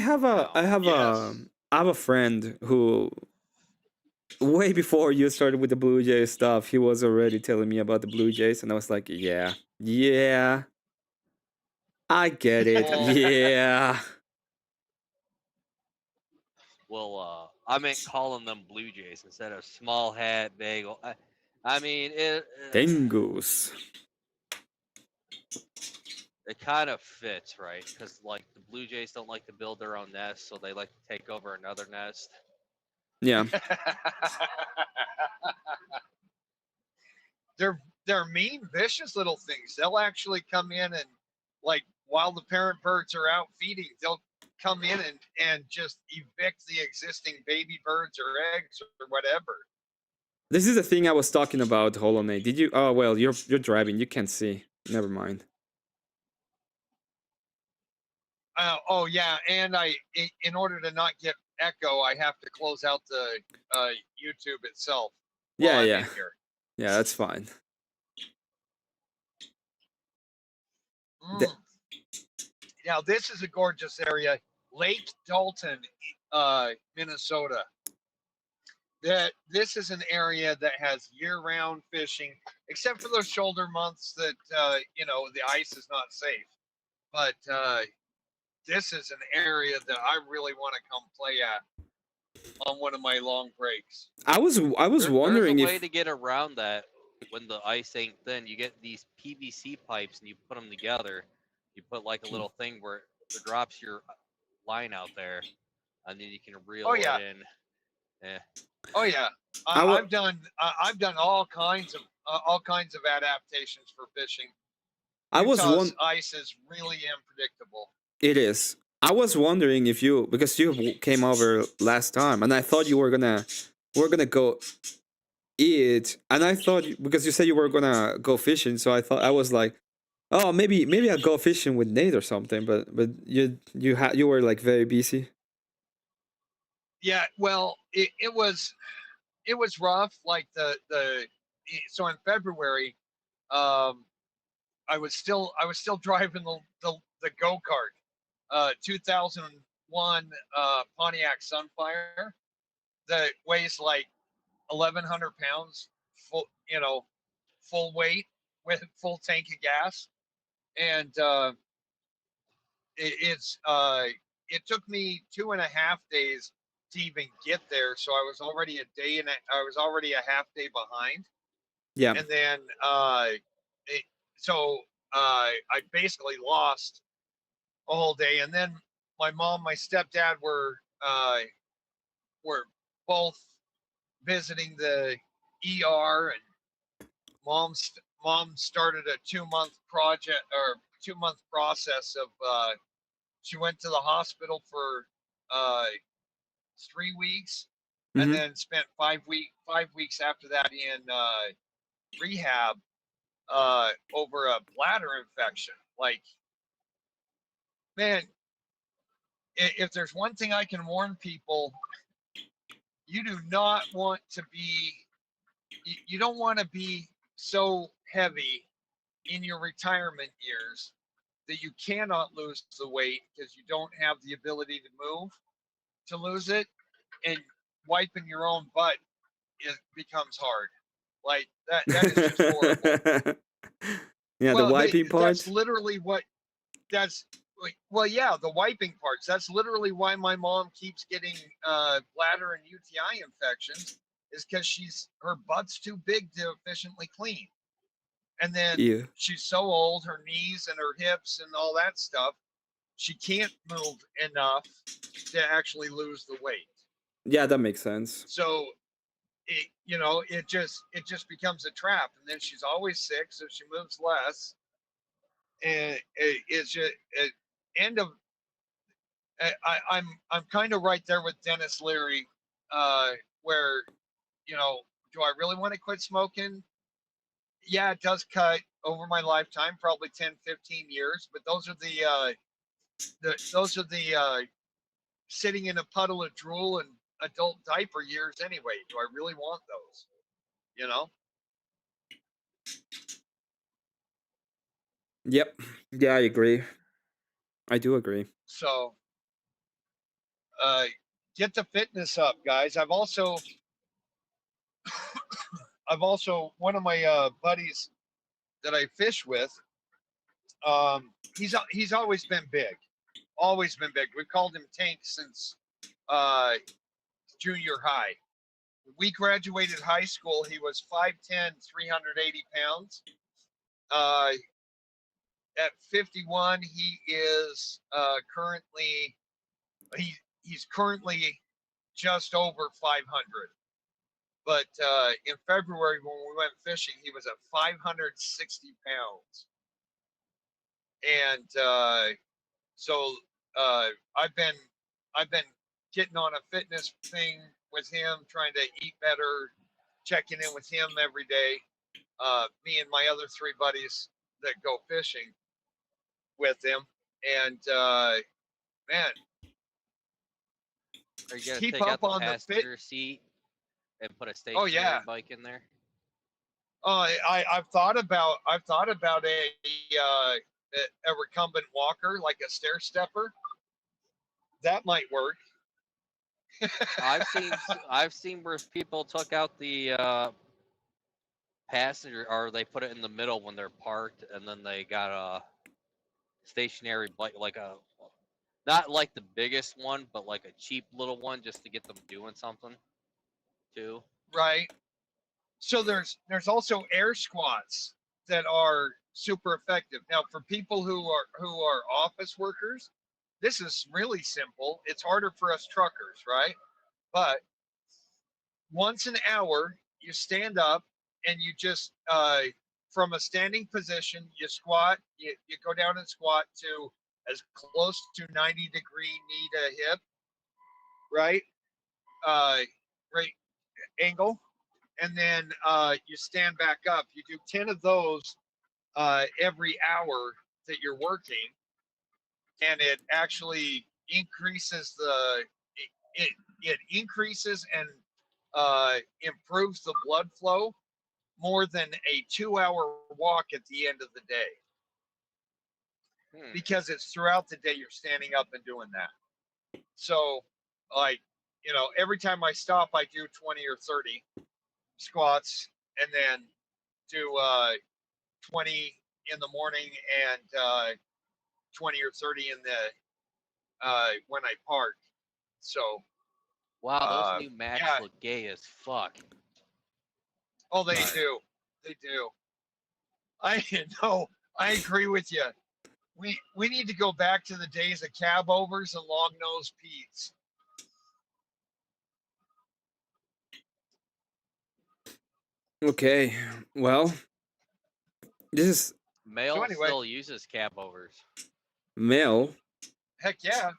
I have a friend who way before you started with the Blue Jays stuff, he was already telling me about the Blue Jays, and I was like, yeah, I get it, Well, yeah. Well, I meant calling them Blue Jays instead of small hat bagel. I mean, Dingoes. it kind of fits, right? Because like the Blue Jays don't like to build their own nest, so they like to take over another nest. Yeah. they're mean, vicious little things. They'll actually come in and, like, while the parent birds are out feeding, they'll come in and just evict the existing baby birds or eggs or whatever. This is the thing I was talking about, Hollow Knight. Did you? Oh well, you're driving. You can't see. Never mind. Oh yeah, and in order to not get echo, I have to close out the YouTube itself while Yeah, I'm yeah, in here. yeah. That's fine. Mm. Now this is a gorgeous area, Lake Dalton, Minnesota. This is an area that has year-round fishing, except for those shoulder months that the ice is not safe. But this is an area that I really want to come play at on one of my long breaks. I was wondering there's a way if to get around that when the ice ain't thin. You get these PVC pipes and you put them together. You put like a little thing where it drops your line out there, and then you can reel it in. Yeah. Oh yeah, I've done all kinds of adaptations for fishing. Utah's ice is really unpredictable. It is. I was wondering if because you came over last time, and I thought you were gonna go eat, and I thought because you said you were gonna go fishing, so I was like, oh, maybe I'll go fishing with Nate or something, but you were like very busy. Yeah, well, it was rough. Like so in February, I was still driving the go-kart, 2001 Pontiac Sunfire that weighs like 1,100 pounds, full weight with full tank of gas, and it took me 2.5 days to even get there. So I was already a half day behind. Yeah. And then I basically lost a whole day. And then my mom, my stepdad were both visiting the ER, and mom started a 2-month project or 2-month process of she went to the hospital for 3 weeks, and then spent 5 weeks after that in rehab over a bladder infection. Like, man, if there's one thing I can warn people, you do not want to be, you don't want to be so heavy in your retirement years that you cannot lose the weight because you don't have the ability to move to lose it, and wiping your own butt becomes hard. Like that is just horrible. Yeah, the Well, wiping that's part. literally what that's well, yeah, the wiping parts. That's literally why my mom keeps getting bladder and UTI infections, is because her butt's too big to efficiently clean. And then Yeah. she's so old, her knees and her hips and all that stuff, she can't move enough to actually lose the weight. Yeah, that makes sense. So it just becomes a trap, and then she's always sick, so she moves less, and it's just end of. I'm kind of right there with Dennis Leary, where do I really want to quit smoking? Yeah, it does cut over my lifetime, probably 10, 15 years, but those are the sitting in a puddle of drool and adult diaper years anyway. Do I really want those? Yep. Yeah, I agree. I do agree. So get the fitness up, guys. I've also one of my buddies that I fish with. He's always been big. Always been big. We've called him Tank since junior high. We graduated high school. He was 5'10", 380 pounds. At 51, he is currently he's currently just over 500. But in February when we went fishing, he was at 560 pounds. And so I've been getting on a fitness thing with him, trying to eat better, checking in with him every day. Me and my other 3 buddies that go fishing with him, and man, Are you gonna keep take up out the on the fit. passenger seat and put a stationary bike in there? I've thought about a recumbent walker, like a stair stepper. That might work. I've seen where people took out the passenger, or they put it in the middle when they're parked, and then they got a stationary bike, like not like the biggest one, but like a cheap little one, just to get them doing something too. Right. So there's also air squats that are super effective. Now, for people who are office workers, this is really simple. It's harder for us truckers, right? But once an hour, you stand up and you just from a standing position, you squat. You go down and squat to as close to 90-degree knee to hip, right? Right angle. And then you stand back up. You do 10 of those every hour that you're working, and it actually increases it increases and improves the blood flow more than a 2-hour walk at the end of the day, because it's throughout the day you're standing up and doing that. So, like, every time I stop, I do 20 or 30 squats, and then do 20 in the morning and 20 or 30 in the when I park. So wow, those new Macs look gay as fuck. Oh, they do. They do. I know. I agree with you. We need to go back to the days of cab overs and long nose Pete's. Okay, well, this is Mail still uses cab overs. mail. Heck yeah.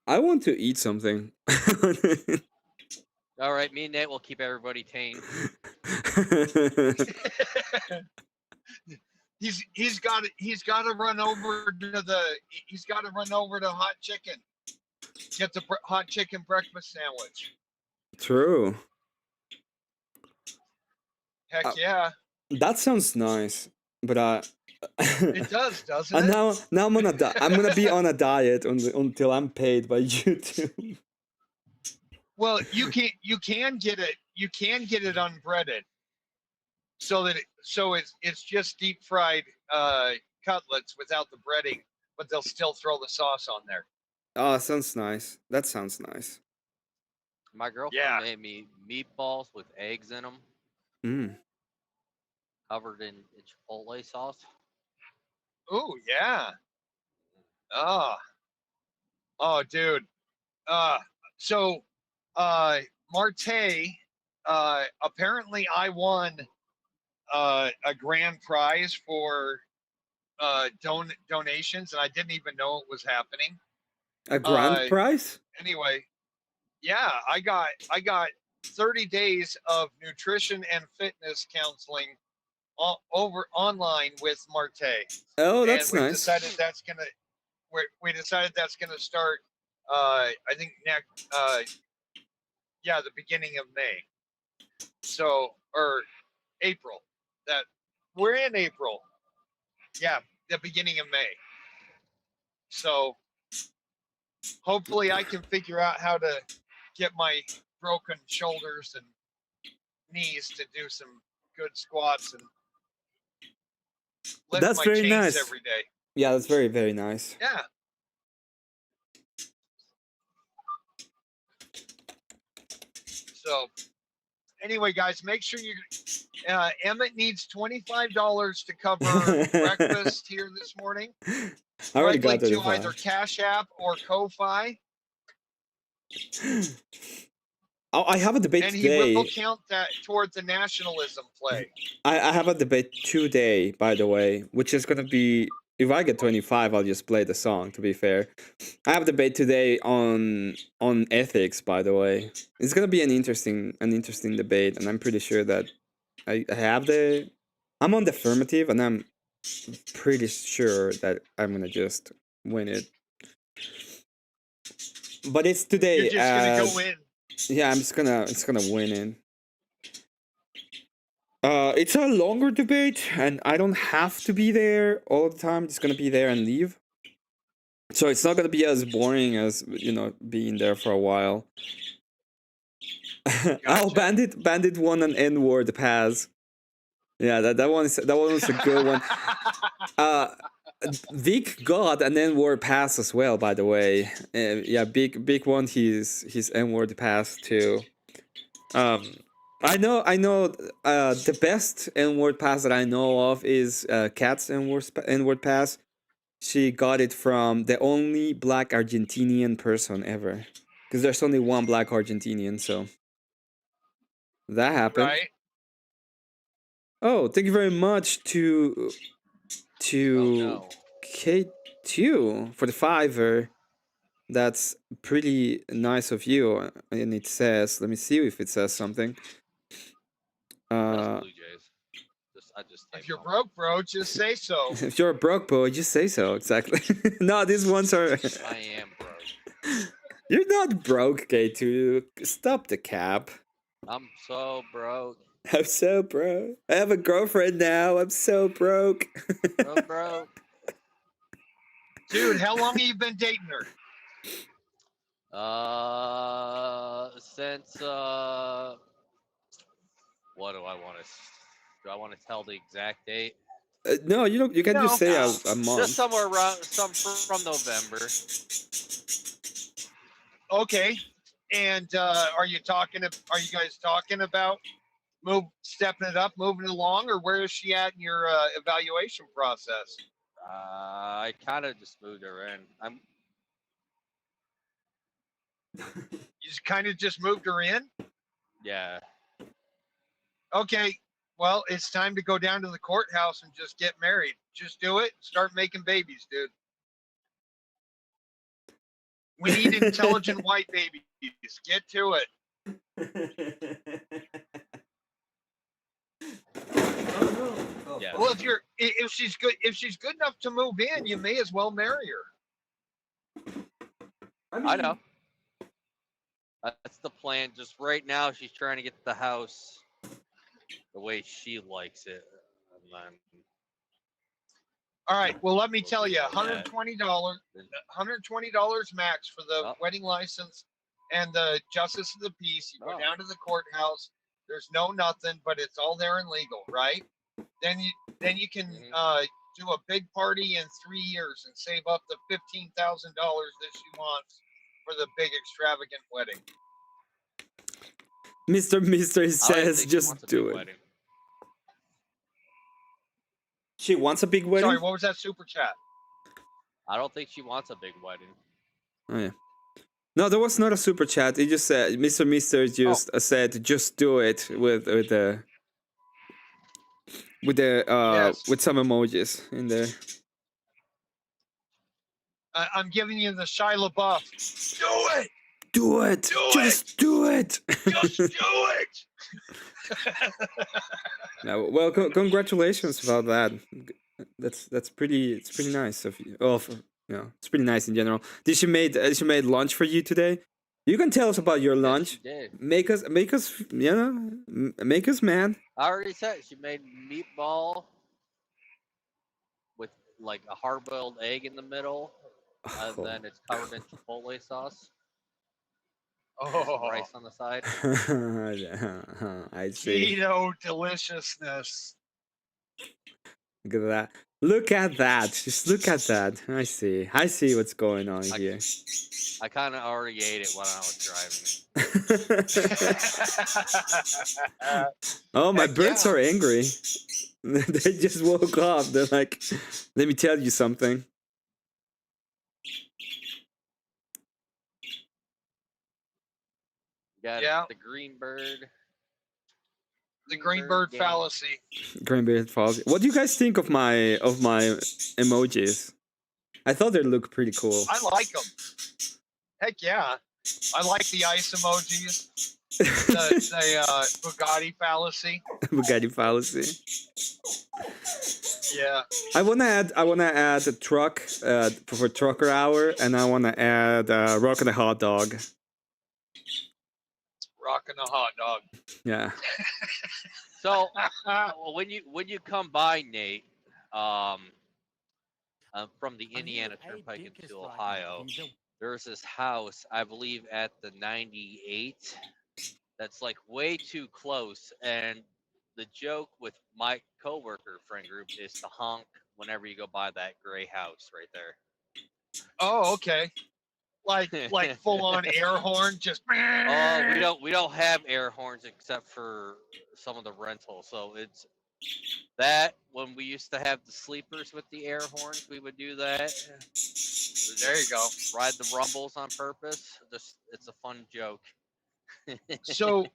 I want to eat something. All right, me and Nate will keep everybody tame. he's got to run over to Hot Chicken. Get the hot chicken breakfast sandwich. True. Heck yeah. That sounds nice. But It does, doesn't and it? now I'm gonna I'm gonna be on a I'm gonna be on a diet until I'm paid by YouTube. Well, you can get it unbreaded, so it's just deep fried cutlets without the breading, but they'll still throw the sauce on there. Oh, sounds nice. That sounds nice. My girlfriend Yeah. made me meatballs with eggs in them, Mm. covered in chipotle sauce. Ooh, yeah. Oh, dude. So, Marte, apparently I won a grand prize for donations, and I didn't even know it was happening. A grand prize? Anyway, yeah, I got 30 days of nutrition and fitness counseling over online with Marte. Oh, And that's we've nice. decided that's gonna start I think next the beginning of May. So, or April. That we're in April. Yeah, the beginning of May. So hopefully I can figure out how to get my broken shoulders and knees to do some good squats and lift That's my very chains nice. every day. Yeah, that's very, very nice. Yeah. So anyway, guys, make sure you Emmet needs $25 to cover breakfast here this morning. I already got Likely it. to either Cash App or Ko-Fi. Oh, I have a debate and today. he will count that towards the nationalism play. I have a debate today, by the way, which is gonna be, if I get 25, I'll just play the song. To be fair, I have a debate today on ethics. By the way, it's gonna be an interesting debate, and I'm pretty sure that I have I'm on the affirmative, and I'm pretty sure that I'm gonna just win it. But it's today. You're just gonna go in. Yeah, it's gonna win it. It's a longer debate, and I don't have to be there all the time. Just gonna be there and leave. So it's not gonna be as boring as, being there for a while. Gotcha. Oh, Bandit won an N-word pass. Yeah, that one was a good one. Vic got an N-word pass as well, by the way. Yeah, big one. His N-word pass too. I know. The best N-word pass that I know of is Kat's N-word pass. She got it from the only black Argentinian person ever, because there's only one black Argentinian. So that happened. Right. Oh, thank you very much to K2 for the $5. That's pretty nice of you. And it says, let me see if it says something. Blue Jays. If you're broke, bro, just say so. If you're a broke boy, just say so. Exactly. No, these ones are. I am broke. You're not broke, K2. Stop the cap. I'm so broke. I'm so broke. I have a girlfriend now. I'm so broke. So broke. Dude, how long have you been dating her? Since what do I want to? Do I want to tell the exact date? No, you don't. You can just say a month. Just somewhere around from November. Okay. And are you guys talking about stepping it up, moving it along, or where is she at in your evaluation process? I kind of just moved her in. You kind of just moved her in? Yeah. Okay. Well, it's time to go down to the courthouse and just get married. Just do it. Start making babies, dude. We need intelligent white babies. Get to it. Yeah. Well, if she's good enough to move in, you may as well marry her. I know. That's the plan. Just right now, she's trying to get the house the way she likes it, and then All right. Well, let me tell you, $120 max for the Oh. wedding license and the justice of the peace. You go Oh. down to the courthouse. There's no nothing, but it's all there and legal, right? Then you can do a big party in 3 years and save up the $15,000 that she wants for the big extravagant wedding. Mr. Mister I don't says, think she wants just a do big it. wedding. She wants a big wedding? Sorry, what was that super chat? I don't think she wants a big wedding. Oh, yeah. No, there was not a super chat. He just said, Mr. Mister just said, just do it with Yes. with some emojis in there. I'm giving you the Shia LaBeouf. Do it! Do it! Just do it! Just do it! No, well, congratulations about that. It's pretty nice of you. Well, it's pretty nice in general. Did she made lunch for you today? You can tell us about your lunch. Yes, she did. Make us, make us mad. I already said she made meatball with like a hard-boiled egg in the middle, and Oh. then it's covered in chipotle sauce. Oh, Rice on the side. I see. keto deliciousness. Look at that. Look at that. Just look at that. I see what's going on here. I kind of already ate it when I was driving. Oh, my Heck birds yeah. are angry. They just woke up. They're like, let me tell you something. Got Yeah. the green bird. The green bird game. fallacy. Greenberry Falls. What do you guys think of my emojis? I thought they look pretty cool. I like them. Heck yeah. I like the ice emojis. The Bugatti fallacy. Bugatti fallacy. Yeah. I wanna add a truck for trucker hour, and I wanna add rockin' a hot dog. Rocking a hot dog. Yeah. So when you come by, Nate, from the Indiana Turnpike into Ohio, there's this house, I believe, at the 98 that's like way too close. And the joke with my coworker friend group is to honk whenever you go by that gray house right there. Oh, okay. Like full on air horn, just. Oh, we don't have air horns except for some of the rentals. So it's that when we used to have the sleepers with the air horns, we would do that. There you go. Ride the rumbles on purpose. It's a fun joke. So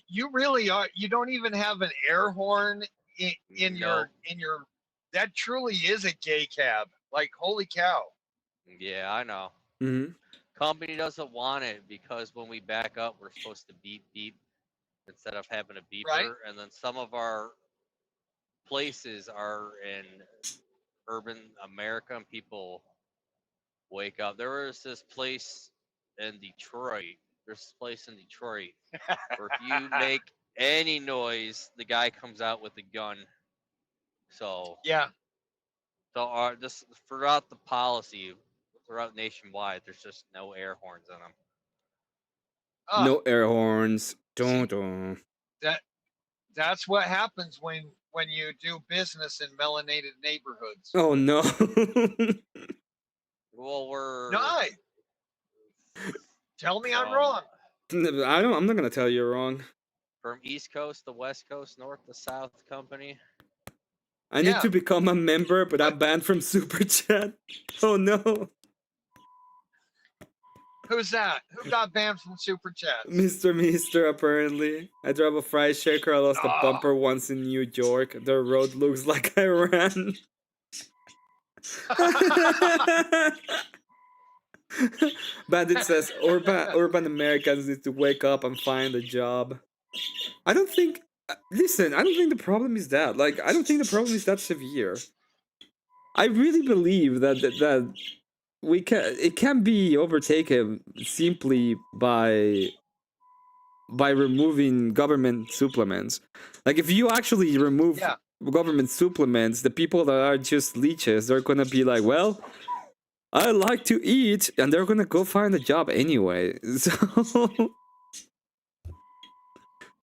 you really are. You don't even have an air horn in No. your. That truly is a gay cab. Like holy cow. Yeah, I know. Mm-hmm. Company doesn't want it because when we back up, we're supposed to beep beep instead of having a beeper. Right. And then some of our places are in urban America, and people wake up. There was this place in Detroit. There's this place in Detroit where if you make any noise, the guy comes out with a gun. So Yeah. So this throughout the policy, throughout nationwide, there's just no air horns in them. No air horns. Don't. That's what happens when you do business in melanated neighborhoods. Oh no. Well, we're No. Tell me I'm wrong. I'm not gonna tell you wrong. From East Coast to West Coast, North to South company. I need to become a member, but I'm banned from Super Chat. Oh no. Who's that? Who got banned from Super Chat? Mr. Apparently. I drove a fry shaker. I lost a bumper once in New York. The road looks like Iran. Bandit says urban Americans need to wake up and find a job. I don't think the problem is that. Like, I don't think the problem is that severe. I really believe that it can be overtaken simply by removing government supplements. Like, if you actually remove government supplements, the people that are just leeches, they're gonna be like, well, I like to eat, and they're gonna go find a job anyway. So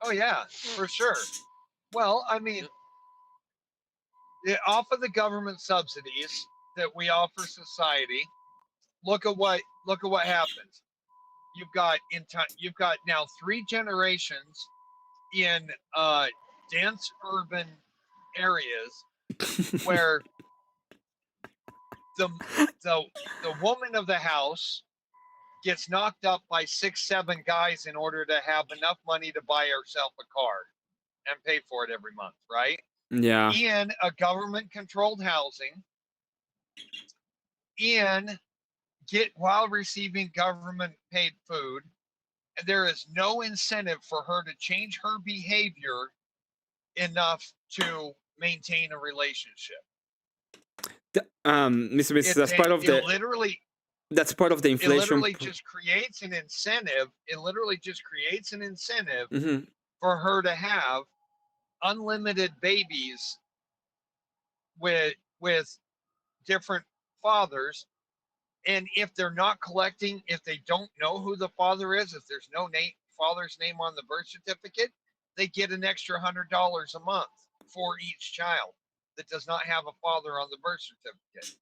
Oh yeah, for sure. Well, I mean, off of the government subsidies that we offer society, look at what happens. You've got now 3 generations in dense urban areas where the the woman of the house gets knocked up by 6-7 guys in order to have enough money to buy herself a car and pay for it every month, right? yeah, In a government controlled housing, while receiving government paid food, and there is no incentive for her to change her behavior enough to maintain a relationship. Mr. Mrs. That's part of the that's part of the inflation. It literally just creates an incentive. It literally just creates an incentive for her to have unlimited babies with different fathers. And if they're not collecting, if they don't know who the father is, if there's no father's name on the birth certificate, they get an extra $100 a month for each child that does not have a father on the birth certificate.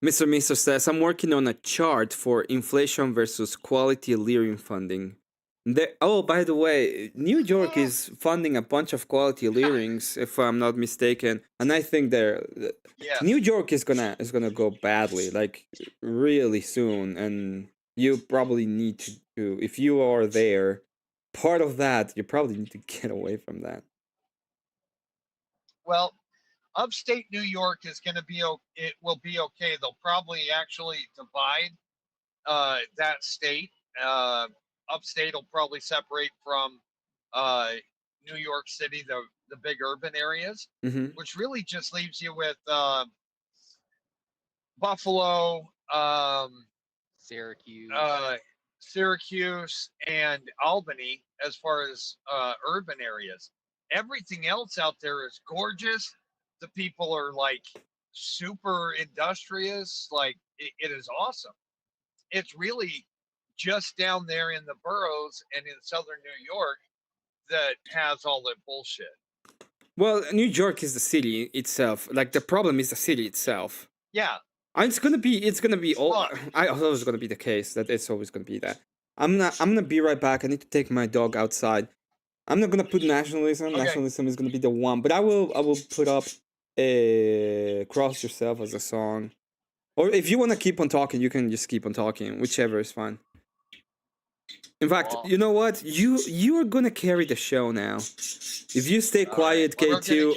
Mr. Mister says, I'm working on a chart for inflation versus quality living funding. Oh, by the way, New York is funding a bunch of quality livings, if I'm not mistaken, and I think New York is gonna go badly, like really soon, and you probably need to, if you are there, part of that, you probably need to get away from that. Well, upstate New York is going to be, it will be okay. They'll probably actually divide that state. Upstate will probably separate from New York City, the big urban areas, which really just leaves you with Buffalo, Syracuse, and Albany as far as urban areas. Everything else out there is gorgeous. The people are like super industrious. Like it is awesome. It's really just down there in the boroughs and in southern New York that has all that bullshit. Well, New York is the city itself. Like the problem is the city itself. Yeah. And it's gonna be all. I thought it was gonna be the case that it's always gonna be that. I'm gonna be right back. I need to take my dog outside. I'm not gonna put nationalism. Okay. Nationalism is gonna be the one, but I will put up a Cross Yourself as a song. Or if you wanna keep on talking, you can just keep on talking. Whichever is fine. In fact, you know what? You are gonna carry the show now. If you stay quiet, K2.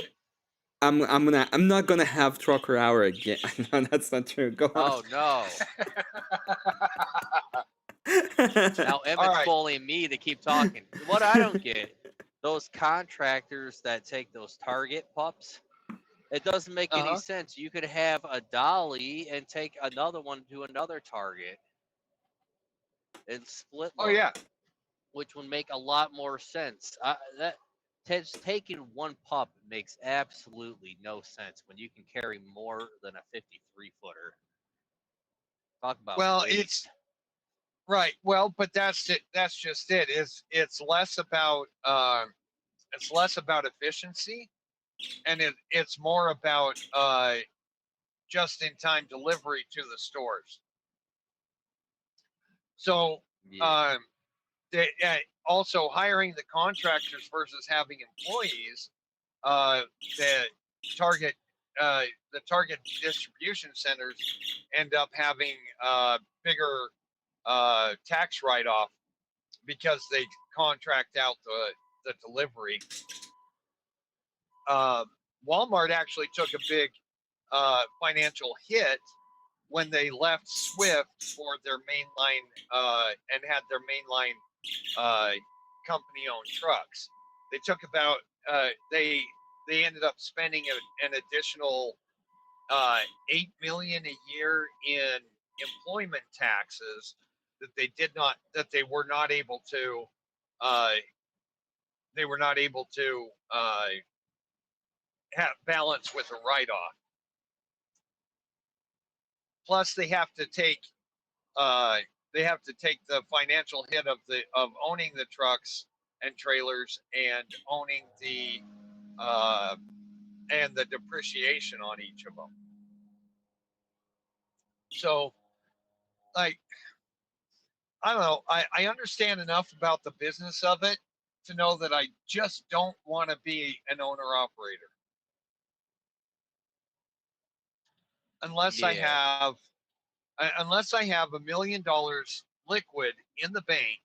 I'm not gonna have Trucker Hour again. No, that's not true. Go on. Oh no. Now Emmet's bullying me to keep talking. What I don't get, those contractors that take those Target pups, it doesn't make any sense. You could have a dolly and take another one to another Target and split them. Oh yeah. Which would make a lot more sense. Taking one pup makes absolutely no sense when you can carry more than a 53-footer. Talk about it's right. Well, but that's it. That's just it. It's less about efficiency, and it's more about just-in-time delivery to the stores. So also hiring the contractors versus having employees. The Target distribution centers end up having bigger tax write-off because they contract out the delivery. Walmart actually took a big financial hit when they left Swift for their mainline and had their mainline company-owned trucks. They took about they ended up spending an additional $8 million a year in employment taxes that they were not able to balance with a write-off. Plus, they have to take the financial hit of owning the trucks and trailers and owning the depreciation on each of them. So, like, I don't know. I understand enough about the business of it to know that I just don't want to be an owner operator unless I have $1 million liquid in the bank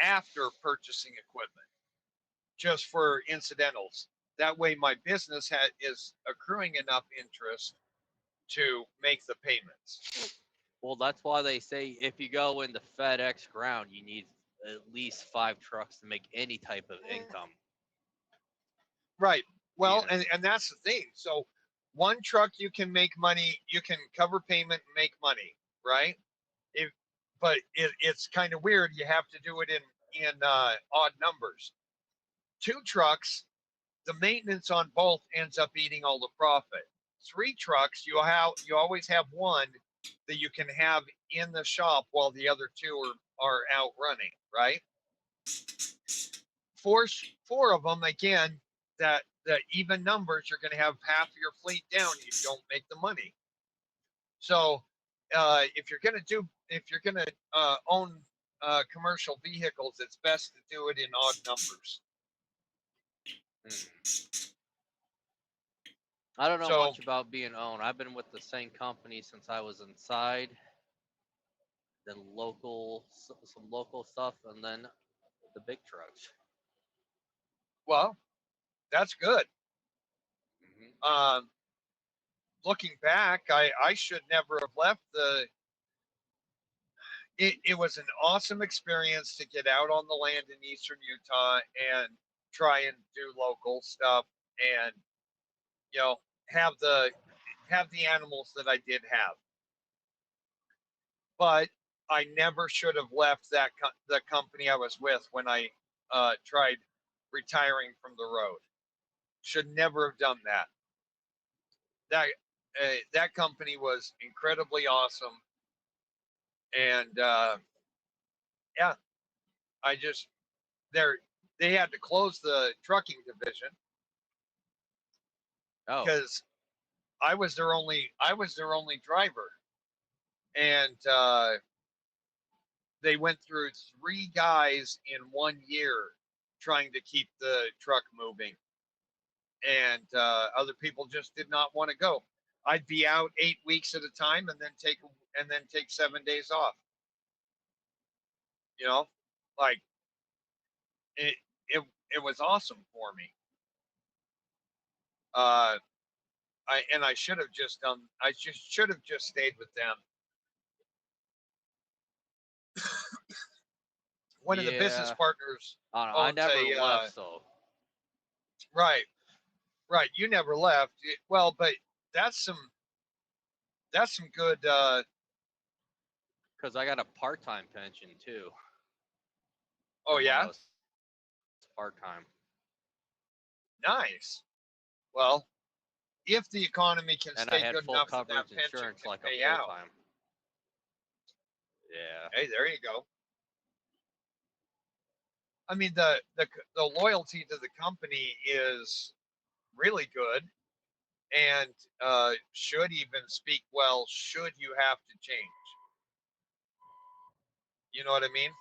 after purchasing equipment, just for incidentals. That way, my business is accruing enough interest to make the payments. Well, that's why they say if you go into FedEx ground, you need at least 5 trucks to make any type of income. Right. Well, Yeah. and that's the thing. So one truck you can make money, you can cover payment and make money, right? But it's kind of weird. You have to do it in odd numbers. 2 trucks, the maintenance on both ends up eating all the profit. 3 trucks, you always have one that you can have in the shop while the other 2 are out running, right? 4 of them, again, that the even numbers, you're going to have half of your fleet down. You don't make the money. So if you're going to own commercial vehicles, it's best to do it in odd numbers. I don't know much about being owned. I've been with the same company since I was inside. Then some local stuff, and then the big trucks. Well, that's good. Mm-hmm. Looking back, I should never have left it was an awesome experience to get out on the land in eastern Utah and try and do local stuff and, you know, have the animals that I did have. But I never should have left the company I was with when I tried retiring from the road. Should never have done that. That company was incredibly awesome, and yeah, they had to close the trucking division because I was their only driver, and they went through 3 guys in 1 year trying to keep the truck moving, and other people just did not want to go. I'd be out 8 weeks at a time, and then take 7 days off. You know, like it was awesome for me. I should have just stayed with them. One of the business partners I never left, so. Right. You never left. Well, but that's some good. Because I got a part-time pension too. Oh yeah. Part-time. Nice. Well, if the economy can stay good enough that pension can pay out. Yeah. Hey, there you go. I mean, the loyalty to the company is really good, and should even speak well should you have to change. You know what I mean?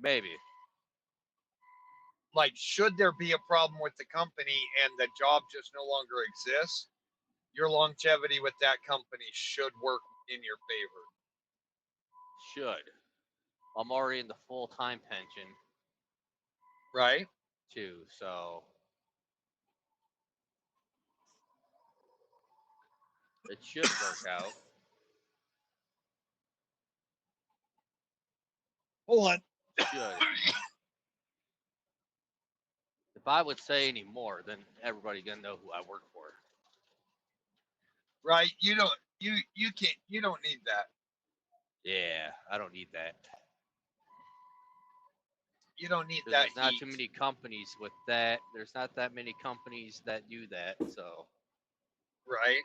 Maybe. Like, should there be a problem with the company and the job just no longer exists, your longevity with that company should work in your favor. Should. I'm already in the full-time pension. Right? Too, so. It should work out. Hold on. Should. If I would say any more, then everybody gonna know who I work for. Right? You don't need that. Yeah, I don't need that. You don't need 'Cause that there's not heat. too many companies with that. There's not that many companies that do that. So Right.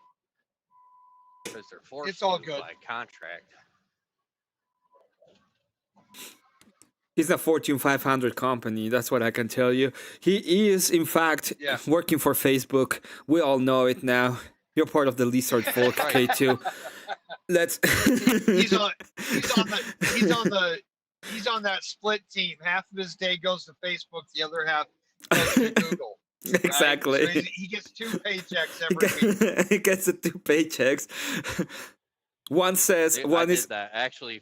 because they're forced It's all to good. by contract. He's a Fortune 500 company. That's what I can tell you. He is, in fact, Yeah. working for Facebook. We all know it now. You're part of the Lizard folk, Right. K2. Let's. he's on that split team. Half of his day goes to Facebook, the other half goes to Google. Right? Exactly. So he gets 2 paychecks every week. He gets the 2 paychecks. One says I one did is that actually.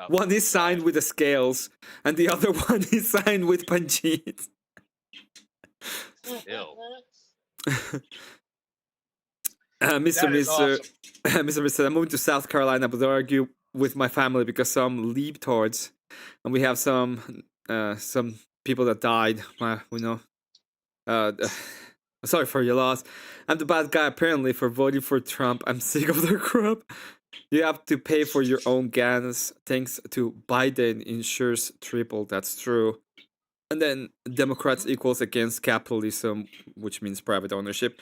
one is signed with the scales, and the other one is signed with Panjit. Ew. Mr. That is Mr. awesome. Mr. I'm moving to South Carolina, but I argue with my family because some leaptards, and we have some people that died. We know. Sorry for your loss. I'm the bad guy apparently for voting for Trump. I'm sick of their crap. You have to pay for your own gas. Thanks to Biden, ensures triple. That's true. And then Democrats equals against capitalism, which means private ownership.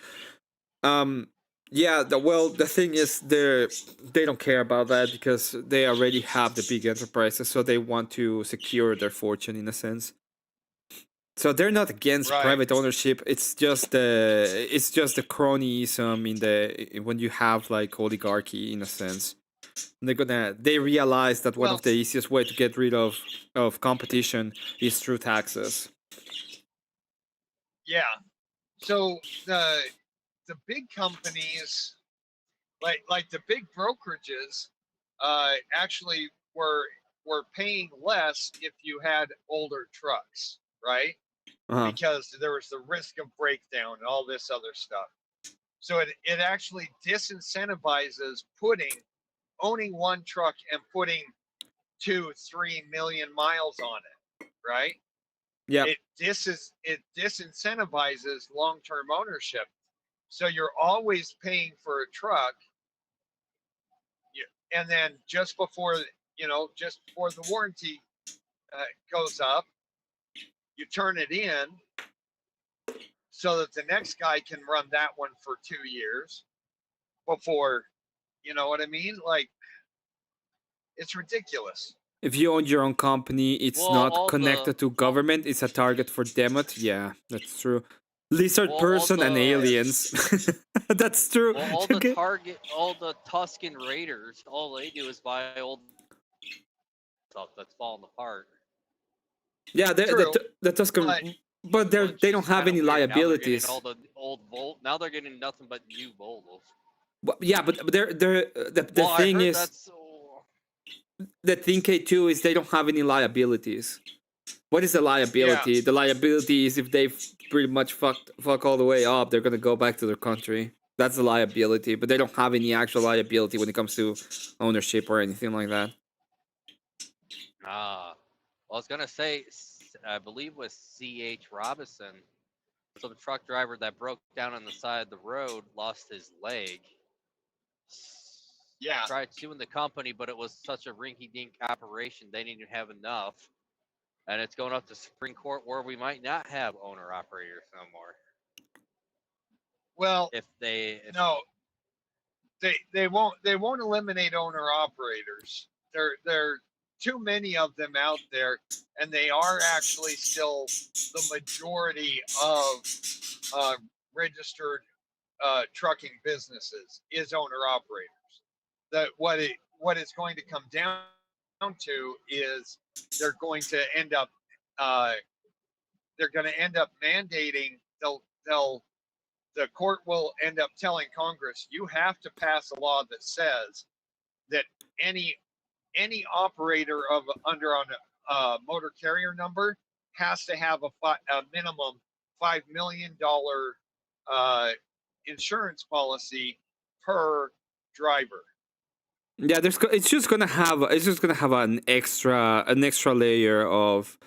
Yeah, the thing is they don't care about that because they already have the big enterprises, so they want to secure their fortune in a sense. So they're not against private ownership. It's just the cronyism in the when you have like oligarchy in a sense. They realize that one of the easiest way to get rid of competition is through taxes. Yeah. So the big companies, like the big brokerages, actually were paying less if you had older trucks, right? Because there was the risk of breakdown and all this other stuff. So it actually disincentivizes owning one truck and putting 2-3 million miles on it, right? Yeah. It disincentivizes long-term ownership. So you're always paying for a truck, and then just before the warranty goes up, you turn it in so that the next guy can run that one for 2 years before, you know what I mean? Like, it's ridiculous. If you own your own company, it's not connected to government. It's a target for Emmet. Yeah, that's true. Lizard person and aliens. That's true. Well, all the Tuscan Raiders, all they do is buy old stuff that's falling apart. Yeah, the Tuscan, but they don't have any liabilities. Now they're getting all the old Volt. Now they're getting nothing but new Volvos. Well, yeah, but the thing is, the thing K2 is they don't have any liabilities. What is the liability? Yeah. The liability is if they pretty much fuck all the way up, they're gonna go back to their country. That's the liability, but they don't have any actual liability when it comes to ownership or anything like that. I was gonna say, I believe it was C.H. Robinson, some truck driver that broke down on the side of the road, lost his leg. Yeah. Tried suing the company, but it was such a rinky-dink operation, they didn't have enough. And it's going up to Supreme Court where we might not have owner-operators no more. Well, they won't eliminate owner-operators. There too many of them out there, and they are actually still the majority of registered trucking businesses is owner-operators. That what it's going to come down to is they're going to end up mandating the court will end up telling Congress, you have to pass a law that says that any operator under on a motor carrier number has to have a minimum $5 million insurance policy per driver. Yeah, it's just gonna have an extra layer of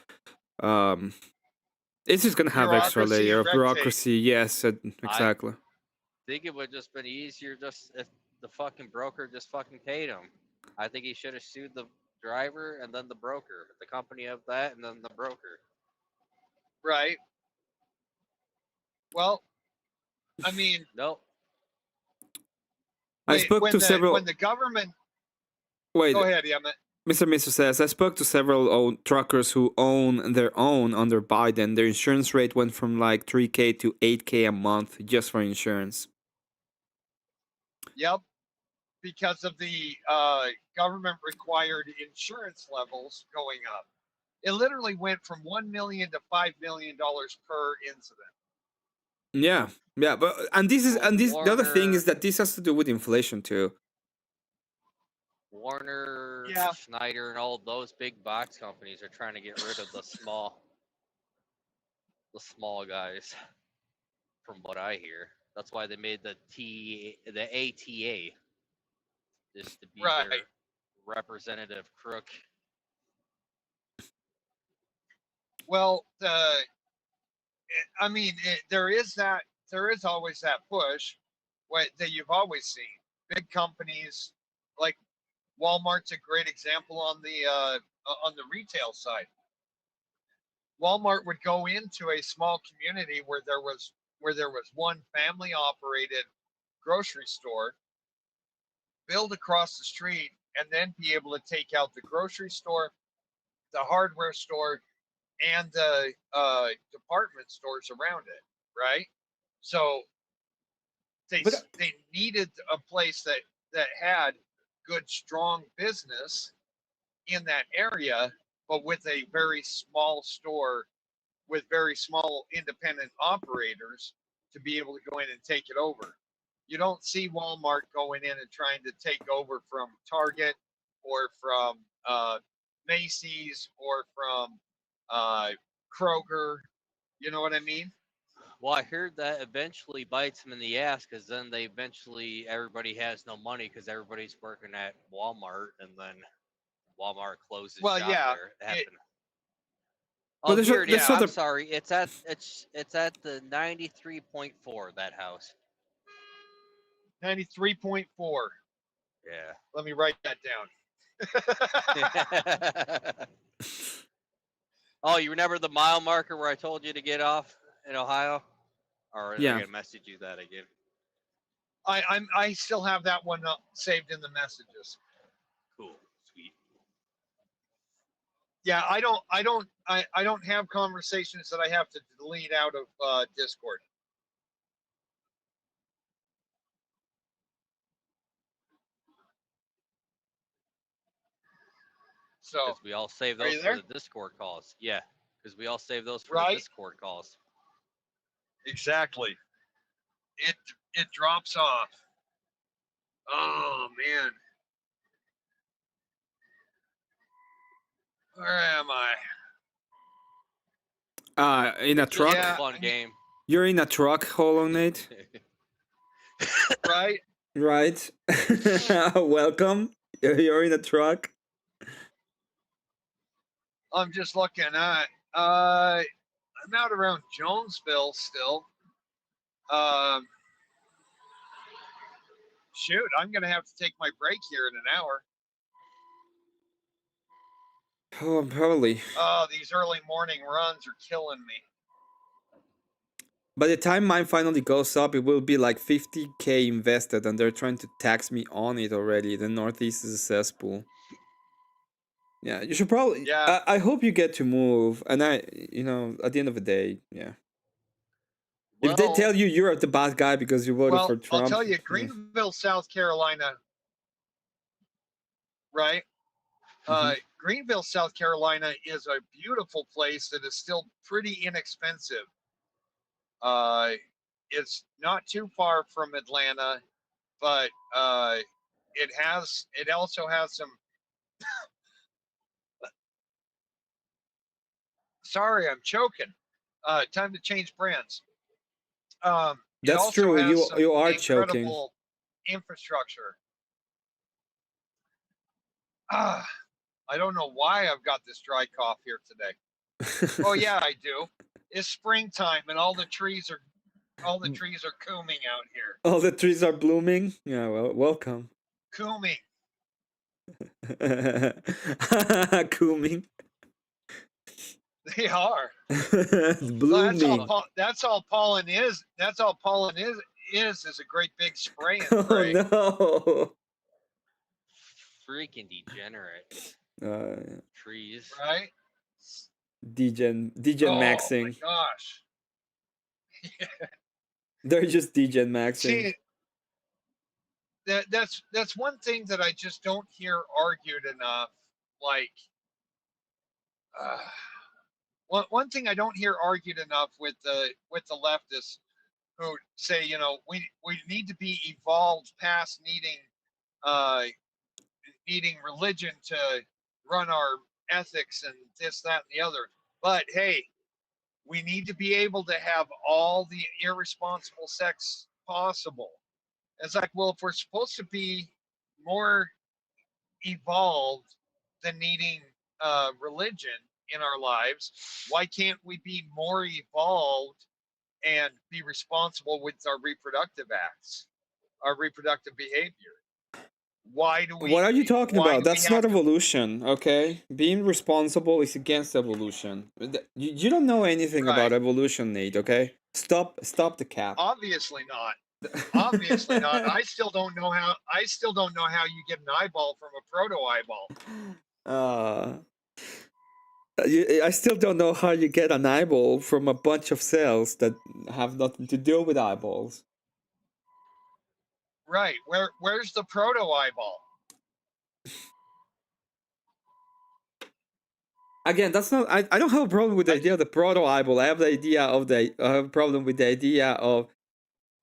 it's just gonna have extra layer of bureaucracy. Yes, exactly. I think it would just been easier just if the fucking broker just fucking paid him. I think he should have sued driver and then the broker, the company of that, and then the broker. Right. Well, I mean, Nope. I spoke to several. when the government. Wait, Go ahead, Emmet. Mr. says, I spoke to several truckers who own their own under Biden. Their insurance rate went from like $3K to $8K a month just for insurance. Yep. Because of the government required insurance levels going up. It literally went from $1 million to $5 million per incident. Yeah, but the other thing is that this has to do with inflation too. Warner, Yeah. Schneider, and all those big box companies are trying to get rid of the small guys. From what I hear, that's why they made the ATA, just to be Right. their representative crook. Well, I mean, there is always that push that you've always seen. Big companies like Walmart's a great example on the retail side. Walmart would go into a small community where there was one family operated grocery store, build across the street, and then be able to take out the grocery store, the hardware store, and the department stores around it, right? So they needed a place that had good, strong business in that area, but with a very small store with very small independent operators to be able to go in and take it over. You don't see Walmart going in and trying to take over from Target or from Macy's or from Kroger. You know what I mean? Well, I heard that eventually bites them in the ass because then everybody has no money because everybody's working at Walmart, and then Walmart closes shop there. It happened. Oh, here it is. I'm sorry. It's at the 93.4. That house. 93.4. Yeah. Let me write that down. Oh, you remember the mile marker where I told you to get off in Ohio? Or yeah. I gotta message you that again. I still have that one saved in the messages. Cool. Sweet. Yeah, I don't have conversations that I have to delete out of Discord. So because we all save those for the Discord calls. Yeah, because we all save those for the Discord calls. Exactly. It drops off. Oh man. Where am I? In a truck. Yeah, fun game. You're in a truck, Hollow Knight. Right. Right. Welcome. You're in a truck. I'm just looking at. I'm out around Jonesville still. Shoot, I'm gonna have to take my break here in an hour. Oh, probably. Oh, these early morning runs are killing me. By the time mine finally goes up, it will be like 50K invested, and they're trying to tax me on it already. The Northeast is a cesspool. Yeah, you should probably. Yeah. I hope you get to move, and at the end of the day, yeah. Well, if they tell you you're the bad guy because you voted for Trump, I'll tell you, Greenville, South Carolina, right? Greenville, South Carolina is a beautiful place that is still pretty inexpensive. It's not too far from Atlanta, but it also has some. Sorry, I'm choking. Time to change brands. That's true. You are choking. Infrastructure. I don't know why I've got this dry cough here today. Oh yeah, I do. It's springtime and all the trees are cooming out here. All the trees are blooming. Yeah, well, welcome. Cooming. Cooming. They are. Blooming. That's all pollen is. That's all pollen is a great big spray and Oh pray. no. Freaking degenerates. Trees. Right? Degen Oh my maxing. gosh. They're just degen maxing. See, that's one thing that I just don't hear argued enough. Like, one thing I don't hear argued enough with the leftists who say, you know, we need to be evolved past needing religion to run our ethics and this, that, and the other. But hey, we need to be able to have all the irresponsible sex possible. It's like, well, if we're supposed to be more evolved than needing religion in our lives, why can't we be more evolved and be responsible with our reproductive acts, our reproductive behavior? Why do we? What are you talking about? That's not to? evolution, okay? Being responsible is against evolution. You don't know anything about Right. evolution, Nate, okay? Stop the cap. Obviously not. Obviously not. I still don't know how you get an eyeball from a proto eyeball. I still don't know how you get an eyeball from a bunch of cells that have nothing to do with eyeballs. Right. Where's the proto eyeball? Again, that's not. I don't have a problem with the idea of the proto eyeball. I have the idea of I have a problem with the idea of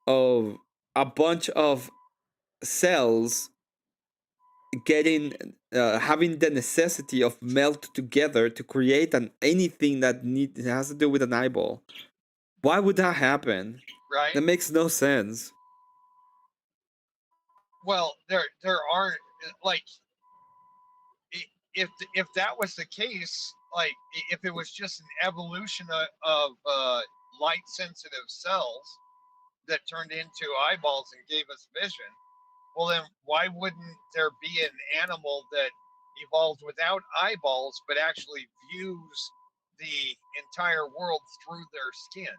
a bunch of cells getting having the necessity of melt together to create anything that has to do with an eyeball. Why would that happen? Right. That makes no sense. Well, there aren't, like, if that was the case, like if it was just an evolution of light sensitive cells that turned into eyeballs and gave us vision, well then why wouldn't there be an animal that evolved without eyeballs but actually views the entire world through their skin?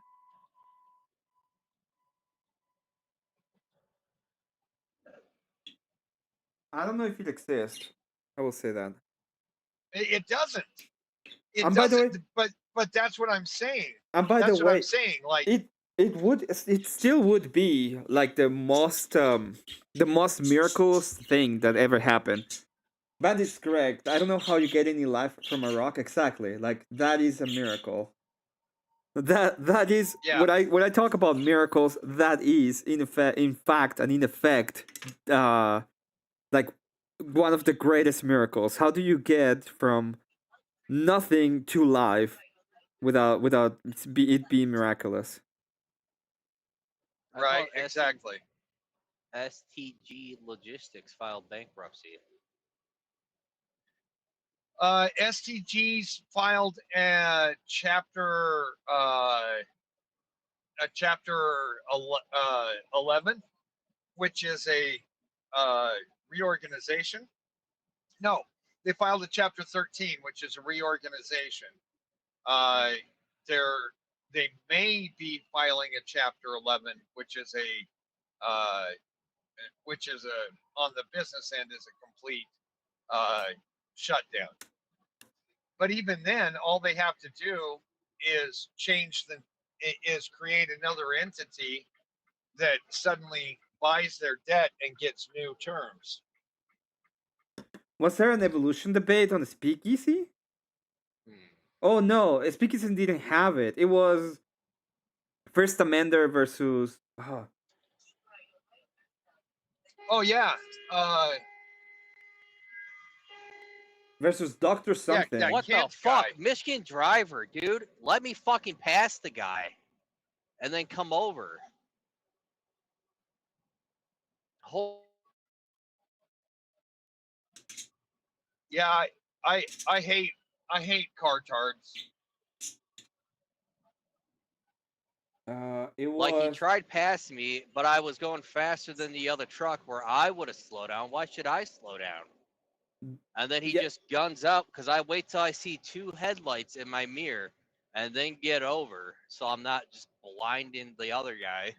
I don't know if it exists. I will say that. It doesn't. It and doesn't. By the way, but that's what I'm saying. and by That's the what way, I'm saying. Like it still would be like the most miracles thing that ever happened. That is correct. I don't know how you get any life from a rock exactly. Like that is a miracle. That is yeah. When I talk about miracles, that is in fact like one of the greatest miracles. How do you get from nothing to life without it being miraculous? Right, exactly. STG Logistics filed bankruptcy. STG's filed a chapter 11, which is a reorganization. No, they filed a chapter 13, which is a reorganization. They may be filing a chapter 11, which is on the business end is a complete shutdown. But even then, all they have to do is create another entity that suddenly buys their debt and gets new terms. Was there an evolution debate on the Speakeasy? Oh no, Speakeasy didn't have it. It was First Amender versus. Oh yeah. Versus Doctor something. Yeah, what the fuck? Michigan driver, dude. Let me fucking pass the guy, and then come over. Yeah, I hate cartards. It was like he tried past me, but I was going faster than the other truck where I would have slowed down. Why should I slow down? And then he Yeah. just guns up because I wait till I see 2 headlights in my mirror and then get over so I'm not just blinding the other guy.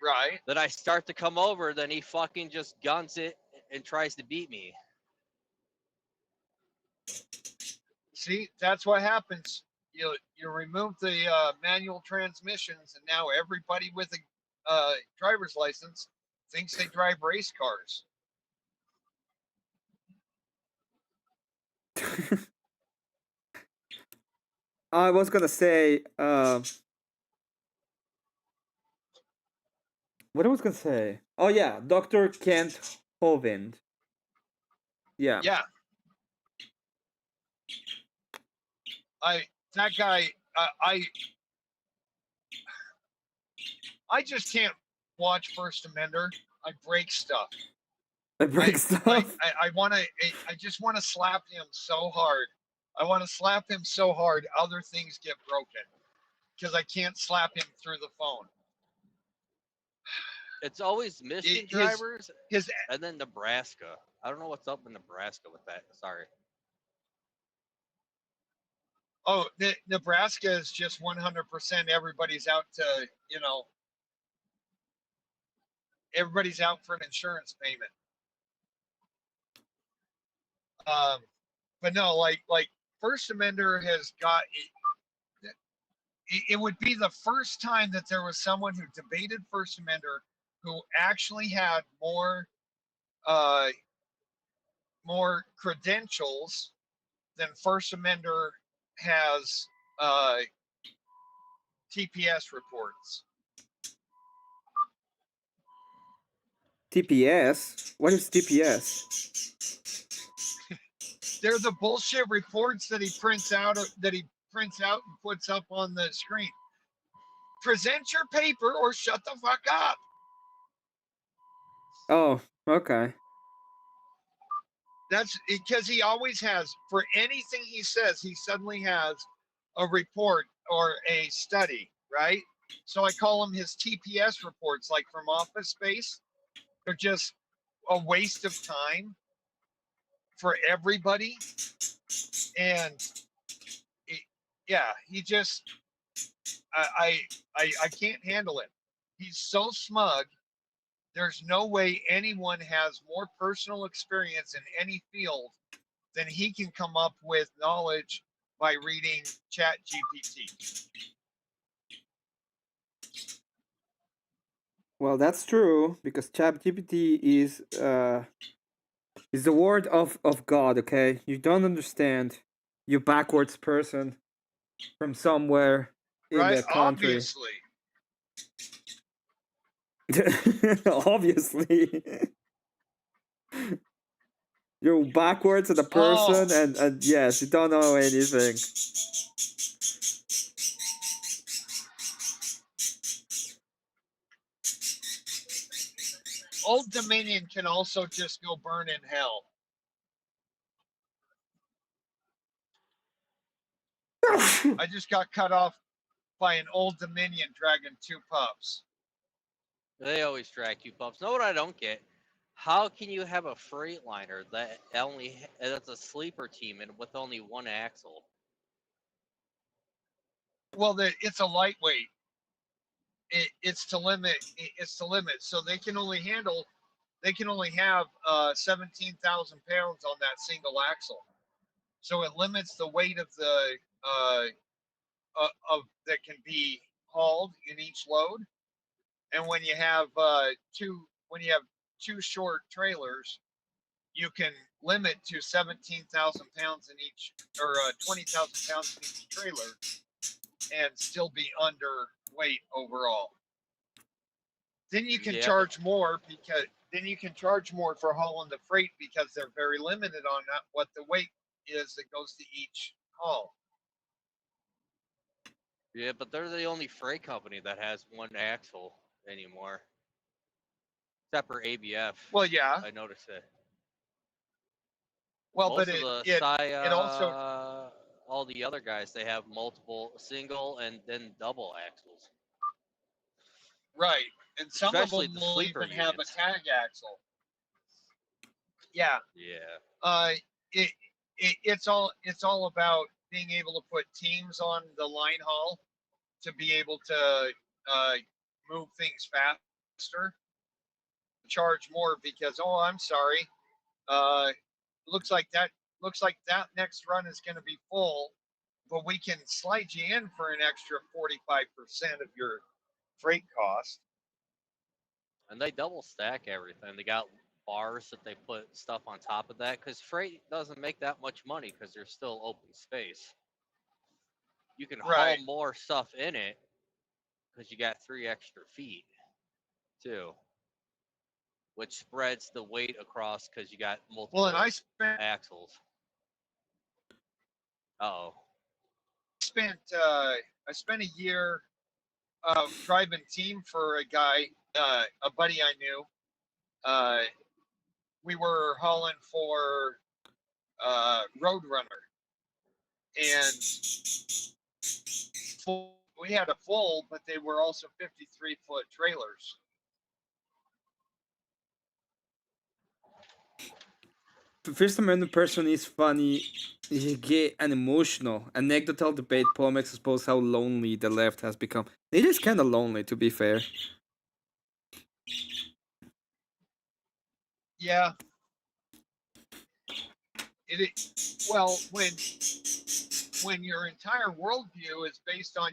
Right. Then I start to come over, then he fucking just guns it and tries to beat me. See, that's what happens. You remove the manual transmissions, and now everybody with a driver's license thinks they drive race cars. I was gonna say, what I was gonna say? Oh yeah, Dr. Kent Hovind. Yeah. Yeah. That guy, I just can't watch First Amender. I break stuff. I break stuff. I just want to slap him so hard. I want to slap him so hard other things get broken because I can't slap him through the phone. It's always Michigan drivers and then Nebraska. I don't know what's up in Nebraska with that. Sorry. Oh, Nebraska is just 100%. Everybody's out to, everybody's out for an insurance payment. But no, like First Amender has got. It would be the first time that there was someone who debated First Amender who actually had more credentials than First Amender has TPS reports. TPS? What is TPS? They're the bullshit reports that he prints out and puts up on the screen. Present your paper or shut the fuck up. Oh, okay. That's because he always has, for anything he says, he suddenly has a report or a study, right? So I call them his TPS reports, like from Office Space. They're just a waste of time for everybody. And he just, I can't handle it. He's so smug. There's no way anyone has more personal experience in any field than he can come up with knowledge by reading Chat GPT. Well, that's true because ChatGPT is the word of God. Okay, you don't understand. You backwards person from somewhere in the country. Obviously. You're backwards as a person, and yes, you don't know anything. Old Dominion can also just go burn in hell. I just got cut off by an Old Dominion dragging 2 pups. They always drag 2 pups. Know what I don't get? How can you have a Freightliner that's a sleeper team and with only 1 axle? Well, it's a lightweight. It's to limit. So they can only have 17,000 pounds on that single axle. So it limits the weight of the that can be hauled in each load. And when you have two short trailers, you can limit to 17,000 pounds in each, or 20,000 pounds in each trailer, and still be underweight overall. Then you can charge more for hauling the freight because they're very limited on what the weight is that goes to each haul. Yeah, but they're the only freight company that has 1 axle anymore. Except for ABF. Well, yeah. I noticed it. Well, Most but of it also, all the other guys, they have multiple single and then double axles. Right, and some especially of them will even have a tag axle. Yeah. Yeah. It, it's all about being able to put teams on the line haul to be able to move things faster. Charge more because I'm sorry. Uh, looks like that next run is going to be full, but we can slide you in for an extra 45% of your freight cost. And they double stack everything. They got bars that they put stuff on top of that because freight doesn't make that much money because there's still open space. You can haul more stuff in it because you got 3 extra feet too, which spreads the weight across because you got multiple axles. Oh. I spent a year driving team for a guy, a buddy I knew. We were hauling for Roadrunner, and we had a full, but they were also 53-foot trailers. First Amendment person is funny, gay, and emotional. Anecdotal debate poem expose how lonely the left has become. It is kind of lonely, to be fair. Yeah. Well, when your entire worldview is based on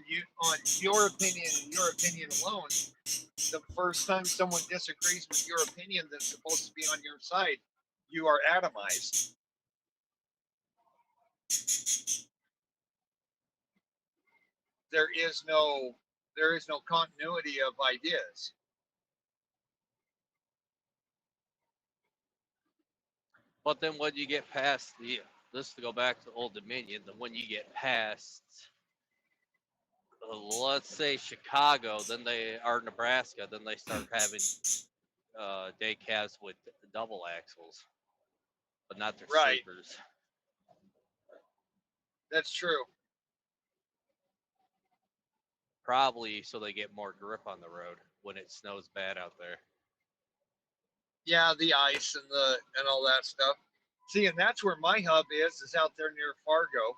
your opinion and your opinion alone, the first time someone disagrees with your opinion that's supposed to be on your side, you are atomized. There is no continuity of ideas. But then when you get past this to go back to Old Dominion, then when you get past, let's say Chicago, then Nebraska, then they start having day cabs with double axles, but not their sleepers. That's true. Probably so they get more grip on the road when it snows bad out there. Yeah, the ice and all that stuff. See, and that's where my hub is out there near Fargo.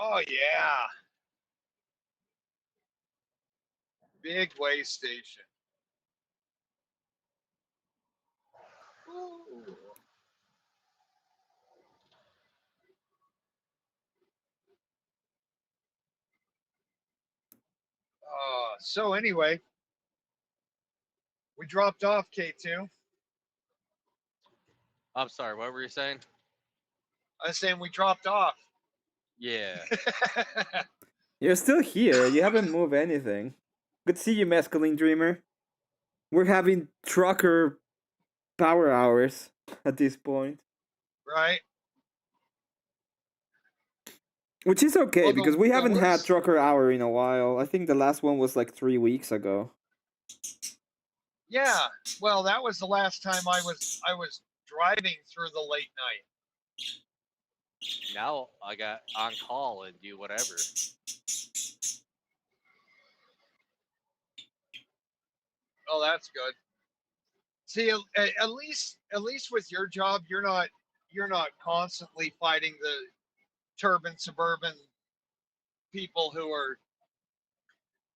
Oh yeah. Big way station. Ooh. So anyway, we dropped off K2. I'm sorry, what were you saying? I was saying we dropped off. Yeah. You're still here. You haven't moved anything. Good to see you, Mescaline Dreamer. We're having trucker power hours at this point. Right. Which is okay, because we haven't had trucker hour in a while. I think the last one was like 3 weeks ago. Yeah. Well, that was the last time I was driving through the late night. Now I got on call and do whatever. Oh, that's good. See, at least with your job, you're not constantly fighting the turban suburban people who are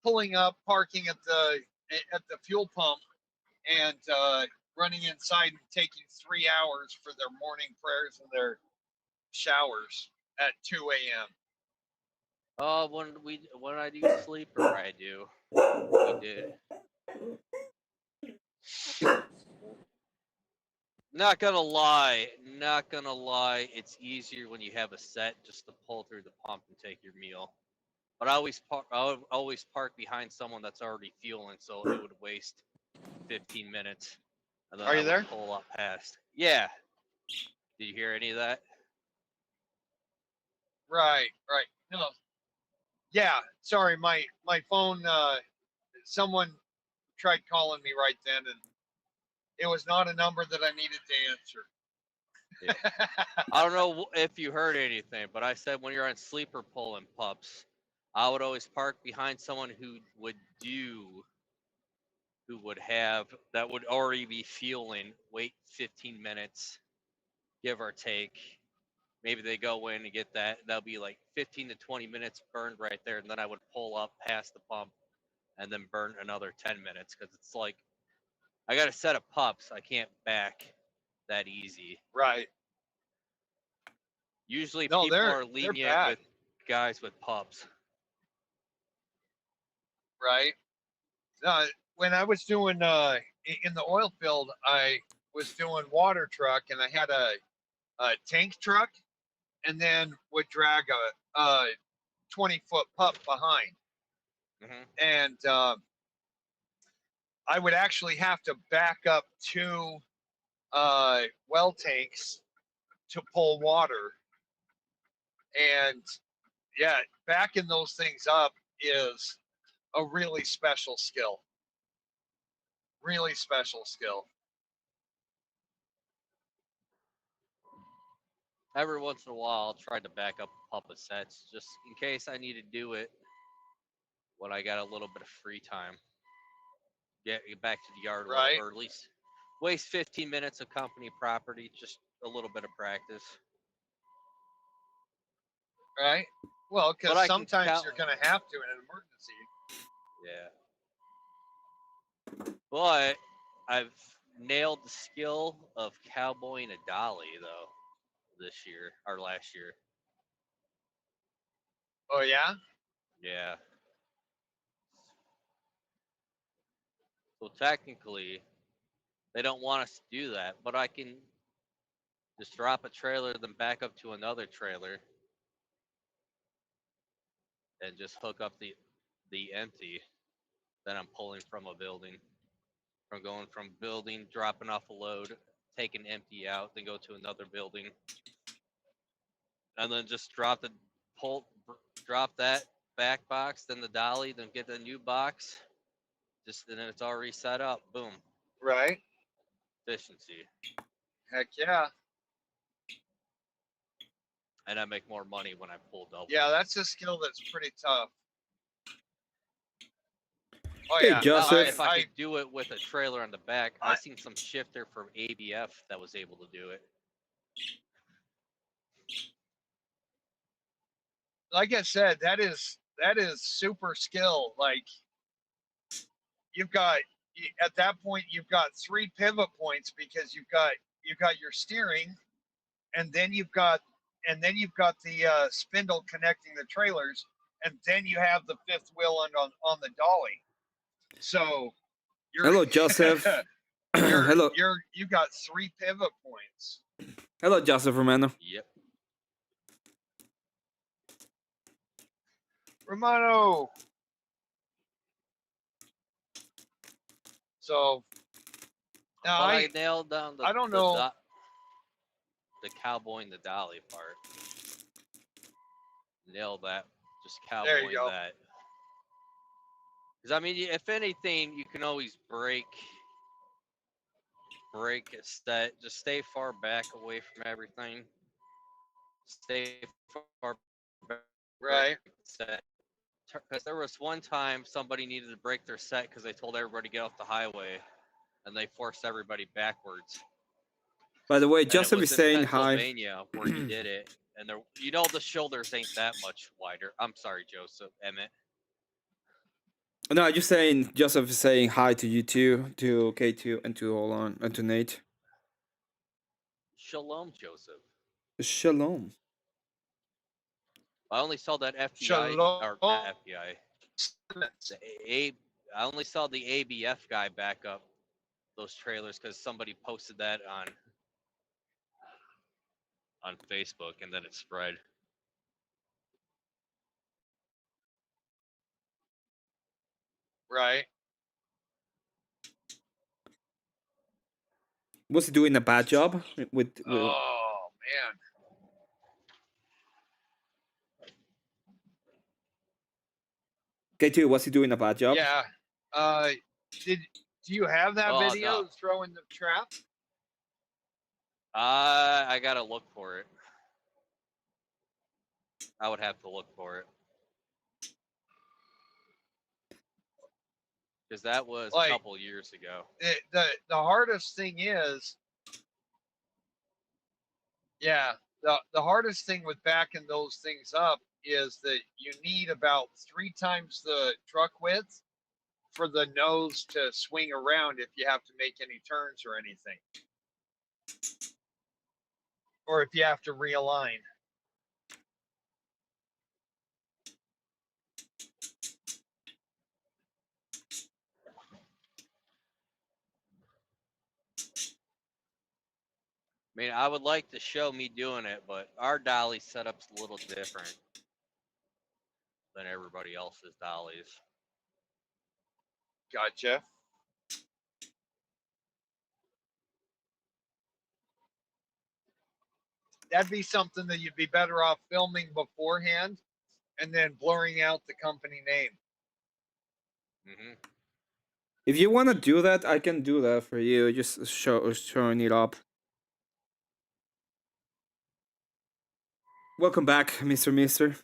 pulling up, parking at the fuel pump, and running inside and taking 3 hours for their morning prayers and their showers at 2 a.m. When I do sleeper, I do. We did. Not gonna lie, it's easier when you have a set just to pull through the pump and take your meal. But I always park behind someone that's already fueling, so it would waste 15 minutes. And then Are you there? Pull up past. Yeah. Did you hear any of that? Right. No. Yeah. Sorry, my phone. Someone tried calling me right then, and it was not a number that I needed to answer. Yeah. I don't know if you heard anything, but I said when you're on sleeper pulling pups, I would always park behind someone who would that would already be fueling, wait 15 minutes, give or take. Maybe they go in and get that. That'll be like 15 to 20 minutes burned right there. And then I would pull up past the pump and then burn another 10 minutes because it's like I got a set of pups. I can't back that easy. Right. Usually No, people they're are lenient bad. with guys with pups. Right. When I was doing in the oil field, I was doing water truck, and I had a tank truck, and then would drag a 20-foot pup behind, and I would actually have to back up 2 well tanks to pull water, and yeah, backing those things up is a really special skill. Really special skill. Every once in a while, I'll try to back up a pup of sets just in case I need to do it when I got a little bit of free time. Get back to the yard a little, Right. or at least waste 15 minutes of company property, just a little bit of practice. Right. Well, But I because can sometimes count- you're going to have to in an emergency. Yeah. But I've nailed the skill of cowboying a dolly though this year or last year. Oh yeah. Yeah. So technically, they don't want us to do that, but I can just drop a trailer, then back up to another trailer, and just hook up the empty that I'm pulling from a building. From going from building, dropping off a load, taking empty out, then go to another building, and then just drop that back box, then the dolly, then get the new box. Just and then it's already set up. Boom. Right. Efficiency. Heck yeah. And I make more money when I pull double. Yeah, that's a skill that's pretty tough. Oh Hey, yeah. Joseph. If I could do it with a trailer on the back, I seen some shifter from ABF that was able to do it. Like I said, that is super skill. Like you've got at that point you've got 3 pivot points because you've got your steering, and then you've got the spindle connecting the trailers, and then you have the 5th wheel on the dolly. So you're Hello, Joseph. Hello. You got 3 pivot points. Hello, Joseph Romano. Yep. Romano. So now But I nailed down I don't know. The cowboy and the dolly part. Nailed that. Just There you cowboy go. that. Because I mean, if anything, you can always break a set. Just stay far back away from everything. Stay far back. Right. Set. Because there was one time somebody needed to break their set because they told everybody to get off the highway, and they forced everybody backwards. By the way, And Joseph is saying hi. Pennsylvania where he did it, and the shoulders ain't that much wider. I'm sorry, Joseph, Emmet. No, I'm just saying, Joseph is saying hi to you too, to K2, and to Olan, and to Nate. Shalom, Joseph. Shalom. I only saw that FBI Shalom. or not FBI. I only saw the ABF guy back up those trailers because somebody posted that on Facebook, and then it spread. Right. Was he doing a bad job with Oh man. K2? Was he doing a bad job? Yeah. Do you have that Oh, video no. throwing the trap? I gotta look for it. I would have to look for it. Because that was a couple years ago. The hardest thing is, the hardest thing with backing those things up is that you need about 3 times the truck width for the nose to swing around if you have to make any turns or anything. Or if you have to realign. I mean, I would like to show me doing it, but our dolly setup's a little different than everybody else's dollies. Gotcha. That'd be something that you'd be better off filming beforehand and then blurring out the company name. Mm-hmm. If you want to do that, I can do that for you. Just showing it up. Welcome back, Mr. Mister.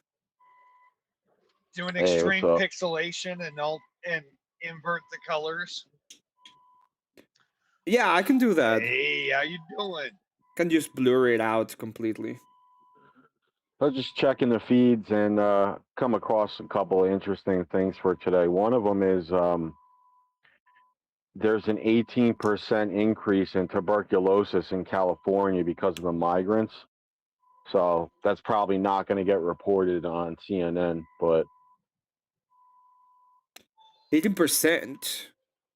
Do an extreme pixelation and invert the colors. Yeah, I can do that. Hey, how you doing? Can just blur it out completely. I was just checking the feeds and come across a couple of interesting things for today. One of them is there's an 18% increase in tuberculosis in California because of the migrants. So that's probably not going to get reported on CNN, but 18%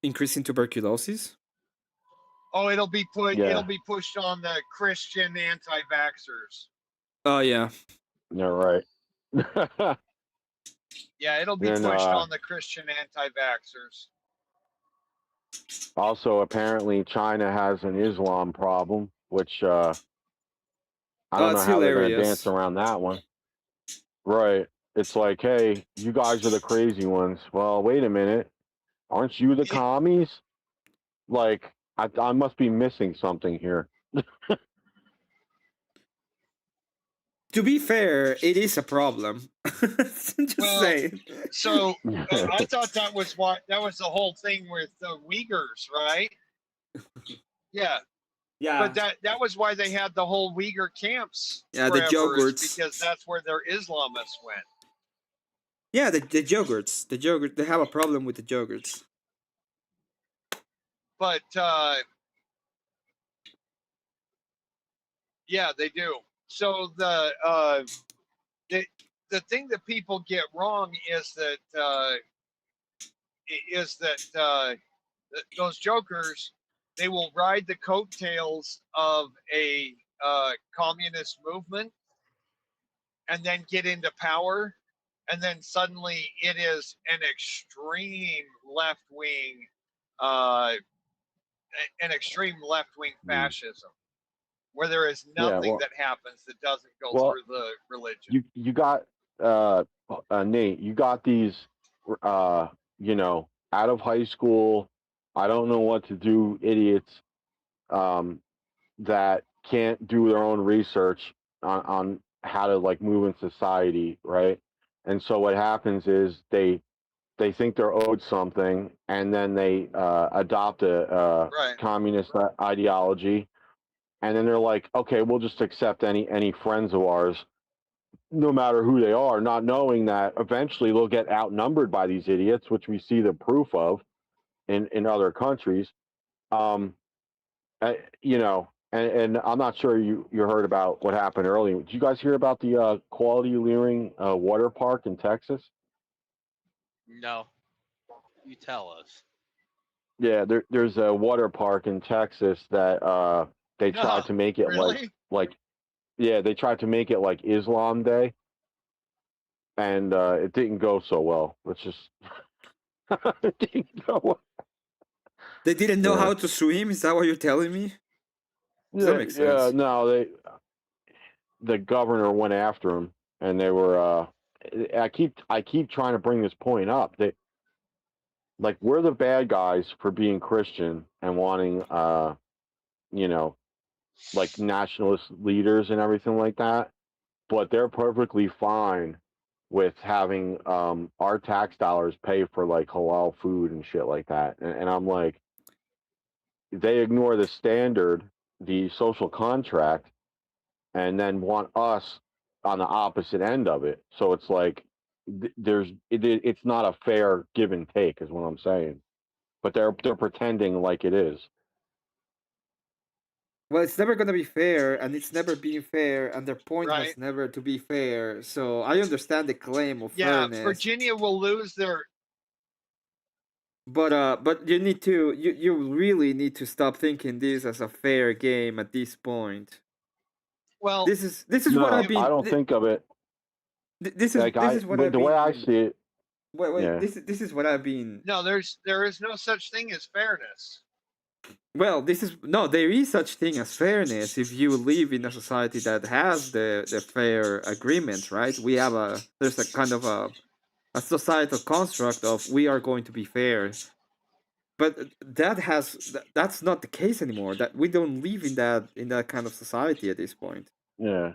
increase in tuberculosis. Oh, it'll be pushed on the Christian anti-vaxxers. Oh yeah. Yeah, right. Yeah, it'll be pushed on the Christian anti-vaxxers. Also, apparently, China has an Islam problem, which I don't know how they're going to dance around that one. Right. It's like, hey, you guys are the crazy ones. Well, wait a minute. Aren't you the commies? Like, I must be missing something here. To be fair, it is a problem. Just saying. So I thought that was the whole thing with the Uyghurs, right? Yeah. Yeah. But that was why they had the whole Uyghur camps. Yeah, the yogurts. Because that's where their Islamists went. Yeah, the yogurts. The yogurt. They have a problem with the yogurts. But yeah, they do. So the thing that people get wrong is that those jokers, they will ride the coattails of a communist movement and then get into power, and then suddenly it is an extreme left-wing fascism, where there is nothing that happens that doesn't go through the religion. You got Nate, you got these out of high school, I don't know what to do idiots that can't do their own research on how to like move in society, right? And so what happens is they think they're owed something, and then they adopt a communist ideology, and then they're like, okay, we'll just accept any friends of ours, no matter who they are, not knowing that eventually they'll get outnumbered by these idiots, which we see the proof of in other countries. And I'm not sure you heard about what happened earlier. Did you guys hear about the Quality Leering water park in Texas? No. You tell us. Yeah, there's a water park in Texas that they tried to make it they tried to make it like Islam Day, and it didn't go so well. It's just it didn't go well. They didn't know how to swim. Is that what you're telling me? Does that make sense? No, the governor went after him, and they were. I keep trying to bring this point up. We're the bad guys for being Christian and wanting, like nationalist leaders and everything like that, but they're perfectly fine with having our tax dollars pay for like halal food and shit like that. And I'm like, they ignore the standard, the social contract, and then want us on the opposite end of it. So it's like it's not a fair give and take, is what I'm saying. But they're pretending like it is. Well, it's never gonna be fair, and it's never been fair, and their point Right. was never to be fair. So I understand the claim of Yeah, fairness. Virginia will lose their. But you need to you really need to stop thinking this as a fair game at this point. Well, This is what No, I've been. I don't think of it This like is what I've the way I been. see it. Wait. Yeah. This is what I've been. no, there is no such thing as fairness. Well, there is such thing as fairness if you live in a society that has the fair agreement, right? There's a kind of a societal construct of we are going to be fair, but that's not the case anymore. That we don't live in that kind of society at this point. Yeah.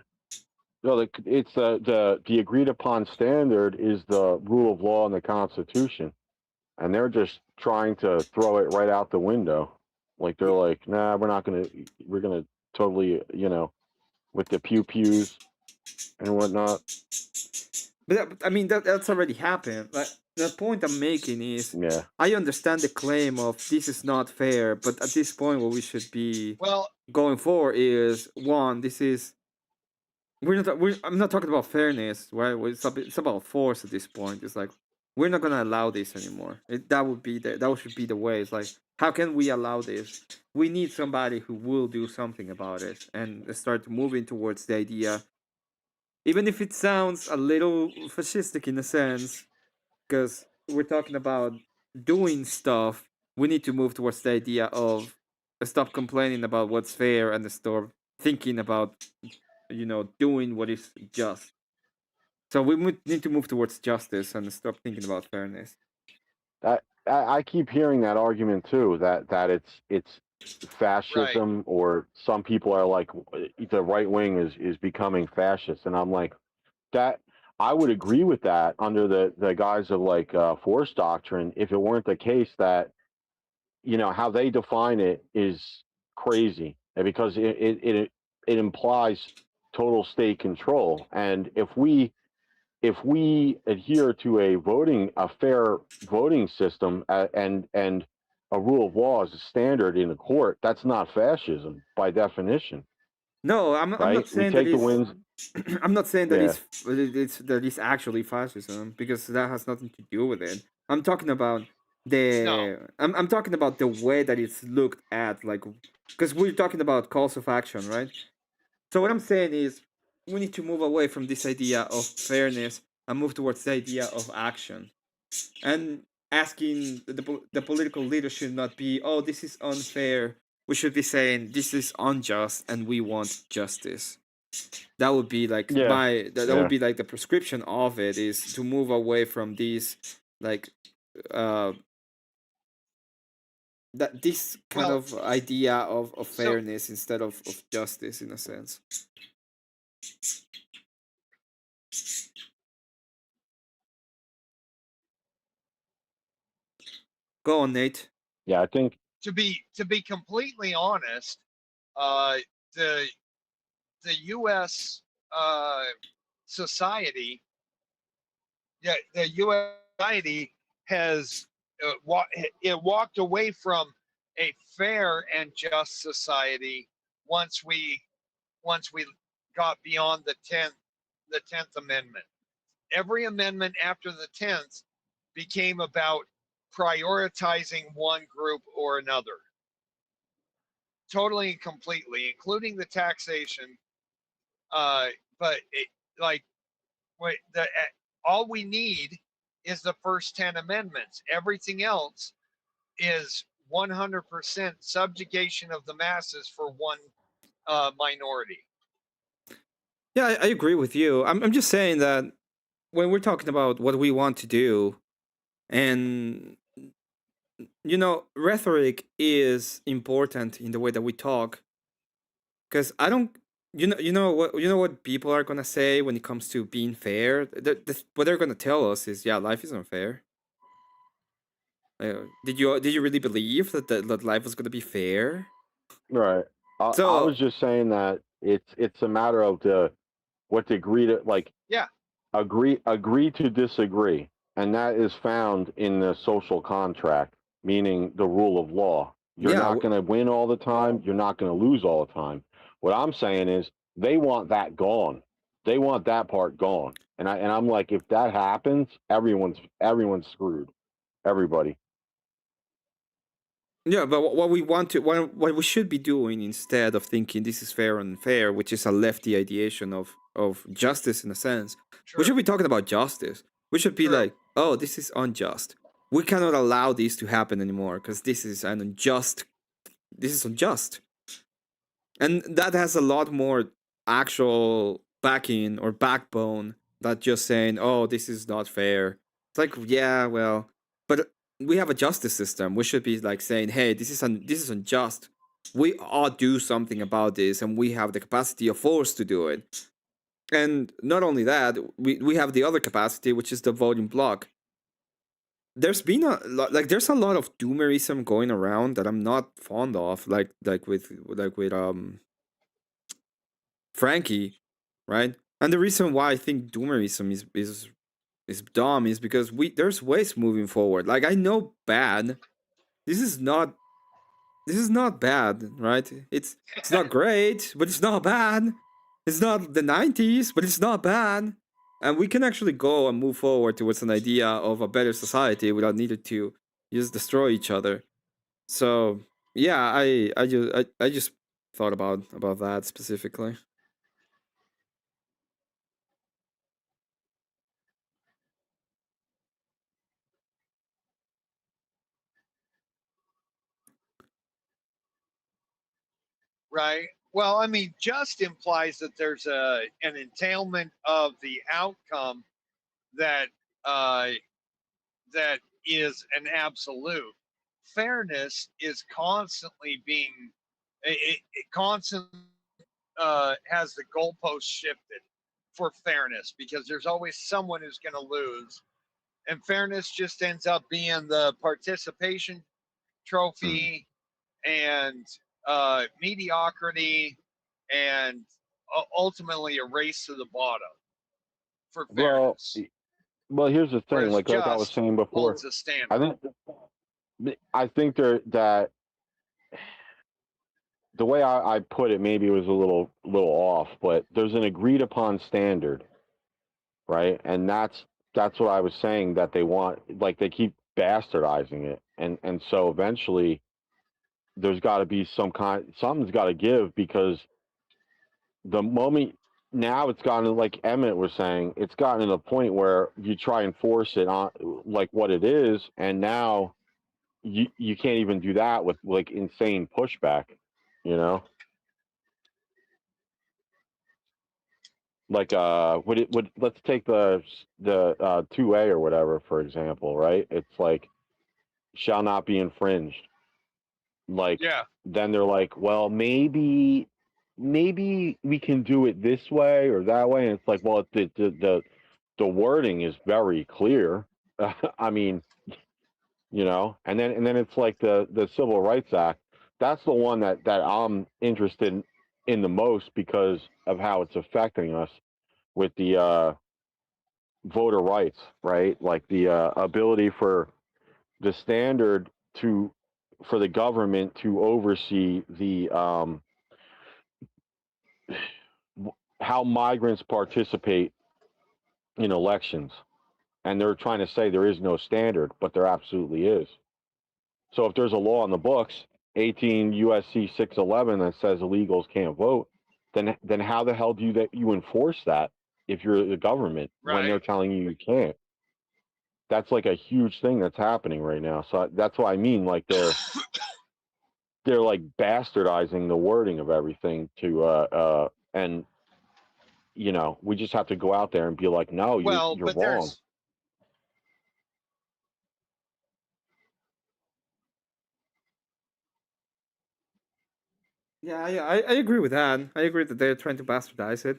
No, it's the agreed upon standard is the rule of law and the Constitution, and they're just trying to throw it right out the window. Like they're like, nah, we're gonna totally, with the pew pews and whatnot. But I mean that's already happened. Like the point I'm making is, Yeah. I understand the claim of this is not fair, but at this point, what we should be going for is one. This is I'm not talking about fairness, right? It's about force at this point. It's like we're not gonna allow this anymore. That should be the way. It's like, how can we allow this? We need somebody who will do something about it and start moving towards the idea, even if it sounds a little fascistic in a sense, because we're talking about doing stuff. We need to move towards the idea of stop complaining about what's fair and start thinking about doing what is just. So we need to move towards justice and stop thinking about fairness. I keep hearing that argument too, that it's fascism, or some people are like the right wing is becoming fascist, and I'm like, that I would agree with that under the guise of like force doctrine, if it weren't the case that how they define it is crazy, and because it implies total state control, and if we adhere to a fair voting system, and a rule of law as a standard in the court, that's not fascism by definition. No, I'm Right? not We saying that take the wins. I'm not saying that Yeah. it's actually fascism, because that has nothing to do with it. I'm talking about I'm talking about the way that it's looked at, like, because we're talking about calls of action, right? So what I'm saying is we need to move away from this idea of fairness and move towards the idea of action. And asking the political leader should not be, oh, this is unfair. We should be saying this is unjust and we want justice. That would be like that would be like the prescription of it, is to move away from these, like, that this kind of idea of fairness instead of justice, in a sense. Go on, Nate. Yeah, I think to be completely honest, the U.S. Society, the U.S. society has walked away from a fair and just society once we got beyond the 10th Amendment. Every amendment after the 10th became about prioritizing one group or another, totally and completely, including the taxation. But all we need is the first 10 amendments. Everything else is 100% subjugation of the masses for one minority. Yeah, I agree with you. I'm just saying that when we're talking about what we want to do, and rhetoric is important in the way that we talk, Because I don't. You know what people are gonna say when it comes to being fair. What they're gonna tell us is, yeah, life isn't fair. Did you really believe that life was gonna be fair? Right. I So was just saying that it's a matter of what degree to like Yeah. agree to disagree, and that is found in the social contract, meaning the rule of law. You're yeah, not going to win all the time. You're not going to lose all the time. What I'm saying is they want that gone. They want that part gone. And I'm like, if that happens, everyone's screwed. Everybody. yeah, but what we want to, what we should be doing instead of thinking this is fair and unfair, which is a lefty ideation of justice in a sense, we True. should be talking about justice. We should be True. like, oh, this is unjust. We cannot allow this to happen anymore because this is an unjust. This is unjust, and that has a lot more actual backing or backbone than just saying, oh, this is not fair. It's like, yeah, well, but we have a justice system. We should be like saying, hey, this is unjust. We ought do something about this, and we have the capacity of force to do it. And not only that, we have the other capacity, which is the voting bloc. There's been there's a lot of doomerism going around that I'm not fond of, like with Frankie, right? And the reason why I think doomerism is dumb is because there's ways moving forward. Like, I know bad. This is not bad, right? It's not great, but it's not bad. It's not the 90s, but it's not bad. And we can actually go and move forward towards an idea of a better society without needing to just destroy each other. So yeah, I just thought about that specifically. Right. Well, I mean, just implies that there's an entailment of the outcome that uh, that is an absolute. Fairness is constantly being it constantly has the goalpost shifted for fairness because there's always someone who's going to lose, and fairness just ends up being the participation trophy and mediocrity and ultimately a race to the bottom for Well, fairness. well, here's the thing. Whereas Like I was just saying before, holds a standard. I think that the way I put it maybe was a little off, but there's an agreed upon standard, right? And that's what I was saying that they want. Like they keep bastardizing it, and so eventually there's got to be something's got to give because the moment now it's gotten like Emmet was saying, it's gotten to the point where you try and force it on like what it is, and now you can't even do that with like insane pushback, you know. Like would it would let's take the 2A or whatever for example, right? It's like shall not be infringed. Like Yeah. then they're like, well, maybe we can do it this way or that way, and it's like, well, the wording is very clear. I mean, you know, and then it's like the Civil Rights Act. That's the one that I'm interested in the most because of how it's affecting us with the voter rights, right? Like the ability for the standard to for the government to oversee the how migrants participate in elections. And they're trying to say there is no standard, but there absolutely is. So if there's a law in the books, 18 USC 611 that says illegals can't vote, then how the hell do you enforce that if you're the government when they're Right. telling you you can't? That's like a huge thing that's happening right now. So that's what I mean. Like they're like bastardizing the wording of everything to and you know we just have to go out there and be like, no, Well, you're but wrong. Yeah, I agree with that. I agree that they're trying to bastardize it.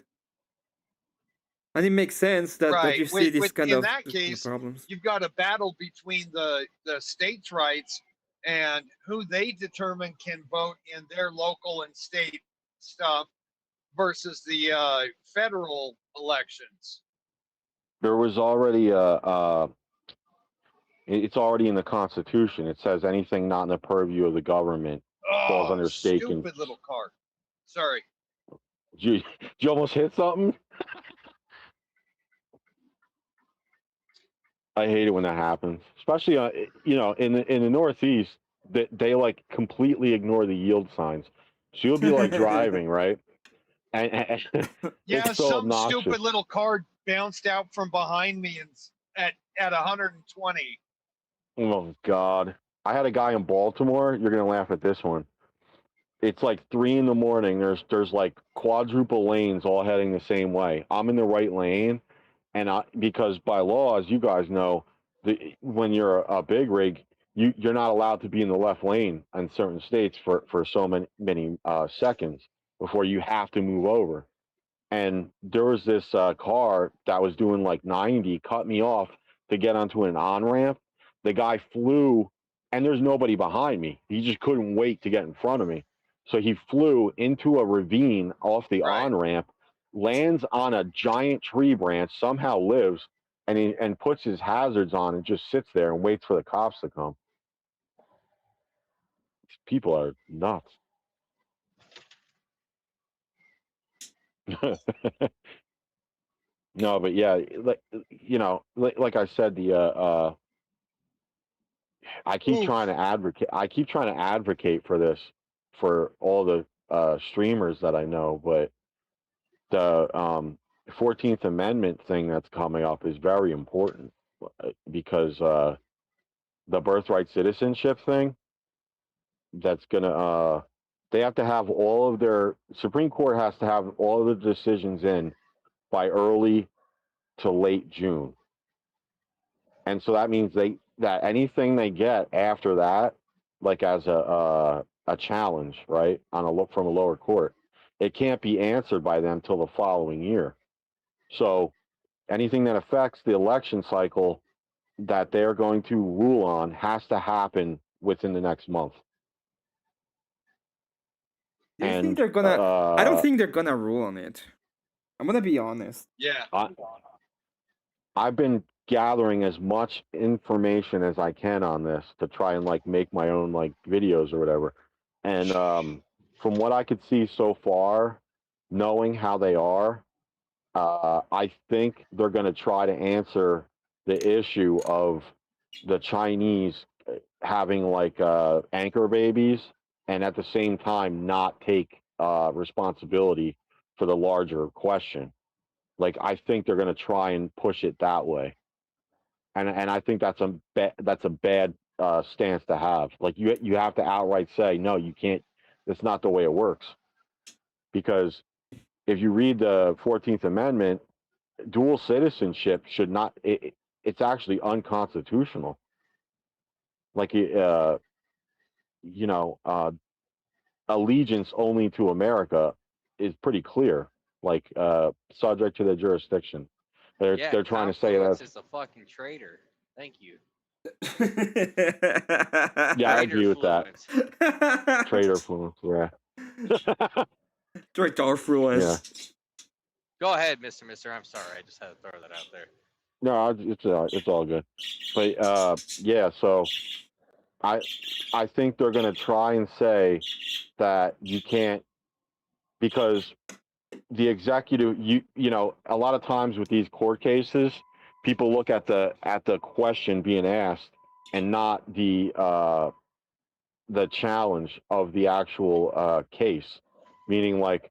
And it makes sense that, Right. you see these kind in of that case, problems. you've got a battle between the states' rights and who they determine can vote in their local and state stuff versus the federal elections. There was already it's already in the Constitution. It says anything not in the purview of the government falls Oh, under state. stupid little car. Sorry. Did you almost hit something? I hate it when that happens, especially in the Northeast. They like completely ignore the yield signs. So you'll be like driving, right? And Yeah, it's so some obnoxious. stupid little car bounced out from behind me and at 120. Oh God! I had a guy in Baltimore. You're gonna laugh at this one. It's like 3 a.m. There's like quadruple lanes all heading the same way. I'm in the right lane, and because by law, as you guys know, when you're a big rig, you're not allowed to be in the left lane in certain states for so many seconds before you have to move over. And there was this car that was doing like 90, cut me off to get onto an on ramp. The guy flew, and there's nobody behind me. He just couldn't wait to get in front of me. So he flew into a ravine off the Right. on ramp, lands on a giant tree branch, somehow lives, and puts his hazards on and just sits there and waits for the cops to come. These people are nuts. No, but yeah, like I said, I keep trying to advocate. I keep trying to advocate for this for all the streamers that I know, but the 14th Amendment thing that's coming up is very important because the birthright citizenship thing that's gonna they have to have all of their Supreme Court has to have all of the decisions in by early to late June. And so that means that anything they get after that, like as a challenge, right, on a look from a lower court, it can't be answered by them till the following year. So anything that affects the election cycle that they're going to rule on has to happen within the next month. Do you think they're gonna? I don't think they're gonna rule on it. I'm gonna be honest. Yeah. I've been gathering as much information as I can on this to try and like make my own like videos or whatever. And from what I could see so far, knowing how they are, I think they're going to try to answer the issue of the Chinese having like anchor babies and at the same time not take responsibility for the larger question. Like I think they're going to try and push it that way. And I think that's a bad stance to have. Like you have to outright say no, you can't. That's not the way it works. Because if you read the 14th Amendment, dual citizenship should not. It's actually unconstitutional. Like allegiance only to America is pretty clear. Like subject to the jurisdiction. They're trying to say that. Is a fucking traitor. Thank you. Yeah, I agree with that. Traitor fluence, yeah. Traitor fluence. Yeah. Go ahead, Mister. I'm sorry. I just had to throw that out there. No, it's all good. But yeah, so I think they're going to try and say that you can't, because the executive, a lot of times with these court cases, people look at the question being asked and not the challenge of the actual case. Meaning, like,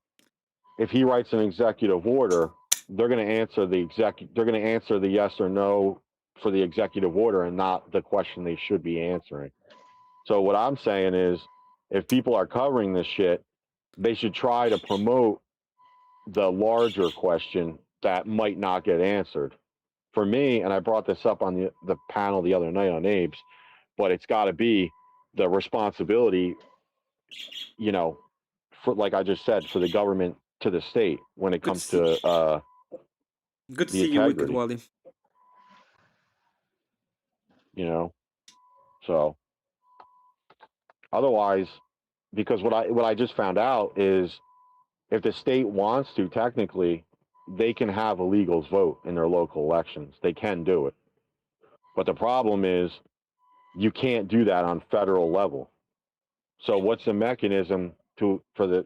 if he writes an executive order, they're going to answer they're going to answer the yes or no for the executive order and not the question they should be answering. So what I'm saying is, if people are covering this shit, they should try to promote the larger question that might not get answered. For me, and I brought this up on the panel the other night on Abe's, but it's got to be the responsibility, like I just said, for the government to the state when it comes to Good to the see you, Wicked integrity. Wally. You know, so otherwise, because what I just found out is if the state wants to, technically, they can have illegals vote in their local elections. They can do it, but the problem is you can't do that on federal level. So what's the mechanism for the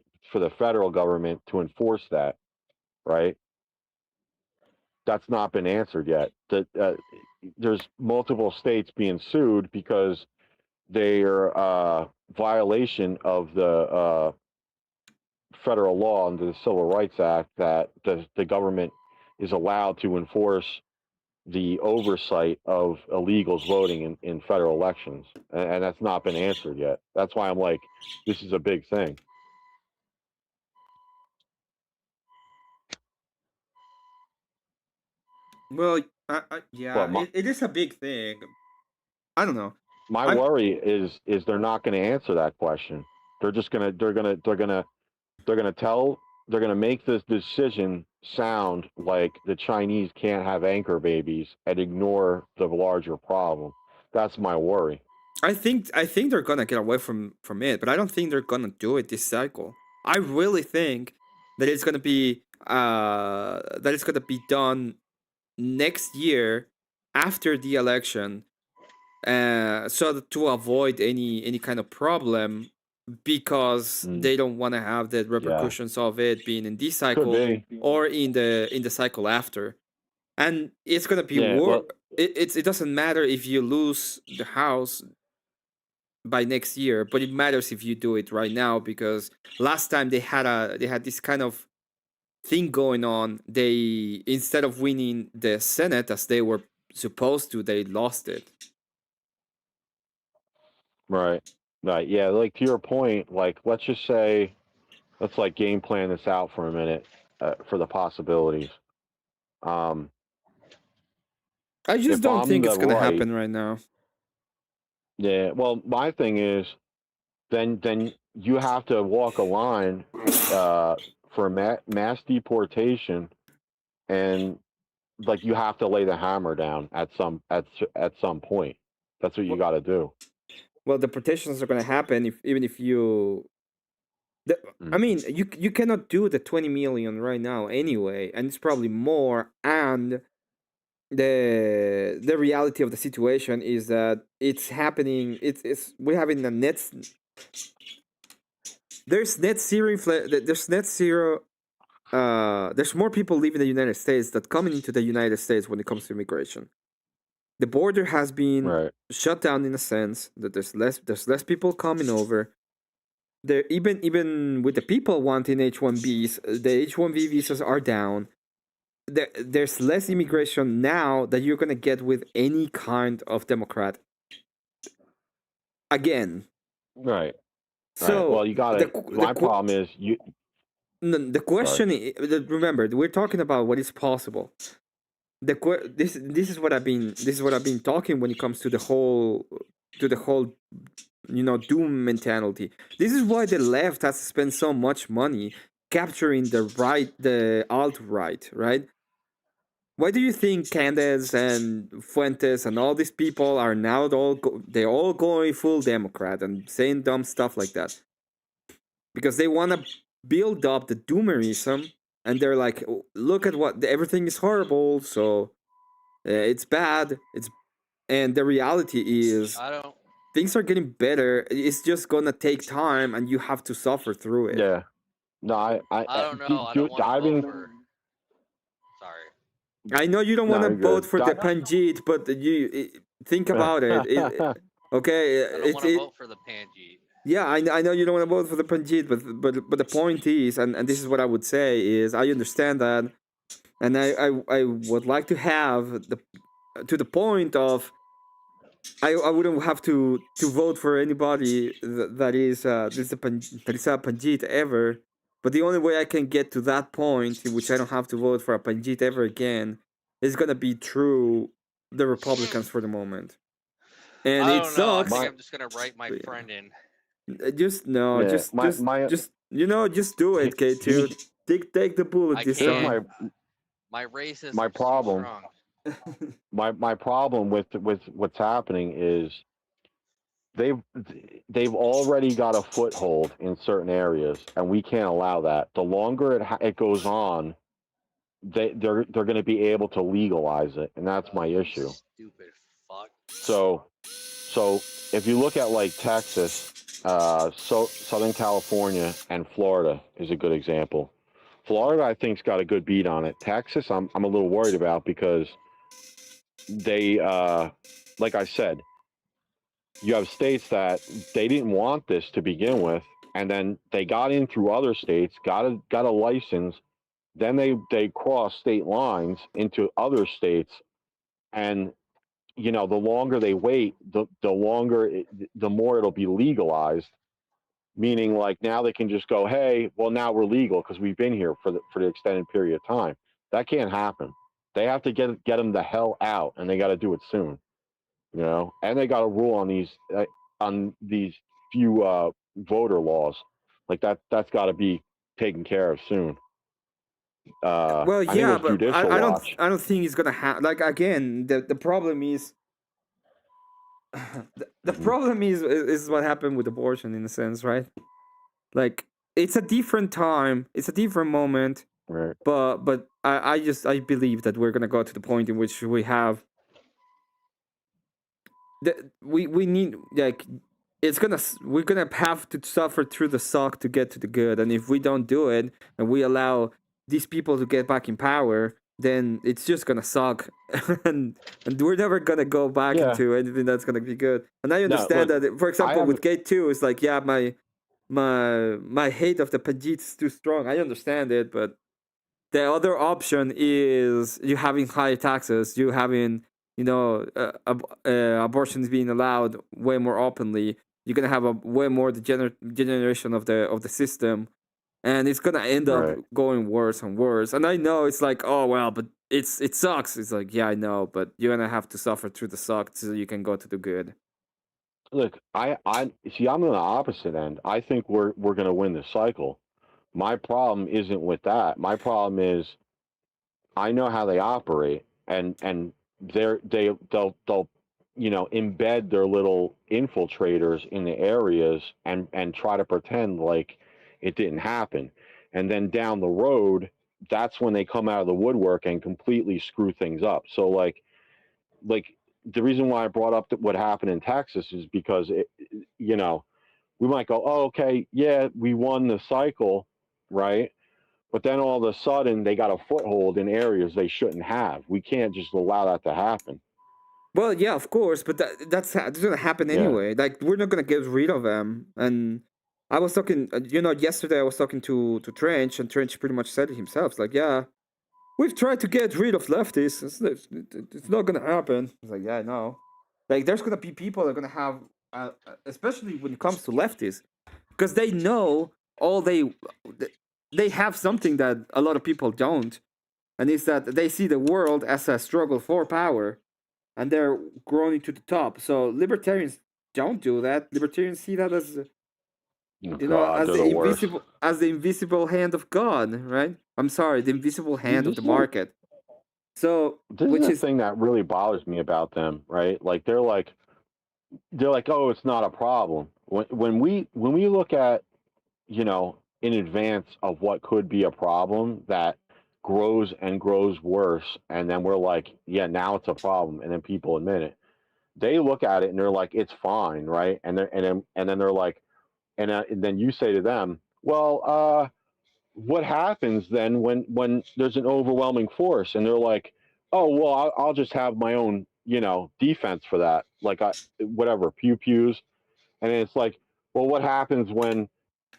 federal government to enforce that, right? That's not been answered yet. There's multiple states being sued because they are violation of the federal law under the Civil Rights Act that the government is allowed to enforce the oversight of illegals voting in federal elections, and that's not been answered yet. That's why I'm like, this is a big thing. Well, yeah, But it is a big thing. I don't know. my worry is they're not going to answer that question. They're just gonna make this decision sound like the Chinese can't have anchor babies and ignore the larger problem. That's my worry. I think they're gonna get away from it, but I don't think they're gonna do it this cycle. I really think that it's gonna be done next year after the election, so to avoid any kind of problem, because they don't want to have the repercussions of it being in this cycle or in the cycle after. And it's gonna be it doesn't matter if you lose the house by next year, but it matters if you do it right now, because last time they had this kind of thing going on. They, instead of winning the Senate as they were supposed to, they lost it. Right. Yeah, like to your point, like let's just say, let's like game plan this out for a minute for the possibilities. I just don't think it's gonna happen right now. Yeah, well, my thing is, then you have to walk a line for mass deportation, and like you have to lay the hammer down at some point. That's what you got to do. Well, deportations are gonna happen even if you. I mean, you cannot do the 20 million right now anyway, and it's probably more. And the reality of the situation is that it's happening. It's we're having a net. There's net zero. There's net zero. There's more people leaving the United States than coming into the United States when it comes to immigration. The border has been shut down in a sense that there's less people coming over. There, even with the people wanting H-1Bs, the H-1B visas are down. There's less immigration now that you're gonna get with any kind of Democrat. Again. Right. So well, you got it. My problem is you. The question is, remember, we're talking about what is possible. This is what I've been talking when it comes to the whole doom mentality. This is why the left has to spend so much money capturing the alt-right, right? Why do you think Candace and Fuentes and all these people are now they're all going full Democrat and saying dumb stuff like that? Because they want to build up the doomerism, and they're like, look at what everything is horrible, so it's bad. And the reality is things are getting better. It's just gonna take time, and you have to suffer through it. Yeah. No, I don't know. I don't want to vote for. Sorry. I know you don't want to vote for the Panjit, but you think about it. Okay. I don't want to vote for the Panjit. Yeah, I know you don't want to vote for the Panjit, but the point is, and this is what I would say is, I understand that, and I would like to have to the point of I wouldn't have to vote for anybody that is a Panjit ever. But the only way I can get to that point in which I don't have to vote for a Panjit ever again is gonna be through the Republicans for the moment. And I it don't know. sucks. I think I'm just gonna write my friend in. Just no, Yeah, just just do it, K2. here's Take the bullet I this here's time. My racism's my too problem. strong. My problem with what's happening is they've already got a foothold in certain areas, and we can't allow that. The longer it goes on, they're going to be able to legalize it, and that's my You issue. stupid fuck. So if you look at like Texas, Southern California, and Florida is a good example. Florida, I think's got a good beat on it. Texas, I'm a little worried about because they, like I said, you have states that they didn't want this to begin with, and then they got in through other states, got a license, then they cross state lines into other states, and the longer they wait, the more it'll be legalized. Meaning, like now they can just go, hey, well now we're legal because we've been here for the extended period of time. That can't happen. They have to get them the hell out, and they got to do it soon. And they got to rule on these few voter laws, like that's got to be taken care of soon. Well, I think it yeah, was but Judicial Watch. I don't think it's gonna happen. Like again, the problem is the problem is what happened with abortion in a sense, right? Like it's a different time, it's a different moment, Right. but I believe that we're gonna go to the point in which we have we need like we're gonna have to suffer through the suck to get to the good, and if we don't do it and we allow these people to get back in power, then it's just gonna suck, and we're never gonna go back into anything that's gonna be good. And I understand that, for example, with Gate 2, it's like, yeah, my hate of the Pajit is too strong. I understand it, but the other option is you having higher taxes, you having abortions being allowed way more openly. You're gonna have a way more degeneration of the system, and it's gonna end up going worse and worse. And I know it's like, oh well, but it sucks. It's like, yeah, I know, but you're gonna have to suffer through the suck so you can go to the good. Look, I see. I'm on the opposite end. I think we're gonna win the cycle. My problem isn't with that. My problem is I know how they operate, and they'll embed their little infiltrators in the areas and try to pretend like it didn't happen, and then down the road, that's when they come out of the woodwork and completely screw things up. So like the reason why I brought up what happened in Texas is because we might go, oh, okay, yeah, we won the cycle, right? But then all of a sudden they got a foothold in areas they shouldn't have. We can't just allow that to happen. Well, yeah, of course, but that's gonna happen anyway. Like we're not gonna get rid of them. And I was talking, yesterday I was talking to Trench, and Trench pretty much said it himself. It's like, yeah, we've tried to get rid of leftists. It's not gonna happen. It's like, yeah, I know. Like there's gonna be people that are gonna have, especially when it comes to leftists, because they know they have something that a lot of people don't, and it's that they see the world as a struggle for power, and they're growing to the top. So libertarians don't do that. Libertarians see that as as the invisible hand of God, right? I'm sorry, the invisible hand of the market. So this is the thing that really bothers me about them, right? Like they're like, oh, it's not a problem. When we look at, in advance of what could be a problem that grows and grows worse, and then we're like, yeah, now it's a problem, and then people admit it. They look at it and they're like, it's fine, right? And then they're like, and then you say to them, well, what happens then when there's an overwhelming force? And they're like, oh well, I'll just have my own defense for that, like whatever pew pews. And it's like, well, what happens when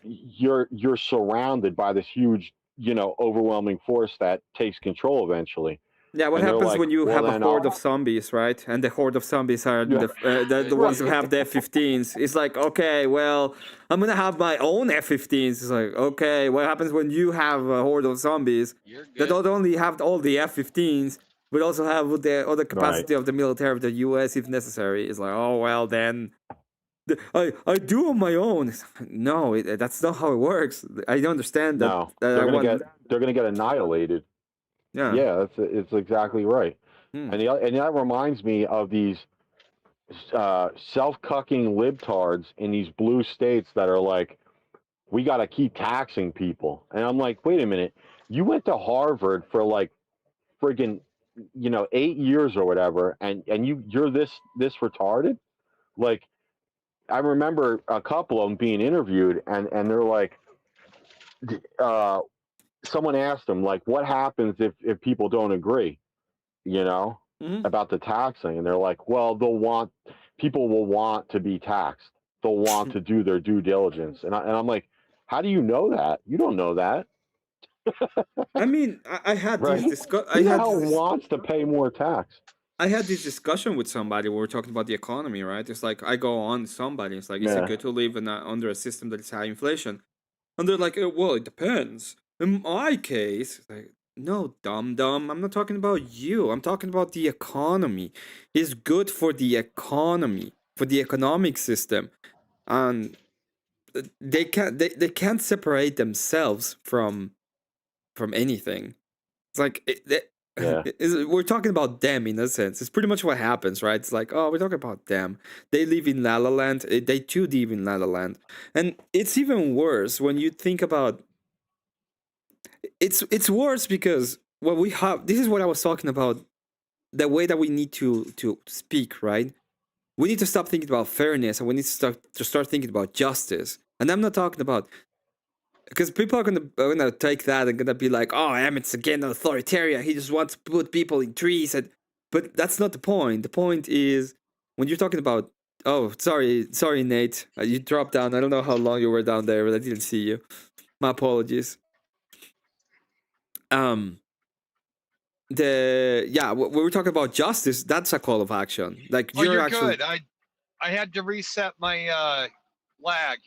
you're surrounded by this huge overwhelming force that takes control eventually? Yeah, what happens when you have a horde of zombies, right? And the horde of zombies are the ones who have the F-15s. It's like, okay, well, I'm gonna have my own F-15s. It's like, okay, what happens when you have a horde of zombies that not only have all the F-15s, but also have the other capacity of the military of the U.S. if necessary? It's like, oh well, then I do on my own. No, that's not how it works. I don't understand that. No, that they're I gonna want, get annihilated. yeah. Yeah, it's exactly right. Hmm. And that reminds me of these self-cucking libtards in these blue states that are like, we got to keep taxing people. And I'm like, wait a minute, you went to Harvard for like friggin', 8 years or whatever, and you're this retarded. Like, I remember a couple of them being interviewed, and they're like, someone asked them like, what happens if people don't agree, Mhm. about the taxing, and they're like, well, people will want to be taxed. They'll want to do their due diligence, and I'm like, how do you know that? You don't know that, I mean, I had right? this Who the hell wants to pay more tax? I had this discussion with somebody where we're talking about the economy, right? It's like I go on somebody. It's like, is it Yeah. good to live under a system that is high inflation? And they're like, well, it depends. In my case, it's like, no, dumb. I'm not talking about you. I'm talking about the economy. It's good for the economy, for the economic system, and they can't separate themselves from anything. It's like Yeah. we're talking about them in a sense. It's pretty much what happens, right? It's like, oh, we're talking about them. They live in La La Land. They too live in La La Land, and it's even worse when you think about. It's worse because what we have. This is what I was talking about. The way that we need to speak, right? We need to stop thinking about fairness, and we need to start thinking about justice. And I'm not talking about, because people are gonna take that and gonna be like, "Oh, Emmet's again an authoritarian. He just wants to put people in trees." But that's not the point. The point is when you're talking about. Oh, sorry, Nate. You dropped down. I don't know how long you were down there, but I didn't see you. My apologies. When we're talking about justice, that's a call of action. Like Oh, you're actually good. I had to reset my lag.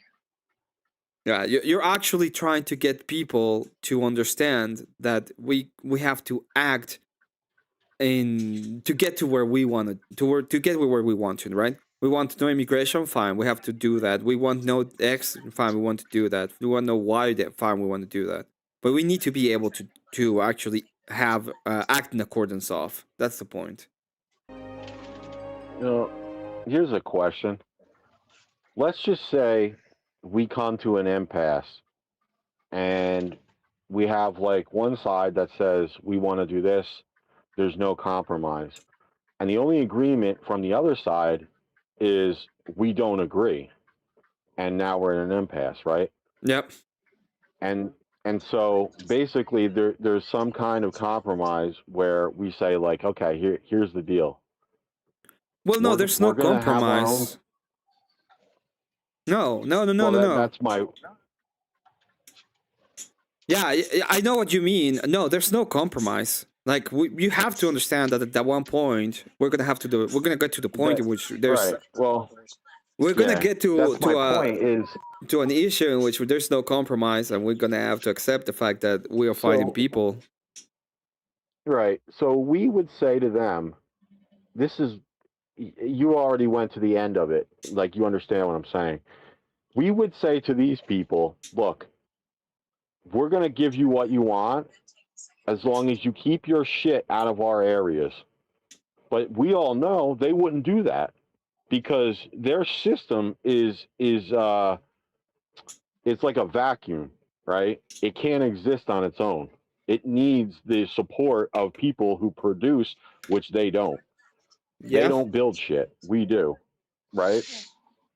Yeah, you're actually trying to get people to understand that we have to act to get to where we want to get where we want to, right? We want no immigration, fine, we have to do that. We want no X, fine, we want to do that. We want no Y, fine, we want to do that. But we need to be able to actually have act in accordance of. That's the point. Here's a question. Let's just say we come to an impasse, and we have like one side that says we want to do this. There's no compromise. And the only agreement from the other side is we don't agree. And now we're in an impasse, right? Yep. And so basically there's some kind of compromise where we say like, okay, here's the deal. Well, no, there's no compromise. No. That's my. Yeah, I know what you mean. No, there's no compromise. Like you have to understand that at one point we're gonna get to the point in which there's. Right. Well, we're gonna get to point is to an issue in which there's no compromise, and we're gonna have to accept the fact that we are fighting people. Right. So we would say to them, "This is." You already went to the end of it. Like, you understand what I'm saying. We would say to these people, look, we're going to give you what you want as long as you keep your shit out of our areas. But we all know they wouldn't do that because their system is it's like a vacuum, right? It can't exist on its own. It needs the support of people who produce, which they don't. Yeah. They don't build shit. We do, right?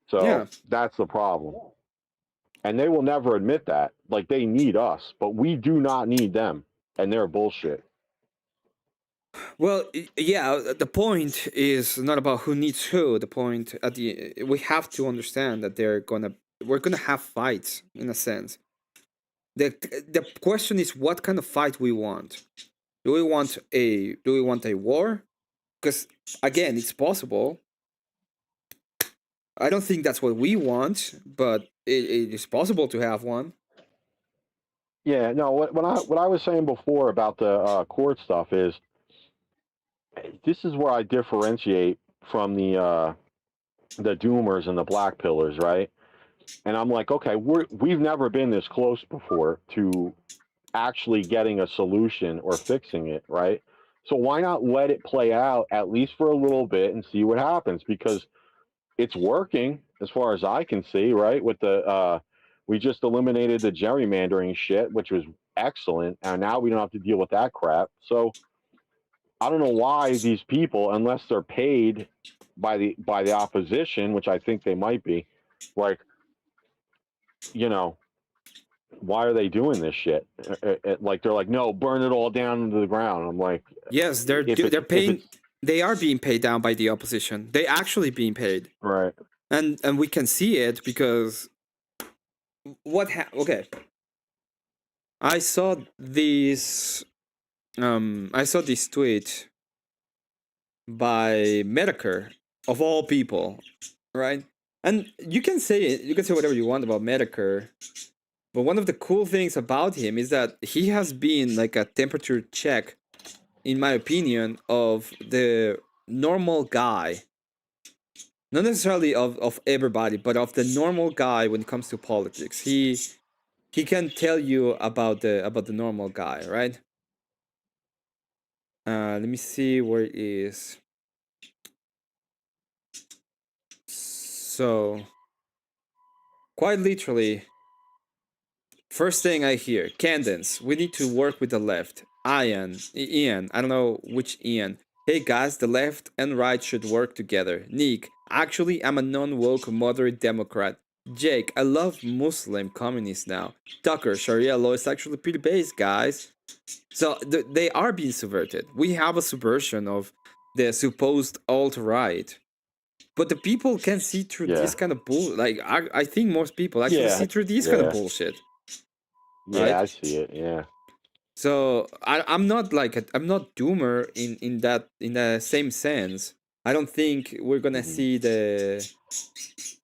So that's the problem. And they will never admit that. Like, they need us, but we do not need them. And they're bullshit. Well, yeah, the point is not about who needs who. The point we have to understand that we're gonna have fights in a sense. The question is what kind of fight we want. Do we want a war? Because again, it's possible. I don't think that's what we want, but it is possible to have one. Yeah, no. What I was saying before about the court stuff is, this is where I differentiate from the the Doomers and the Black Pillars, right? And I'm like, okay, we've never been this close before to actually getting a solution or fixing it, right? So why not let it play out at least for a little bit and see what happens? Because it's working as far as I can see, right? With the we just eliminated the gerrymandering shit, which was excellent, and now we don't have to deal with that crap. So I don't know why these people, unless they're paid by the opposition, which I think they might be, like, you know, why are they doing this shit? Like they're like, no, burn it all down into the ground. I'm like, Yes, if it's they're if paying. it's They are being paid down by the opposition. They actually being paid, right, and we can see it because okay. I saw this. I saw this tweet by Medicare, of all people, right? And you can say it. You can say whatever you want about Medicare, but one of the cool things about him is that he has been like a temperature check, in my opinion, of the normal guy. Not necessarily of everybody, but of the normal guy when it comes to politics. He can tell you about the normal guy, right? Let me see where it is. So, quite literally, first thing I hear, Candence, we need to work with the left. Ian, I don't know which Ian. Hey guys, the left and right should work together. Nick, actually, I'm a non-woke moderate Democrat. Jake, I love Muslim communists now. Tucker, Sharia law is actually pretty base, guys. So they are being subverted. We have a subversion of the supposed alt-right. But the people can see through yeah, this kind of bull. Like I think most people actually yeah, see through this kind of yeah, bullshit, yeah. right? I see it. Yeah, So I'm not like I'm not doomer in the same sense. I don't think we're gonna hmm see the.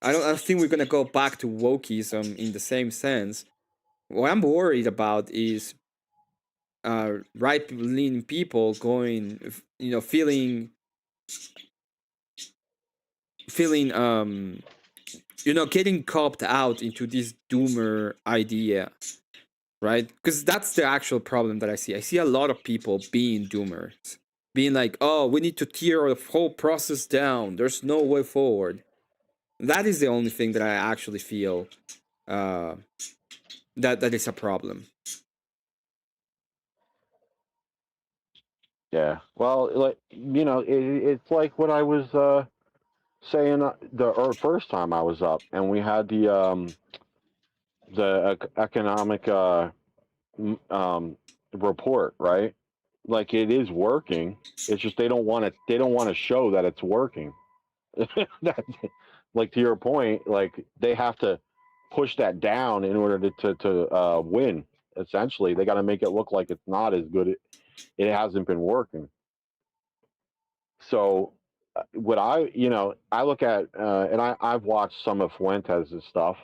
I don't think we're gonna go back to wokeism in the same sense. What I'm worried about is right leaning people going, feeling getting copped out into this doomer idea, right? Because that's the actual problem that I see. I see a lot of people being doomers, being like, oh, we need to tear the whole process down. There's no way forward. That is the only thing that I actually feel uh, that is a problem. yeah. Well, like it's like what I was saying first time I was up, and we had the economic report, right? Like it is working. It's just they don't want to. They don't want to show that it's working. That, like to your point, like they have to push that down in order to win. Essentially, they got to make it look like it's not as good. It hasn't been working. So, what I look at, and I've watched some of Fuentes' stuff,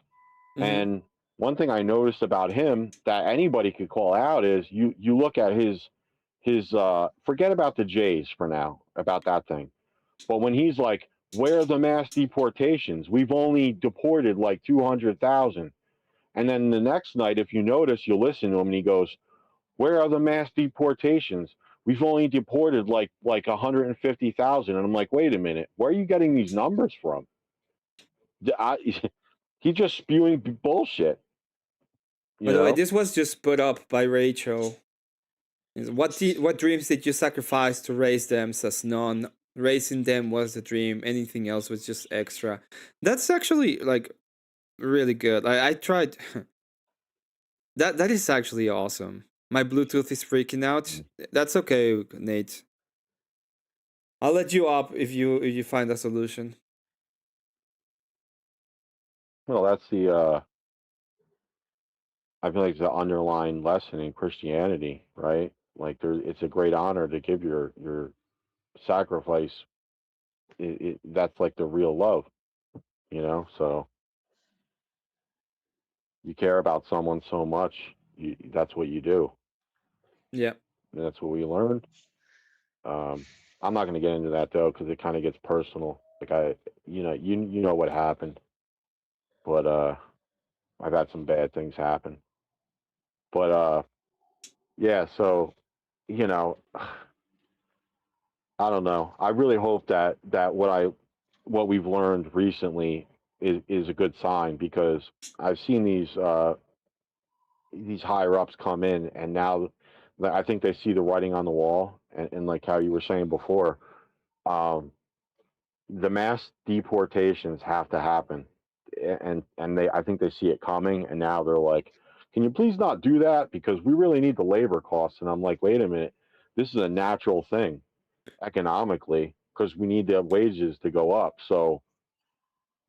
Mm-hmm. and one thing I noticed about him that anybody could call out is you look at his forget about the Jays for now about that thing, but when he's like, where are the mass deportations? We've only deported like 200,000. And then the next night, if you notice, you listen to him and he goes, where are the mass deportations? We've only deported like 150,000. And I'm like, wait a minute, where are you getting these numbers from? He's just spewing bullshit, By you the way, know? this was just put up by Rachel. What dreams did you sacrifice to raise them? Says none. Raising them was the dream. Anything else was just extra. That's actually like really good. I tried. That is actually awesome. My Bluetooth is freaking out. That's okay, Nate. I'll let you up if you find a solution. Well, that's I feel like it's the underlying lesson in Christianity, right? Like it's a great honor to give your sacrifice. That's like the real love, you know. So you care about someone so much, that's what you do. Yeah. And that's what we learned. Um, I'm not going to get into that though because it kind of gets personal. Like you know what happened, but I've had some bad things happen. But yeah, so you know, I don't know. I really hope that what we've learned recently is a good sign, because I've seen these higher ups come in, and now I think they see the writing on the wall, and like how you were saying before, um, the mass deportations have to happen, and they I think they see it coming, and now they're like, can you please not do that, because we really need the labor costs. And I'm like, wait a minute, this is a natural thing economically, because we need the wages to go up. So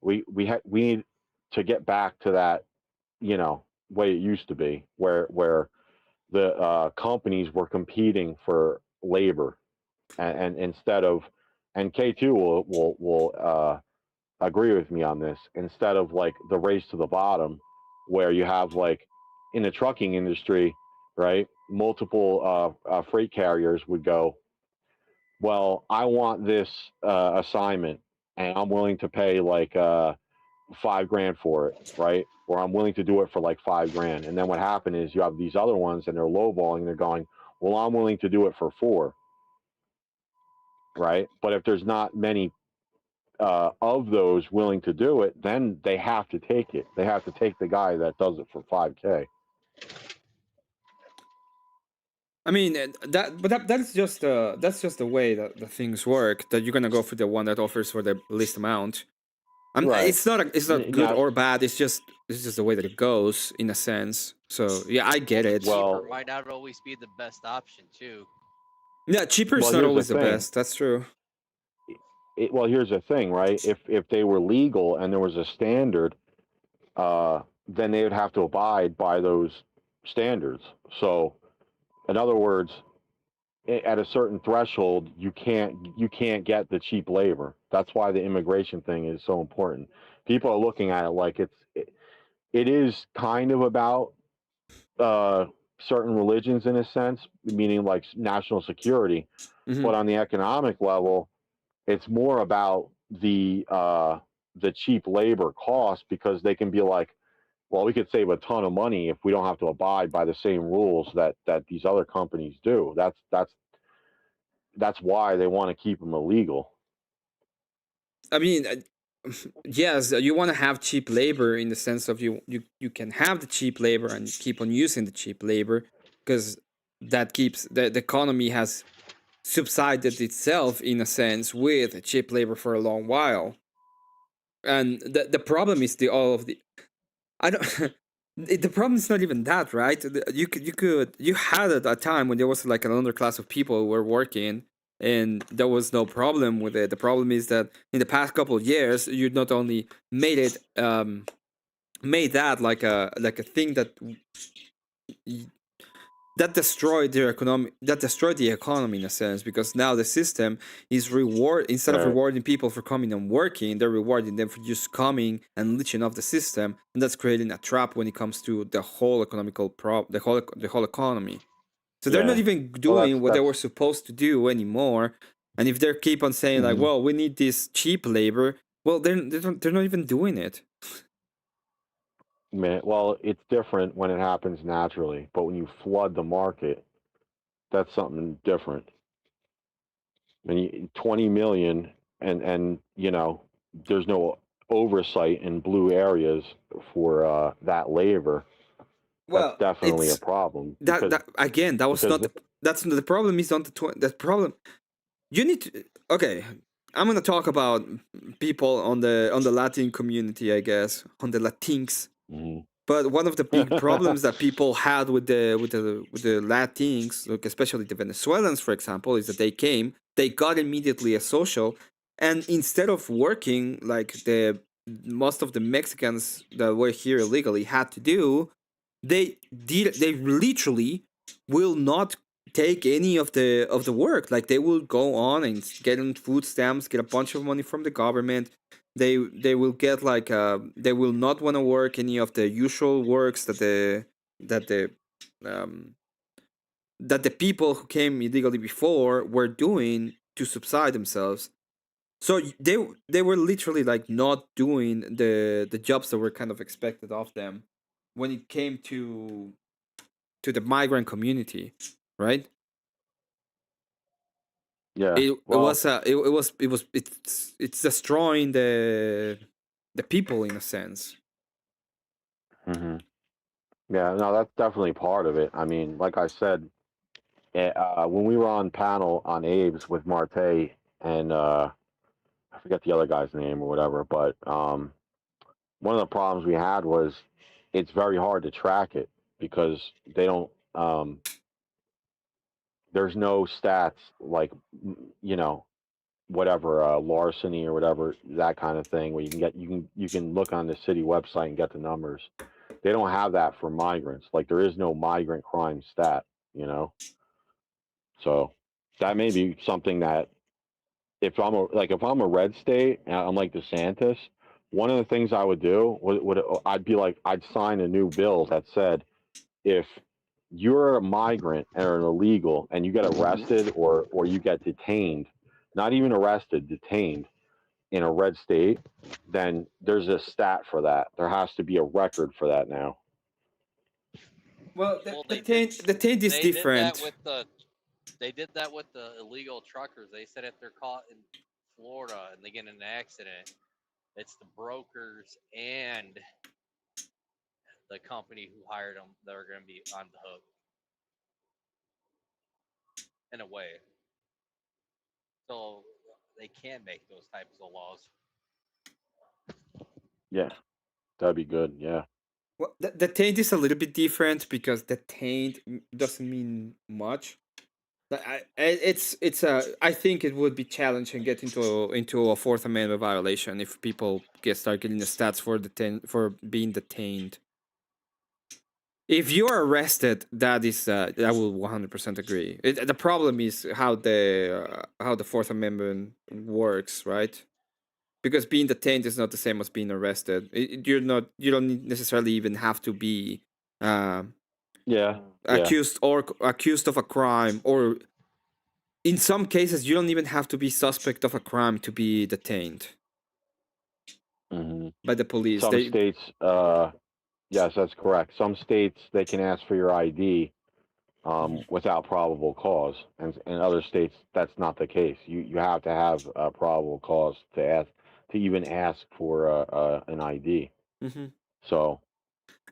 we need to get back to that, way it used to be, where the companies were competing for labor, and instead of, and K2 will agree with me on this, instead of like the race to the bottom, where you have, like, in the trucking industry, right, multiple freight carriers would go, well, I want this assignment, and I'm willing to pay like $5 grand for it, right? Or I'm willing to do it for like $5 grand. And then what happened is you have these other ones, and they're lowballing. They're going, well, I'm willing to do it for 4, right? But if there's not many of those willing to do it, then they have to take it. They have to take the guy that does it for 5K. I mean that's just the way that the things work. That you're gonna go for the one that offers for the least amount. Right. It's not good Now, or bad. It's just the way that it goes in a sense. So yeah, I get it. Cheaper well, might not always be the best option too. Yeah, cheaper is well, not here's the always the thing. best. That's true. Well, here's the thing, right? If they were legal and there was a standard, then they would have to abide by those standards. So, in other words, at a certain threshold, you can't get the cheap labor. That's why the immigration thing is so important. People are looking at it like it is kind of about uh, certain religions in a sense, meaning like national security. Hmm. But on the economic level, it's more about the cheap labor cost, because they can be like, well, we could save a ton of money if we don't have to abide by the same rules that these other companies do. That's why they want to keep them illegal. I mean, yes, you want to have cheap labor in the sense of you can have the cheap labor and keep on using the cheap labor because that keeps the economy has subsided itself in a sense with cheap labor for a long while. And the problem is the all of the I don't. The problem is not even that, right? You had at a time when there was like an underclass of people who were working, and there was no problem with it. The problem is that in the past couple of years, you not only made that like a thing that destroyed their economy, that destroyed the economy in a sense, because now the system is reward instead of Right. rewarding people for coming and working, they're rewarding them for just coming and leeching off the system, and that's creating a trap when it comes to the whole the whole economy. So they're not Yeah. even Well, doing what they were supposed to do anymore. And if they keep on saying like, mhm. well, we need this cheap labor, well, they're not even doing it. Man, well, it's different when it happens naturally, but when you flood the market, that's something different. And 20 million, and there's no oversight in blue areas for that labor. That's Well, definitely a it's problem, that again, that was because not that's the problem is not the problem. You need to, okay. I'm gonna talk about people on the Latin community, I guess, on the Latinx. Mhm. But one of the big problems that people had with the Latinx, like especially the Venezuelans, for example, is that they got immediately a social, and instead of working like the most of the Mexicans that were here illegally had to do, they literally will not take any of the work. Like they will go on and get on food stamps, get a bunch of money from the government. They will get like they will not want to work any of the usual works that the um that the people who came illegally before were doing to subside themselves. So they were literally like not doing the jobs that were kind of expected of them when it came to the migrant community, right? Yeah. It Well. was it's destroying the people in a sense. Hmm. Yeah. No, that's definitely part of it. I mean, like I said, when we were on panel on Abe's with Marte and I forget the other guy's name or whatever, but one of the problems we had was it's very hard to track it because they don't. There's no stats like you know whatever larceny or whatever, that kind of thing, where you can look on the city website and get the numbers. They don't have that for migrants. Like there is no migrant crime stat, you know. So that may be something that if I'm a red state and I'm like DeSantis, one of the things I would do would I'd be like I'd sign a new bill that said if you're a migrant or an illegal and you get arrested or you get detained, not even arrested, detained in a red state, then there's a stat for that. There has to be a record for that now. Well, Well, the taint is they did that different. with the illegal truckers. They said if they're caught in Florida and they get in an accident, it's the brokers and the company who hired them that are going to be on the hook in a way. So they can make those types of laws. Yeah, that'd be good. Yeah. Well, the taint is a little bit different because the taint doesn't mean much. I think it would be challenging get into a Fourth Amendment violation if people start getting the stats for being detained. If you are arrested, that will 100% agree. The problem is how the Fourth Amendment works, right? Because being detained is not the same as being arrested. You don't necessarily even have to be uh, Yeah. Yeah. accused of a crime, or in some cases you don't even have to be suspect of a crime to be detained Hmm. by the police. Some states, yes, that's correct. Some states they can ask for your ID without probable cause, and in other states that's not the case. You have to have a probable cause to even ask for an ID. Mm-hmm. So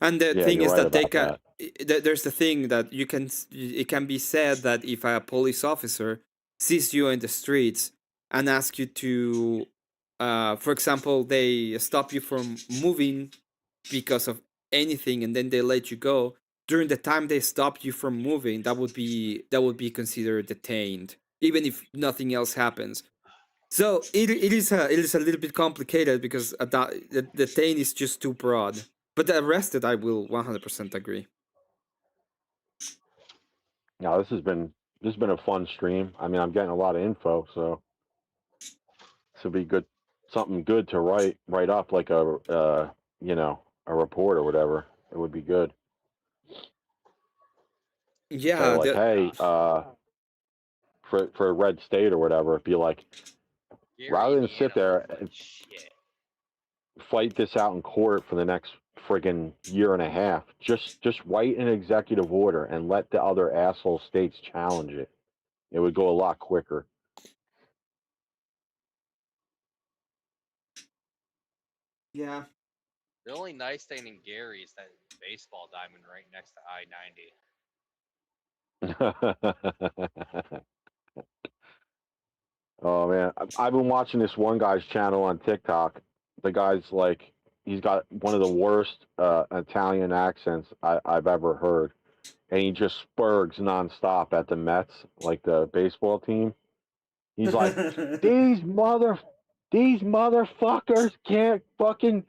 And the yeah, thing you're is right that about that. there's the thing that it can be said that if a police officer sees you in the streets and asks you to, for example, they stop you from moving because of anything, and then they let you go. During the time they stop you from moving, that would be considered detained, even if nothing else happens. So it is a little bit complicated because the detain is just too broad. But the arrested, I will 100% agree. Now this has been a fun stream. I mean, I'm getting a lot of info, so this will be good, something good to write up like a report or whatever. It would be good. Say Yeah, like, hey, for a red state or whatever, it'd be like Gary rather than sit Indiana there was like, and shit. fight this out in court for the next friggin' year and a half, just write an executive order and let the other asshole states challenge it. It would go a lot quicker. yeah. The only nice thing in Gary is that baseball diamond right next to I-90. Oh man, I've been watching this one guy's channel on TikTok. The guy's like, he's got one of the worst Italian accents I've ever heard, and he just spurgs nonstop at the Mets, like the baseball team. He's like, these mother, these motherfuckers can't fucking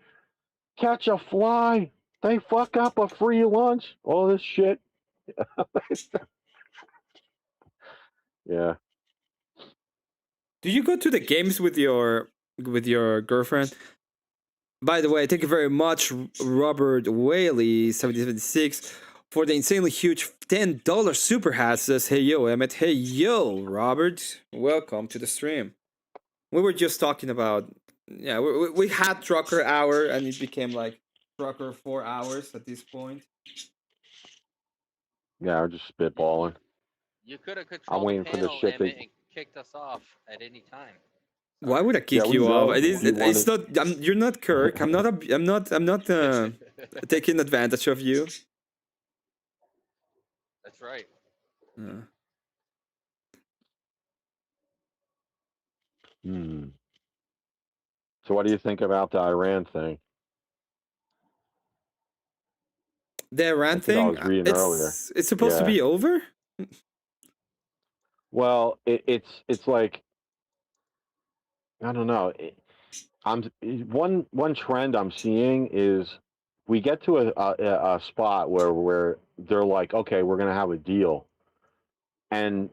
catch a fly. They fuck up a free lunch. All this shit. Yeah. Do you go to the games with your girlfriend? By the way, thank you very much, Robert Whaley 7076, for the insanely huge $10 super hat. Says, hey yo, Emmet. Hey yo, Robert. Welcome to the stream. We were just talking about, yeah, we had trucker hour and it became like trucker 4 hours at this point. Yeah, I'm just spitballing. You could have I'm controlled the waiting for the panel, shit Emmett, to. and kicked us off at any time. Why would I Yeah, kick we you off? know. It is. You It's wanted. not. You're not Kirk. I'm not. I'm not. I'm not taking advantage of you. That's right. Hmm. So, what do you think about the Iran thing? The Iran That's what I thing. was reading earlier. It's supposed to Yeah. be over. Well, it's like I don't know. One trend I'm seeing is we get to a spot where they're like, okay, we're gonna have a deal, and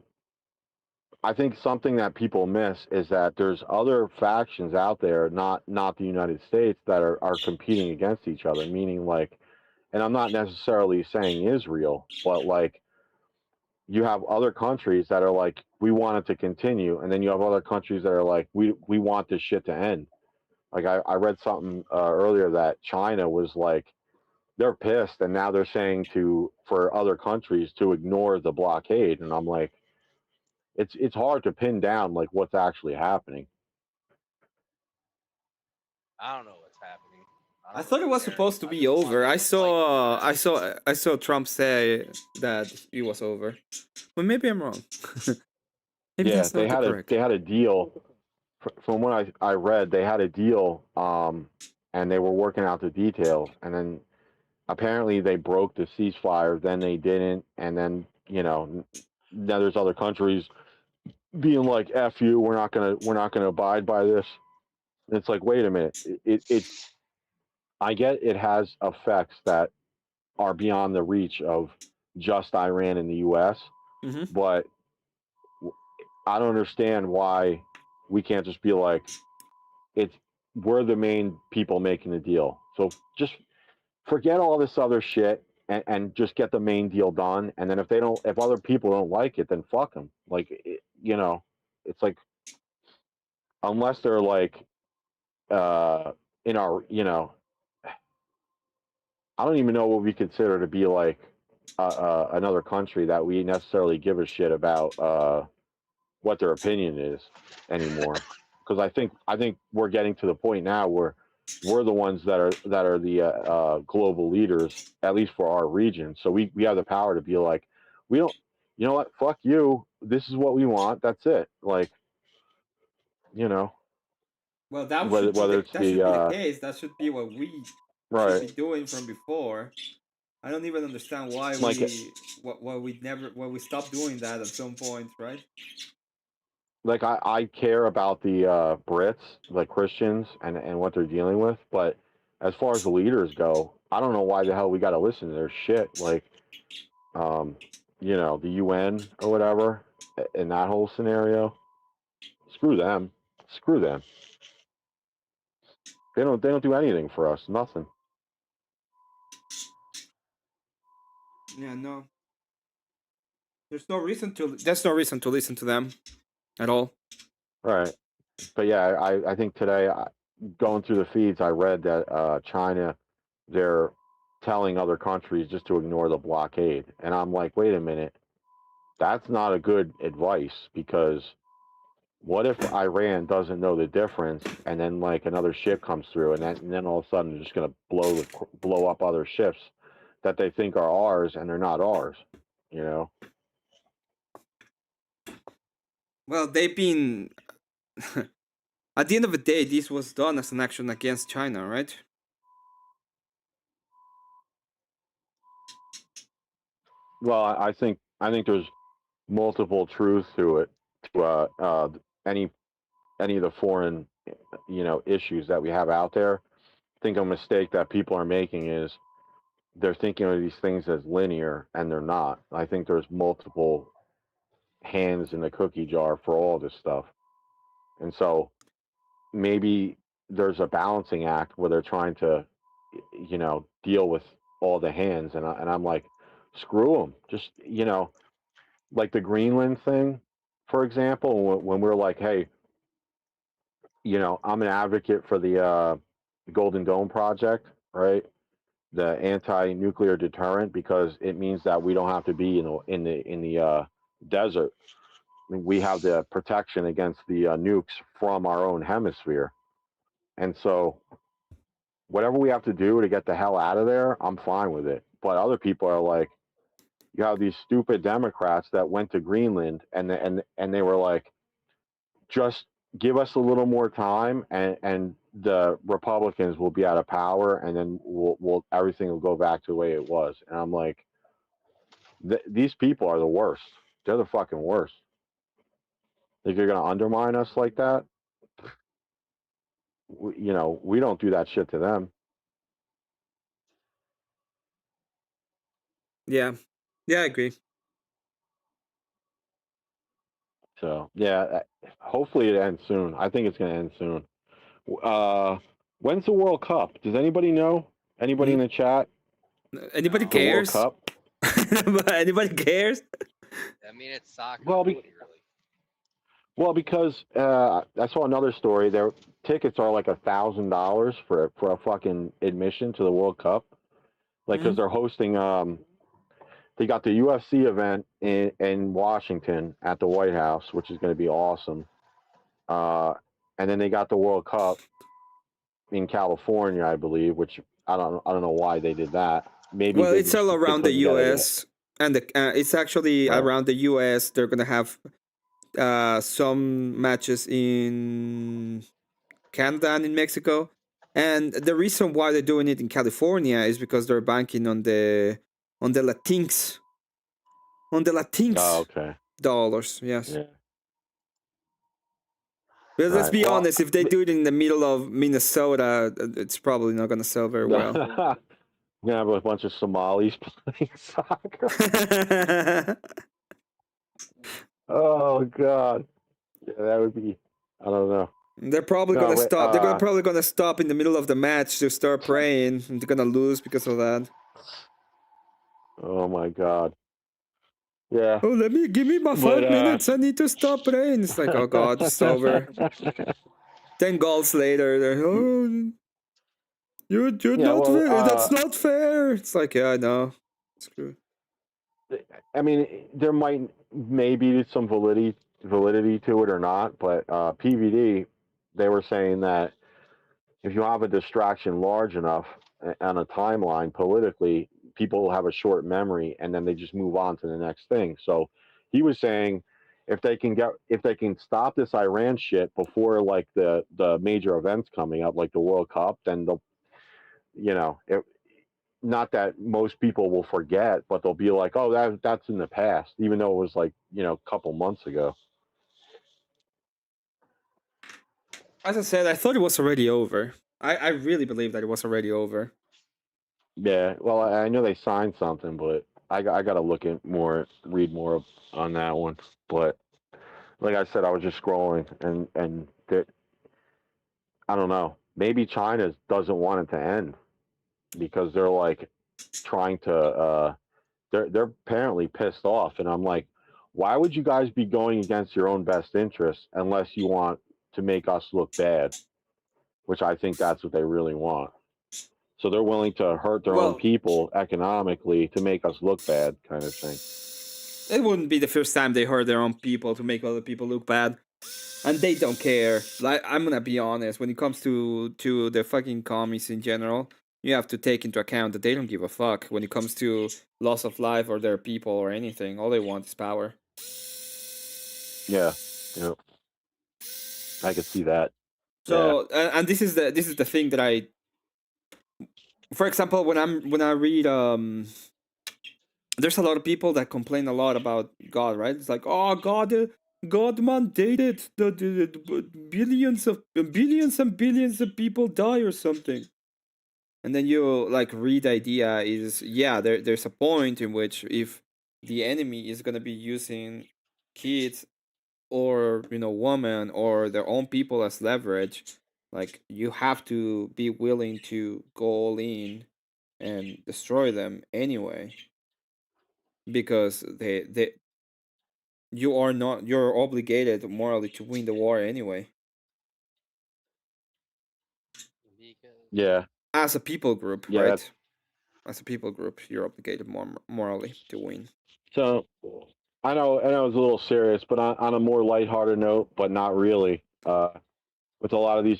I think something that people miss is that there's other factions out there, not the United States, that are competing against each other. Meaning, like, and I'm not necessarily saying Israel, but like you have other countries that are like, we want it to continue, and then you have other countries that are like, we want this shit to end. Like I read something earlier that China was like, they're pissed, and now they're saying for other countries to ignore the blockade, and I'm like, it's hard to pin down like what's actually happening. I don't know what's happening. I thought it was supposed to be over. I saw Trump say that it was over. Well, maybe I'm wrong. Maybe Yeah, that's not the correct. they had a deal. From what I read, they had a deal, and they were working out the details, and then apparently they broke the ceasefire. Then they didn't, and then now there's other countries being like, "F you, we're not gonna abide by this." And it's like, wait a minute, I get it has effects that are beyond the reach of just Iran and the U.S., Mm-hmm. but I don't understand why we can't just be like, we're the main people making the deal. So just forget all this other shit and just get the main deal done. And then if other people don't like it, then fuck them. Like, it's like, unless they're like, in our, I don't even know what we consider to be like another country that we necessarily give a shit about what their opinion is anymore. Because I think we're getting to the point now where we're the ones that are the global leaders, at least for our region. So we have the power to be like, we don't, you know what, fuck you. This is what we want. That's it. Like, you know, Well, that should be whether the it's the case. That should be what we should right, be doing from before. I don't even understand why like why we stopped doing that at some point, right? like I care about the Brits, like Christians, and what they're dealing with, but as far as the leaders go, I don't know why the hell we got to listen to their shit. Like, the UN or whatever in that whole scenario. Screw them. Screw them. They don't do anything for us. Nothing. Yeah, no. There's no reason to listen to them at all. Right. But yeah, I think today, going through the feeds, I read that China, they're telling other countries just to ignore the blockade, and I'm like, wait a minute, that's not a good advice, because what if Iran doesn't know the difference, and then like another ship comes through, and then all of a sudden they're just gonna blow up other ships that they think are ours, and they're not ours, you know? Well, they've been. At the end of the day, this was done as an action against China, right? Well, I think there's multiple truths to it, to any of the foreign issues that we have out there. I think a mistake that people are making is they're thinking of these things as linear, and they're not. I think there's multiple hands in the cookie jar for all this stuff. And so maybe there's a balancing act where they're trying to, deal with all the hands. And I'm like, screw them. Just, like the Greenland thing, for example, when we're like, hey, you know, I'm an advocate for the Golden Dome project, right? The anti-nuclear deterrent, because it means that we don't have to be in the desert. I mean, we have the protection against the nukes from our own hemisphere, and so whatever we have to do to get the hell out of there, I'm fine with it. But other people are like, you have these stupid Democrats that went to Greenland and they were like, just give us a little more time and the Republicans will be out of power and then we'll everything will go back to the way it was. And I'm like, these people are the worst. They're the fucking worst. Think you're gonna undermine us like that? You know, we don't do that shit to them. Yeah, I agree. So yeah, hopefully it ends soon. I think it's gonna end soon. When's the World Cup? Does anybody know? Anybody in the chat? Anybody The World cares? Cup? Anybody cares? I mean, it's soccer. Well, Nobody really. Well, because I saw another story. Their tickets are like $1,000 for a fucking admission to the World Cup. Like, because they're hosting. They got the UFC event in Washington at the White House, which is going to be awesome. And then they got the World Cup in California, I believe, which I don't know why they did that. Maybe Well, they it's all around the couldn't get it. U.S. and it's actually Right. around the U.S. They're gonna have some matches in Canada and in Mexico, and the reason why they're doing it in California is because they're banking on the Latinx Oh, okay. dollars. Yes. Yeah. But let's Right. be Well, honest, if they do it in the middle of Minnesota, it's probably not going to sell very well. We're gonna have a bunch of Somalis playing soccer. Oh God, yeah, that would be. I don't know. They're probably No, gonna wait, stop. They're probably gonna stop in the middle of the match to start praying, and they're gonna lose because of that. Oh my God. Yeah. Oh, give me my 5 minutes. I need to stop praying. It's like, oh God, it's over. 10 goals later, they're you're Yeah, not well, fair. That's not fair. It's like, yeah, I know. Screw. I mean, there might maybe some validity to it or not, but PVD, they were saying that if you have a distraction large enough on a timeline politically, people have a short memory and then they just move on to the next thing. So he was saying if they can stop this Iran shit before like the major events coming up like the World Cup, then they'll, you know, not that most people will forget, but they'll be like, oh, that's in the past, even though it was like, you know, a couple months ago. As I said, I thought it was already over. I really believe that it was already over. Yeah, well, I know they signed something, but I got to read more on that one. But like I said, I was just scrolling, and I don't know. Maybe China doesn't want it to end because they're like trying to. They're apparently pissed off, and I'm like, why would you guys be going against your own best interests unless you want to make us look bad? Which I think that's what they really want. So they're willing to hurt their own people economically to make us look bad, kind of thing. It wouldn't be the first time they hurt their own people to make other people look bad, and they don't care. Like, I'm gonna be honest, when it comes to the fucking commies in general, you have to take into account that they don't give a fuck when it comes to loss of life or their people or anything. All they want is power. Yeah, I could see that. So, and this is the thing that I, for example, when I read there's a lot of people that complain a lot about God, right? It's like, oh, God mandated the billions and billions of people die or something. And then you like read the idea is, yeah, there's a point in which if the enemy is gonna be using kids or, you know, women or their own people as leverage, like, you have to be willing to go all in and destroy them anyway, because you're obligated morally to win the war anyway. Yeah. As a people group, Yeah. right? As a people group, you're obligated morally to win. So I know it's a little serious, but on a more lighthearted note, but not really. With a lot of these,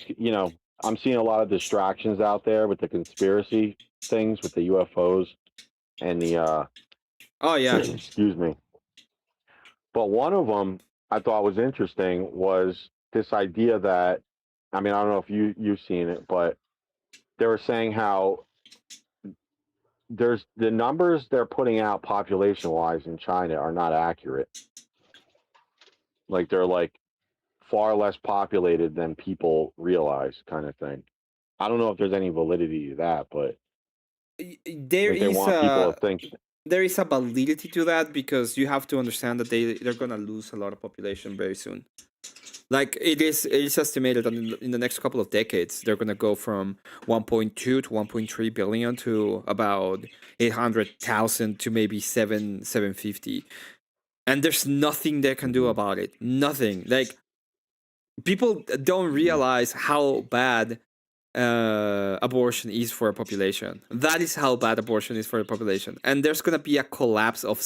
I'm seeing a lot of distractions out there with the conspiracy things, with the UFOs and the Oh yeah. excuse me. But one of them I thought was interesting was this idea that, I mean, I don't know if you've seen it, but they were saying how there's the numbers they're putting out population wise in China are not accurate. Like they're like far less populated than people realize, kind of thing. I don't know if there's any validity to that, but There like they is want people a to think. there is a validity to that because you have to understand that they're gonna lose a lot of population very soon. Like it is estimated that in the next couple of decades they're gonna go from 1.2 to 1.3 billion to about 800,000 to maybe 750, and there's nothing they can do about it. Nothing. Like people don't realize how bad abortion is for a population. That is how bad abortion is for a population. And there's gonna be a collapse of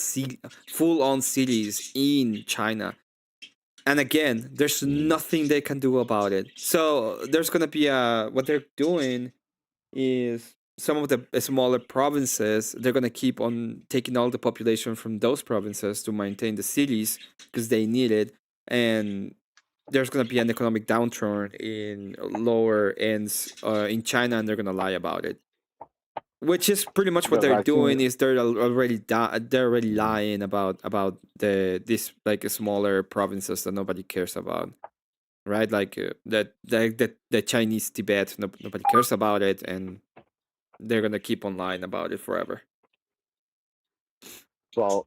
full-on cities in China. And again, there's nothing they can do about it. So there's gonna be what they're doing is some of the smaller provinces, they're gonna keep on taking all the population from those provinces to maintain the cities because they need it. And there's going to be an economic downturn in lower ends in China, and they're going to lie about it. Which is pretty much what Because they're I doing. think Is they're already lying about these like smaller provinces that nobody cares about, right? Like the Chinese Tibet, nobody cares about it, and they're gonna keep on lying about it forever. well,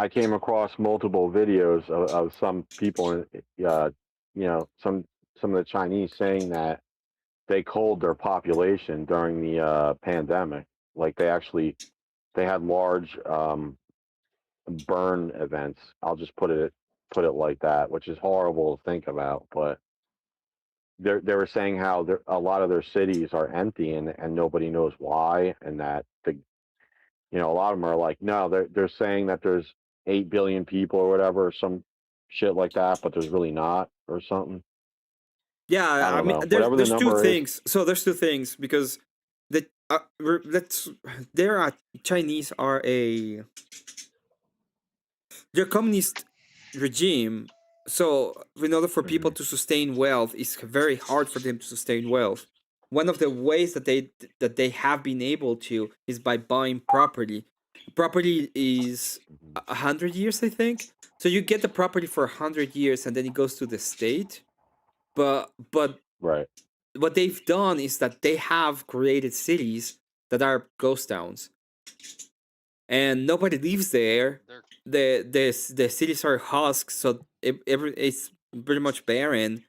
I came across multiple videos of some people, some of the Chinese saying that they culled their population during the pandemic. Like they had large burn events. I'll just put it like that, which is horrible to think about. But they were saying how a lot of their cities are empty and nobody knows why, and that a lot of them are like, no, they're saying that there's 8 billion people or whatever, or some shit like that, but there's really not, or something. Yeah, I I don't mean, know. Whatever the there's two number is. things. So there's two things because the let's there are Chinese are their communist regime. So in order for people to sustain wealth, it's very hard for them to sustain wealth. One of the ways that they have been able to is by buying property. Property is 100 years, I think. So you get the property for 100 years, and then it goes to the state. But Right. what they've done is that they have created cities that are ghost towns, and nobody lives there. The cities are husks, so it's pretty much barren.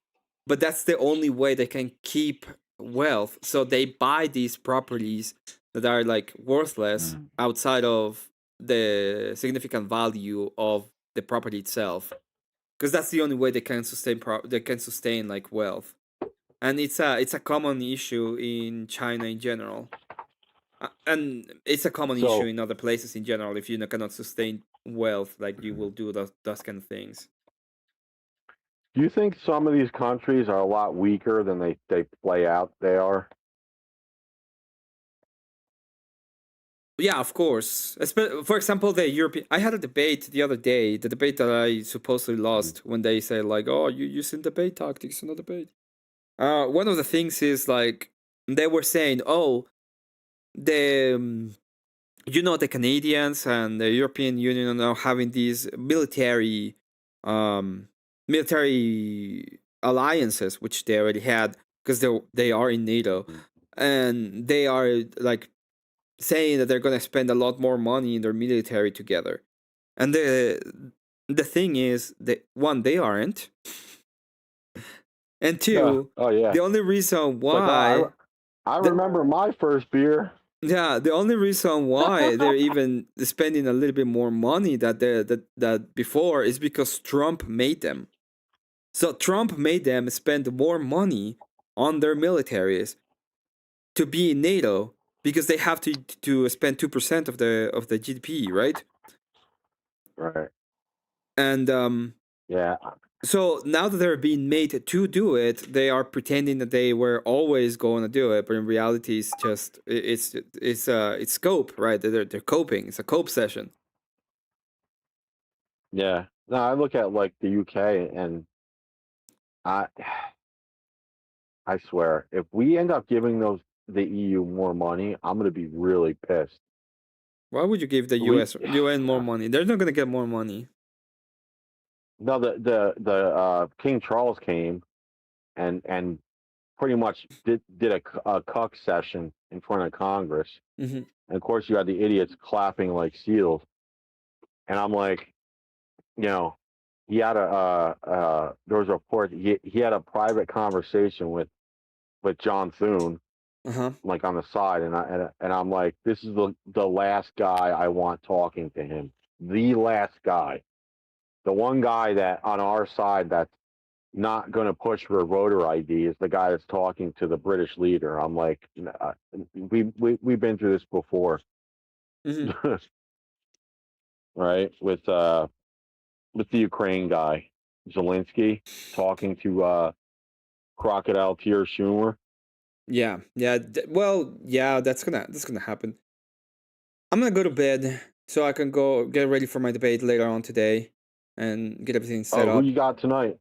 But that's the only way they can keep wealth. So they buy these properties that are like worthless outside of the significant value of the property itself, because that's the only way they can sustain like wealth. And it's a common issue in China in general. And it's a common issue So, in other places in general. If you cannot sustain wealth, like you will do those kind of things. do you think some of these countries are a lot weaker than they play out they are? Yeah, of course. For example, the European. I had a debate the other day. The debate that I supposedly lost when they say like, "Oh, you using debate tactics in a debate." One of the things is like they were saying, "Oh, the the Canadians and the European Union are now having these military alliances, which they already had because they are in NATO, and they are like saying that they're gonna spend a lot more money in their military together. And the thing is that one, they aren't, and Yeah. two, Oh yeah. the only reason It's like, oh, why I the, remember my first beer. yeah, the only reason why they're even spending a little bit more money that before is because Trump made them. So Trump made them spend more money on their militaries. to be in NATO because they have to spend 2% of the GDP, right? Right. And Yeah. so now that they're being made to do it, they are pretending that they were always going to do it, but in reality, it's just it's cope, right? They're coping. It's a cope session. Yeah. No, I look at like the UK, and I I swear, if we end up giving the EU more money, I'm gonna be really pissed. Why would you give the We UN more money? They're not going to get more money. no, the King Charles came and pretty much did a cuck session in front of Congress, Mm-hmm. and of course you had the idiots clapping like seals, and I'm like, he had there was a report, he had a private conversation with John Thune, Uh-huh. like on the side, and I'm like, this is the last guy I want talking to him, the last guy, the one guy that on our side that's not going to push for voter ID is the guy that's talking to the British leader. I'm like, we've been through this before, Mm-hmm. right? With the Ukraine guy, Zelensky, talking to Crocodile Tear Schumer. Yeah. Yeah. Well, yeah, that's gonna happen. I'm gonna go to bed so I can go get ready for my debate later on today and get everything set Oh, who up. you got tonight?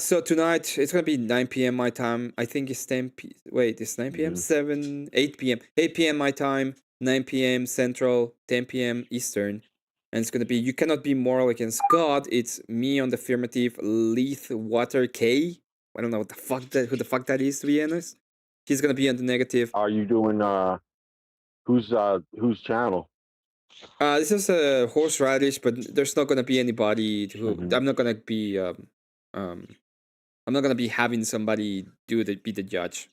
So tonight it's gonna be 9 p.m. my time. I think it's 10 p. Wait, it's 9 p.m. Mhm. 8 p.m. 8 p.m. my time. 9 p.m. Central. 10 p.m. Eastern. And it's gonna be You Cannot Be Moral Against God. It's me on the affirmative. Leith Water K. I don't know what the fuck who the fuck that is, to be honest. He's gonna be on the negative. Are you doing whose channel? This is a horseradish, but there's not gonna be anybody who Mhm. I'm not gonna be um I'm not gonna be having somebody be the judge.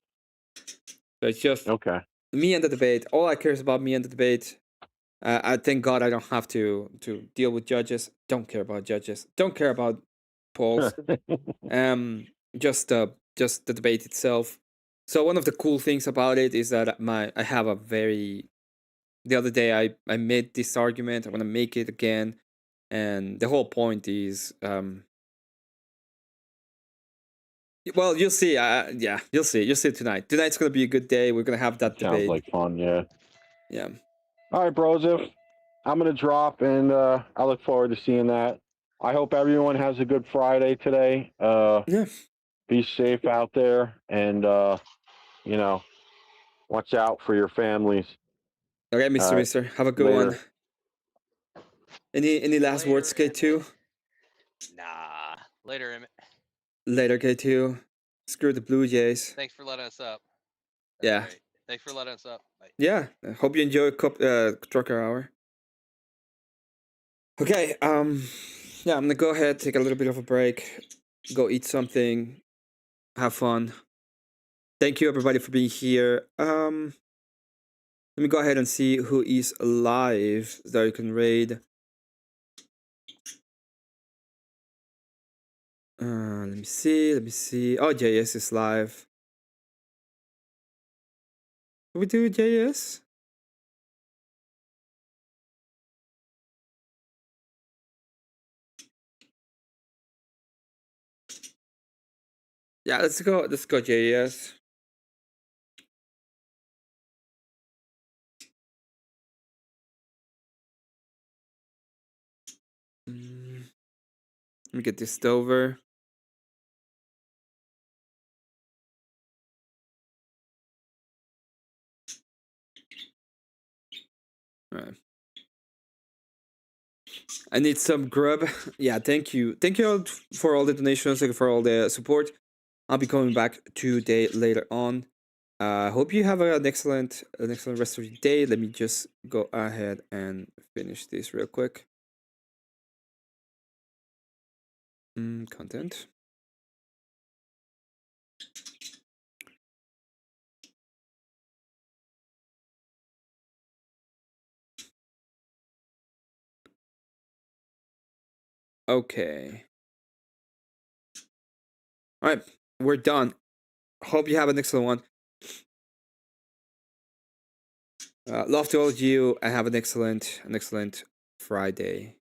So it's just Okay. me and the debate. All I care is about me and the debate. I thank God I don't have to deal with judges. Don't care about judges. Don't care about polls. Um, just the debate itself. So one of the cool things about it is that I have a very. The other day I made this argument. I'm gonna make it again, and the whole point is well, you'll see. Yeah, you'll see. You'll see tonight. Tonight's gonna be a good day. We're gonna have that Sounds debate. like fun. Yeah. Yeah. All right, Brosif. I'm gonna drop, and I look forward to seeing that. I hope everyone has a good Friday today. Yeah. Be safe out there, and watch out for your families. Okay, Mister. Have a good Later. one. Any last Later, words, K2? Nah. Later, Emmett. Later, K2. Screw the Blue Jays. Thanks for letting us up. That's Yeah. Great. Thanks for letting us up. Bye. Yeah. I hope you enjoy Trucker Hour. Okay. Yeah, I'm gonna go ahead, take a little bit of a break, go eat something, have fun. Thank you everybody for being here. Let me go ahead and see who is live that you can raid. Let me see. Oh, JS is live. What we do, JS? Yeah, let's go, JS. Let me get this over. All right. I need some grub. Yeah, thank you. Thank you all for all the donations, thank you for all the support. I'll be coming back today later on. Hope you have an excellent rest of your day. Let me just go ahead and finish this real quick. Content. Okay. All right, we're done. Hope you have an excellent one. Love to all of you, and have an excellent Friday.